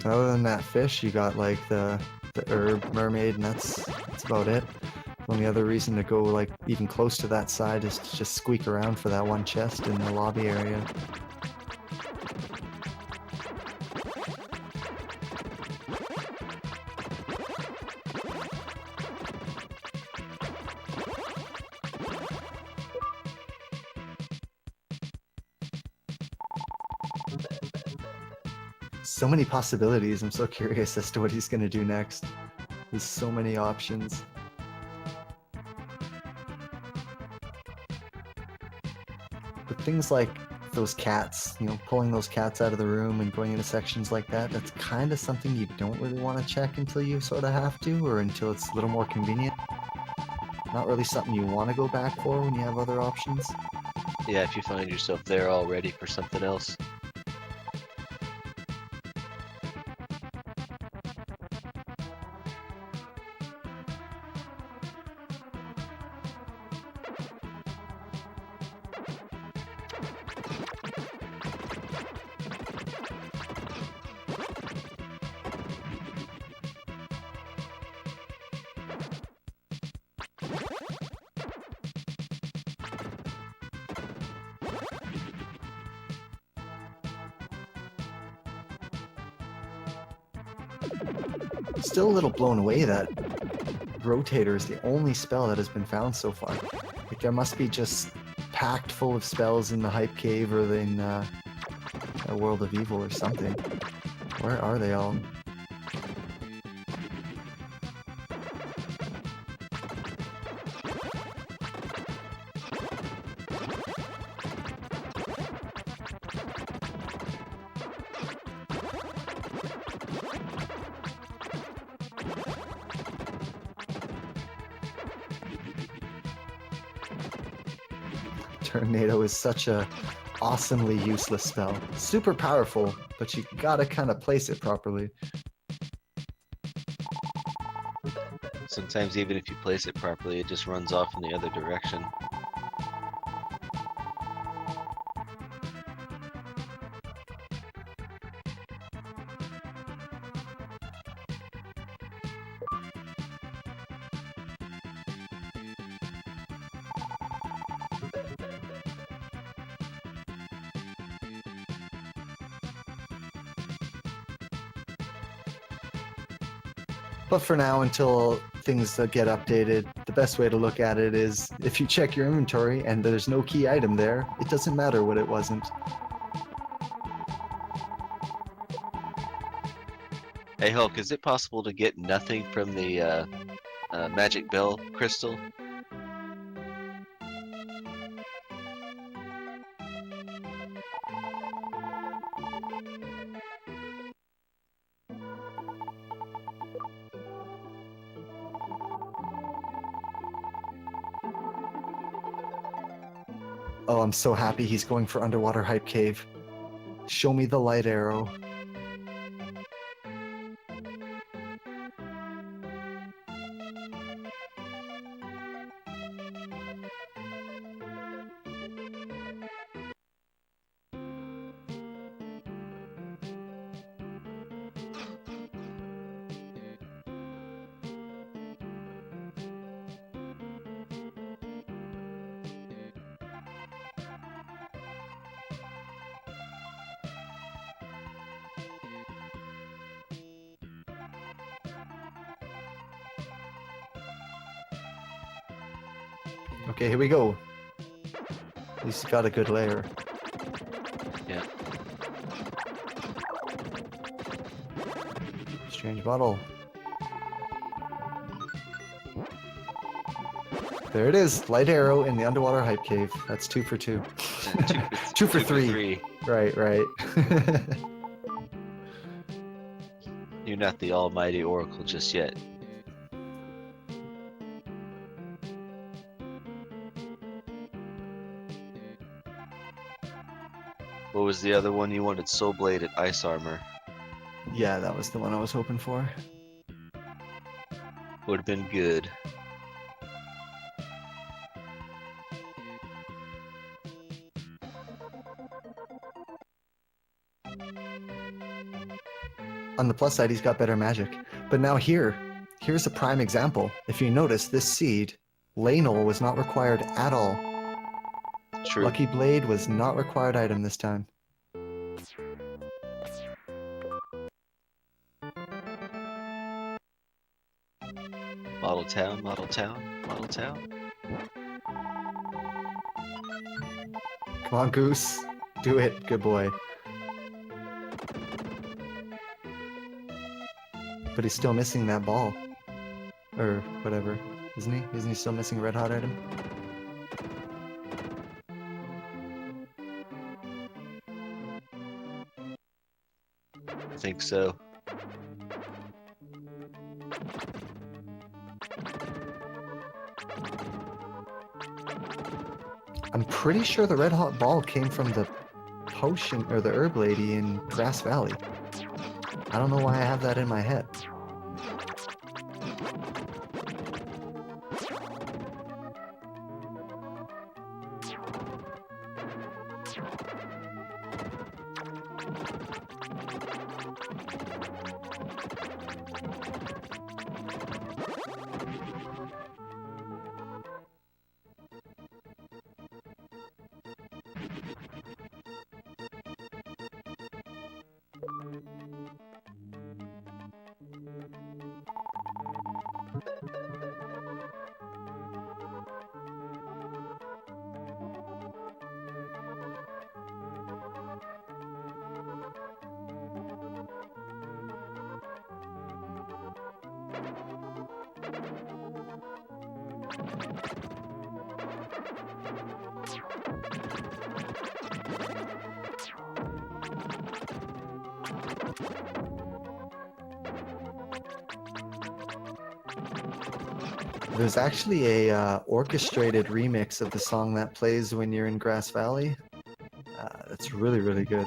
Other than that fish, you got like the herb mermaid, and that's about it. The only other reason to go like even close to that side is to just squeak around for that one chest in the lobby area. So many possibilities. I'm so curious as to what he's going to do next. There's so many options. But things like those cats, pulling those cats out of the room and going into sections like that, that's kind of something you don't really want to check until you sort of have to, or until it's a little more convenient. Not really something you want to go back for when you have other options. Yeah, if you find yourself there already for something else. Still a little blown away that Rotator is the only spell that has been found so far. Like there must be just packed full of spells in the Hype Cave or in a World of Evil or something. Where are they all? Tornado is such a awesomely useless spell. Super powerful, but you gotta kind of place it properly. Sometimes even if you place it properly, it just runs off in the other direction. But for now, until things get updated, the best way to look at it is if you check your inventory and there's no key item there, it doesn't matter what it wasn't. Hey Hulk, is it possible to get nothing from the magic bell crystal? Oh, I'm so happy he's going for underwater hype cave. Show me the light arrow. Okay, here we go. At least he got a good layer. Yeah. Strange bottle. There it is. Light arrow in the underwater hype cave. That's 2 for 2. Two for three. Right, right. You're not the almighty oracle just yet. What was the other one you wanted? Soul Blade at Ice Armor. Yeah, that was the one I was hoping for. Would have been good. On the plus side, he's got better magic. But now here's a prime example. If you notice, this seed, Lanol, was not required at all. True. Lucky Blade was not required item this time. Model Town, Model Town, Model Town. Come on, Goose. Do it. Good boy. But he's still missing that ball. Or whatever. Isn't he? Isn't he still missing a red hot item? I think so. I'm pretty sure the red hot ball came from the potion or the herb lady in Grass Valley. I don't know why I have that in my head. There's actually a orchestrated remix of the song that plays when you're in Grass Valley. That's really, really good.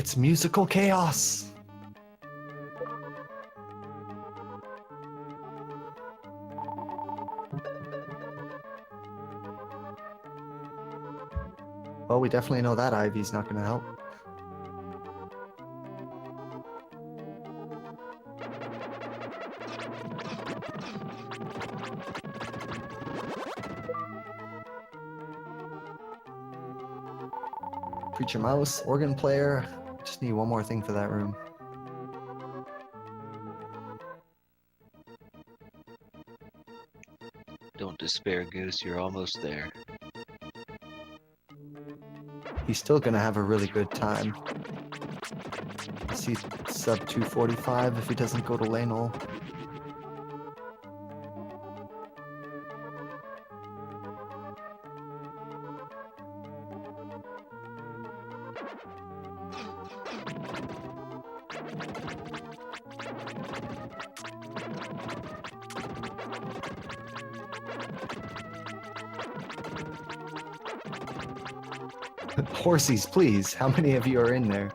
It's musical chaos. Well, we definitely know that Ivy's not going to help. Preacher Mouse, organ player. Just need one more thing for that room. Don't despair, Goose. You're almost there. He's still going to have a really good time. See sub 245 if he doesn't go to Lanol. Horsies, please. How many of you are in there?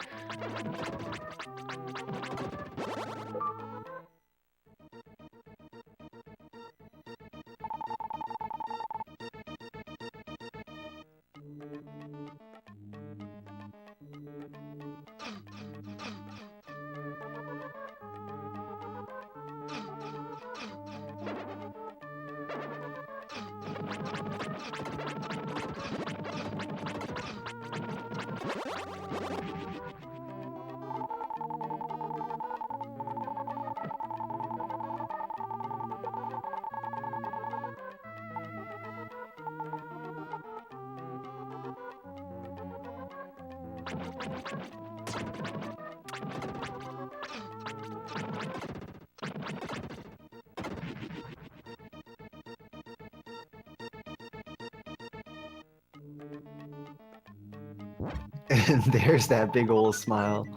And there's that big old smile.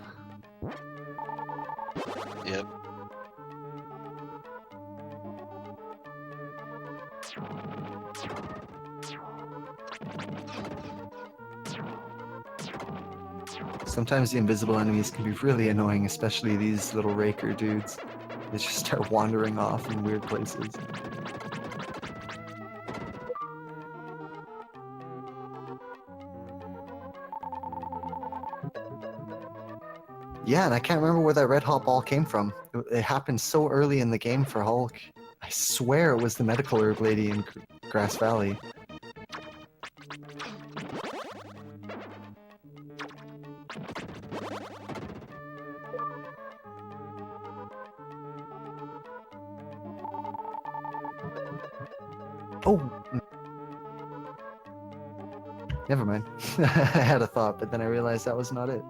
Yep. Sometimes the invisible enemies can be really annoying, especially these little raker dudes. They just start wandering off in weird places. Yeah, and I can't remember where that red hot ball came from. It happened so early in the game for Hulk. I swear it was the medical herb lady in Grass Valley. Oh! Never mind. I had a thought, but then I realized that was not it.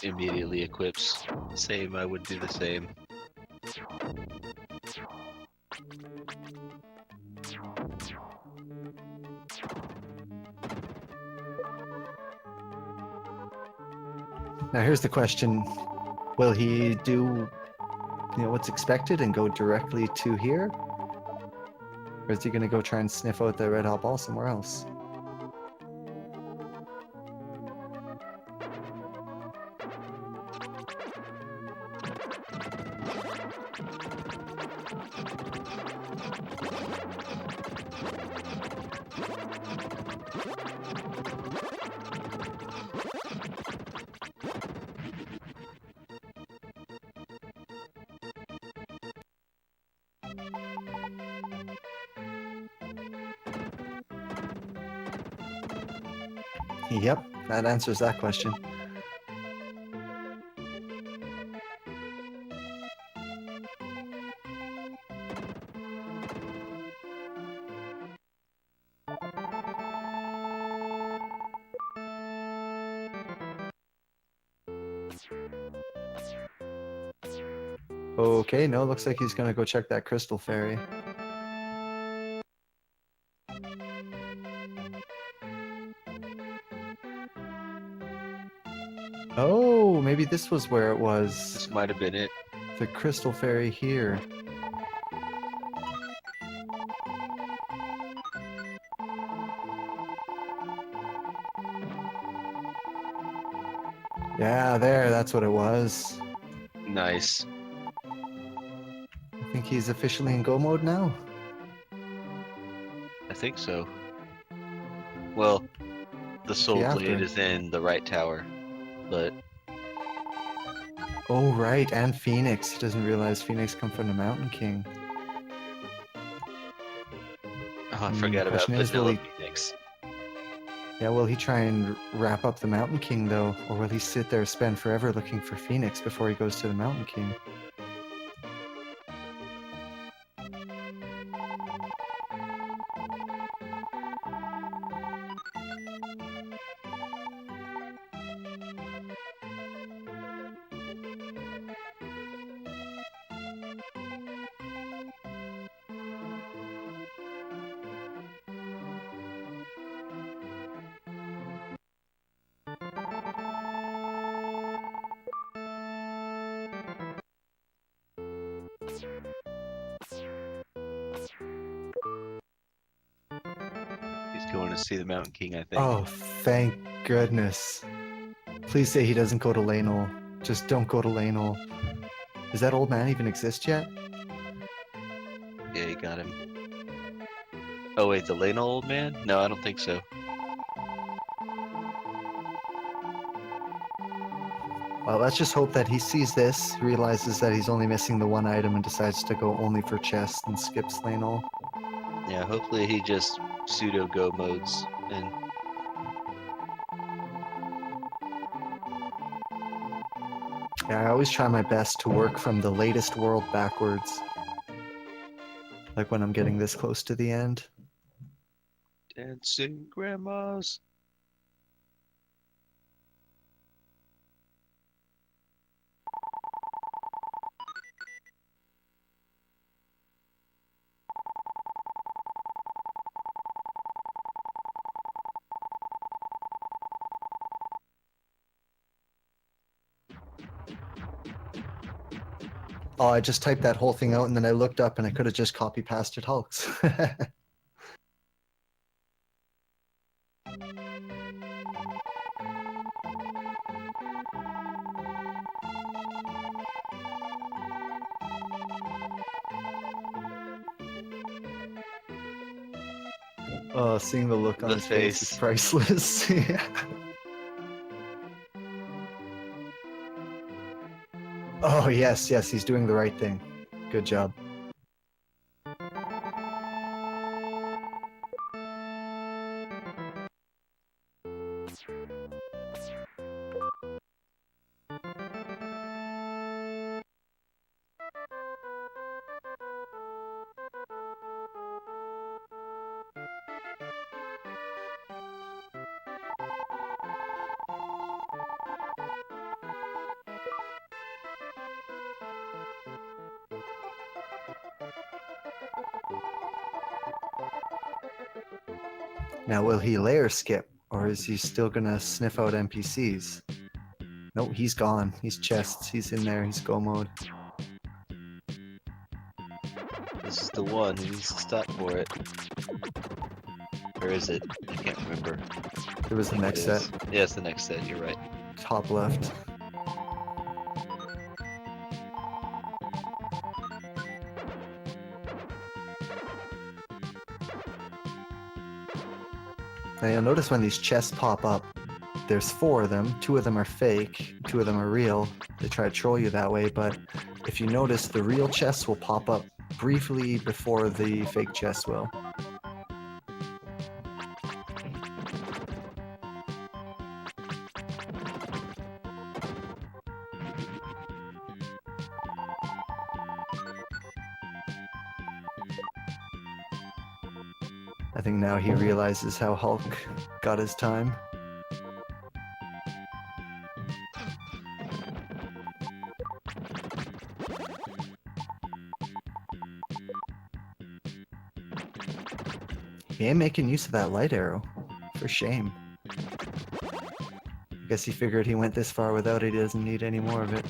Immediately equips. Same, I would do the same. Now here's the question. Will he do what's expected and go directly to here? Or is he going to go try and sniff out the red hot ball somewhere else? Yep, that answers that question. Okay, no, looks like he's gonna go check that crystal fairy. maybe this was where it was. This might have been it. The Crystal Fairy here. Yeah, there, that's what it was. Nice. I think he's officially in go mode now. I think so. Well, the Soul after Blade him. is in the right tower, but Oh, right, and Phoenix. He doesn't realize Phoenix come from the Mountain King. I forgot about question is, will Vanilla he- Phoenix. Yeah, will he try and wrap up the Mountain King, though? Or will he sit there, spend forever looking for Phoenix before he goes to the Mountain King? He's going to see the Mountain King, I think. Oh, thank goodness. Please say he doesn't go to Lanel. Just don't go to Lanel. Does that old man even exist yet? Yeah, he got him. Oh wait, the Leno old man? No, I don't think so. Well, let's just hope that he sees this, realizes that he's only missing the one item, and decides to go only for chest and skips Lanel. Yeah, hopefully he just pseudo go modes and Yeah, I always try my best to work from the latest world backwards. Like when I'm getting this close to the end. dancing grandmas. Oh, I just typed that whole thing out and then I looked up and I could have just copy pasted Hulks. Oh, seeing the look on The his face is face. priceless. Yeah. Oh, yes, yes, he's doing the right thing. Good job. Now, will he layer skip, or is he still gonna sniff out NPCs? Nope, he's gone. He's chests. He's in there. He's go mode. This is the one. He needs to stop for it. Or is it? I can't remember. It was the I think next it set. is. Yeah, it's the next set. You're right. Top left. Now you'll notice when these chests pop up, there's 4 of them. 2 of them are fake, 2 of them are real. They try to troll you that way, but if you notice, the real chests will pop up briefly before the fake chests will. I think now he realizes how Hulk got his time. He ain't making use of that light arrow. For shame. Guess he figured he went this far without it, he doesn't need any more of it.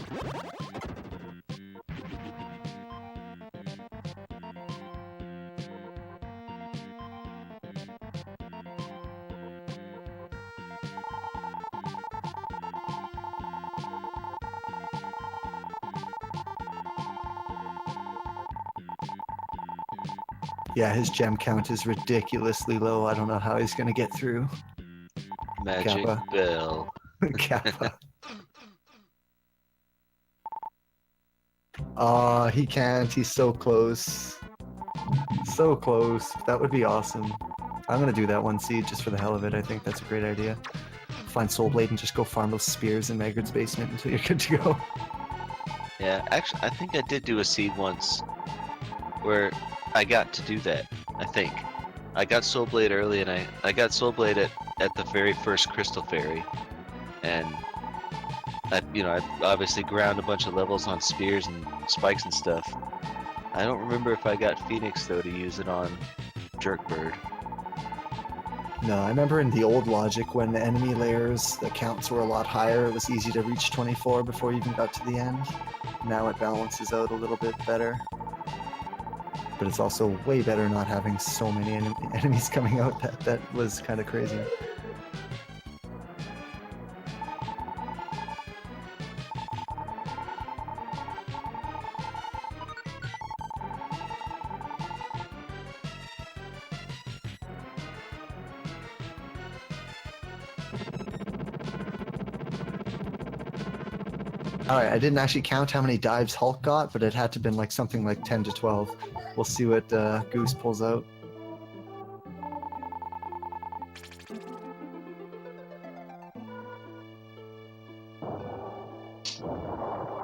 Yeah, his gem count is ridiculously low. I don't know how he's gonna get through. Magic Kappa. bell. Kappa. He can't. He's so close. So close. That would be awesome. I'm gonna do that one seed just for the hell of it. I think that's a great idea. Find Soul Blade and just go farm those spears in Magrid's basement until you're good to go. Yeah, actually, I think I did do a seed once where I got to do that. I think I got Soul Blade early, and I got Soul Blade at the very first Crystal Fairy, and I obviously ground a bunch of levels on spears and spikes and stuff. I don't remember if I got Phoenix though to use it on Jerkbird. No, I remember in the old logic when the enemy layers, the counts were a lot higher. It was easy to reach 24 before you even got to the end. Now it balances out a little bit better. But it's also way better not having so many enemies coming out. That was kind of crazy. Alright, I didn't actually count how many dives Hulk got, but it had to have been like something like 10 to 12. We'll see what Goose pulls out.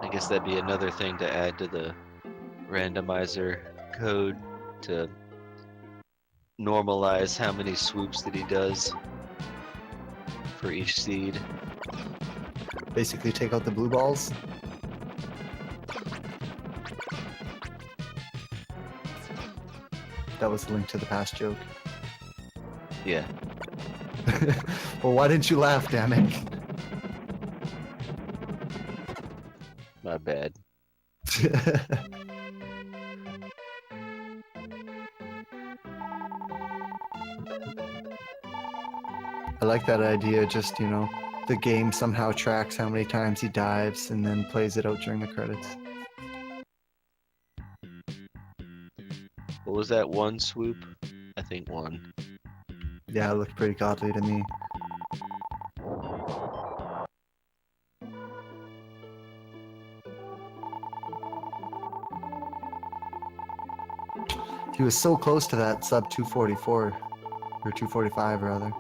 I guess that'd be another thing to add to the randomizer code to normalize how many swoops that he does for each seed. Basically take out the blue balls. That was a link to the past joke. Yeah. Well, why didn't you laugh, damn it? My bad. I like that idea, just, the game somehow tracks how many times he dives and then plays it out during the credits. What was that one swoop? I think one. Yeah, it looked pretty godly to me. He was so close to that sub 244, or 245 rather.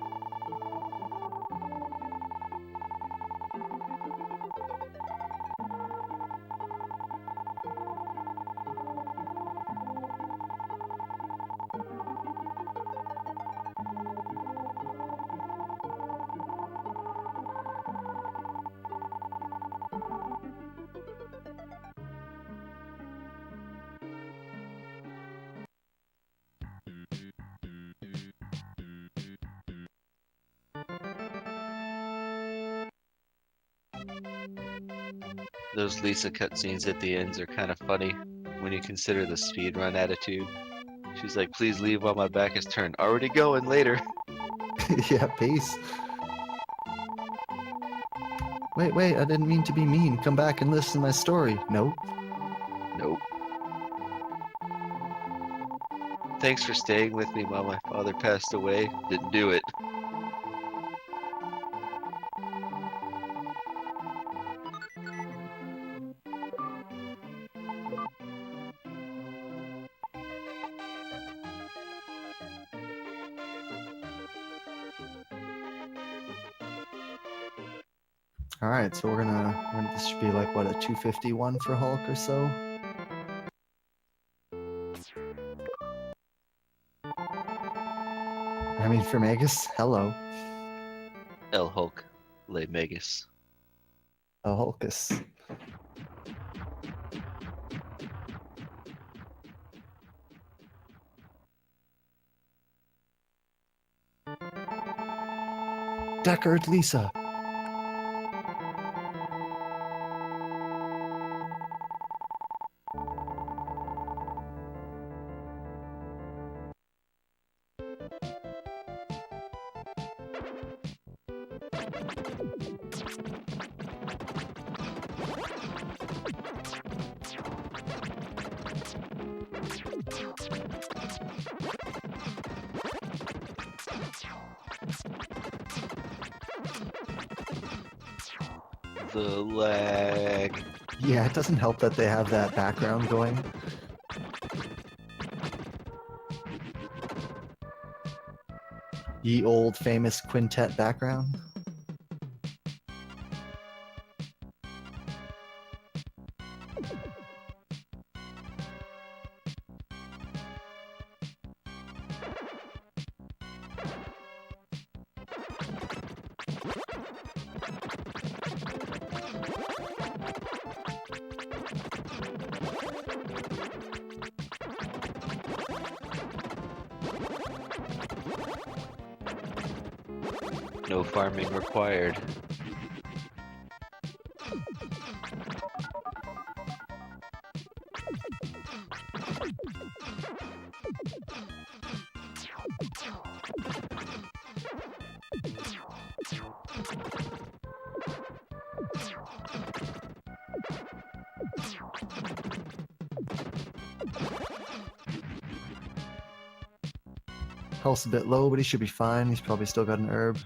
Those Lisa cutscenes at the ends are kind of funny when you consider the speedrun attitude. She's like, please leave while my back is turned. Already going later. Yeah, peace. Wait, I didn't mean to be mean. Come back and listen to my story. Nope. Nope. Thanks for staying with me while my father passed away. Didn't do it. Alright, so this should be like, what, a 251 for Hulk or so? I mean, for Magus, hello. El Hulk, Le Magus. A Hulkus. Deckard Lisa. The lag. Yeah, it doesn't help that they have that background going. Ye old famous quintet background. No farming required. Health's a bit low, but he should be fine. He's probably still got an herb.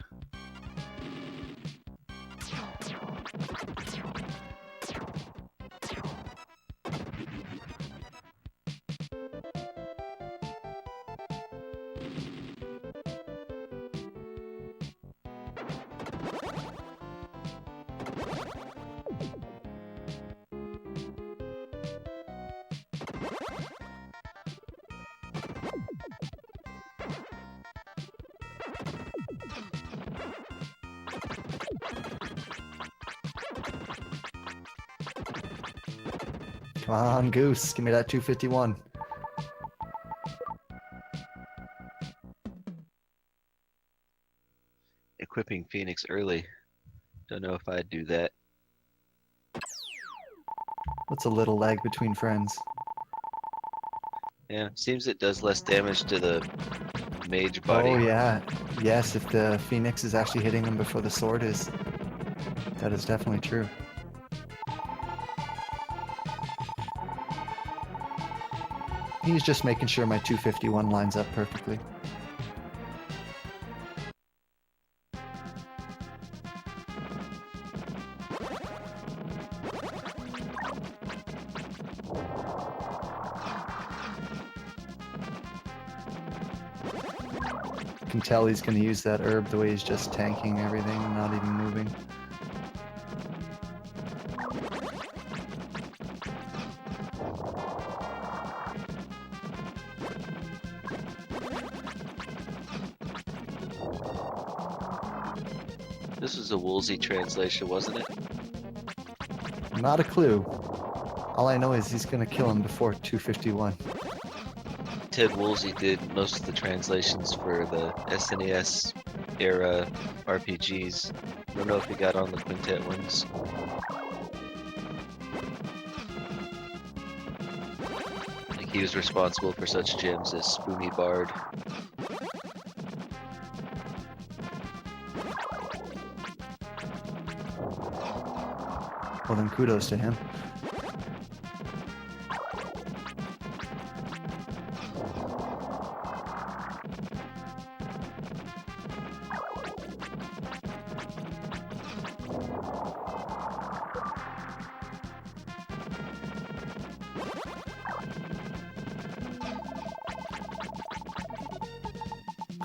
Come on, Goose. Give me that 251. Equipping Phoenix early. Don't know if I'd do that. What's a little lag between friends? Yeah, seems it does less damage to the mage body. Oh, yeah. Yes, if the Phoenix is actually hitting them before the sword is. That is definitely true. He's just making sure my 251 lines up perfectly. You can tell he's going to use that herb the way he's just tanking everything and not even moving. This was a Woolsey translation, wasn't it? Not a clue. All I know is he's going to kill him before 251. Ted Woolsey did most of the translations for the SNES era RPGs. I don't know if he got on the Quintet ones. I think he was responsible for such gems as Spoonie Bard. Well, then kudos to him.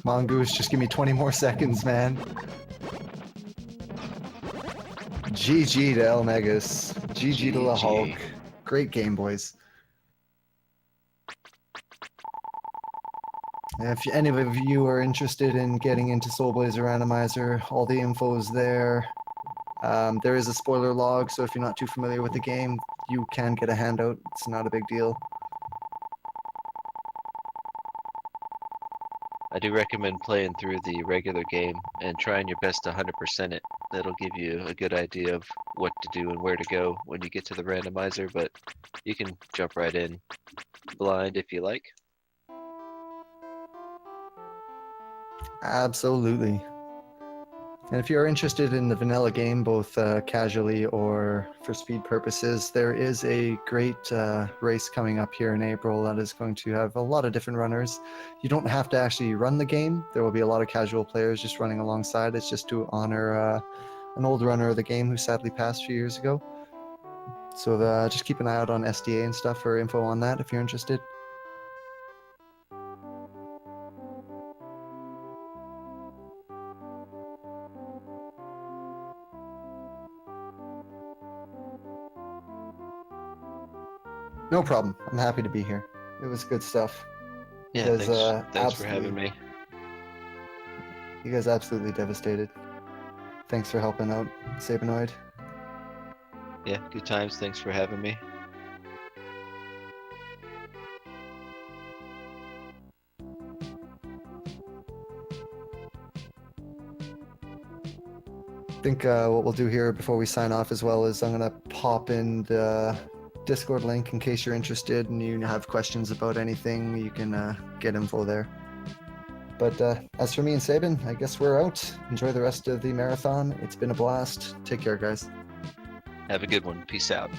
Come on, Goose, just give me 20 more seconds, man. GG to El Negus. GG to the Hulk. GG. Great game, boys. If any of you are interested in getting into Soul Blazer Randomizer, all the info is there. There is a spoiler log, so if you're not too familiar with the game, you can get a handout. It's not a big deal. I do recommend playing through the regular game and trying your best to 100% it. That'll give you a good idea of what to do and where to go when you get to the randomizer, but you can jump right in blind if you like. Absolutely. And if you're interested in the vanilla game, both casually or for speed purposes, there is a great race coming up here in April that is going to have a lot of different runners. You don't have to actually run the game. There will be a lot of casual players just running alongside. It's just to honor an old runner of the game who sadly passed a few years ago. So just keep an eye out on SDA and stuff for info on that if you're interested. No problem. I'm happy to be here. It was good stuff. Yeah, You guys, thanks for having me. You guys absolutely devastated. Thanks for helping out, Sabinoid. Yeah, good times. Thanks for having me. I think what we'll do here before we sign off as well is I'm going to pop in the Discord link in case you're interested and you have questions about anything. You can get info there. But as for me and Sabin, I guess we're out. Enjoy the rest of the marathon. It's been a blast. Take care, guys. Have a good one. Peace out.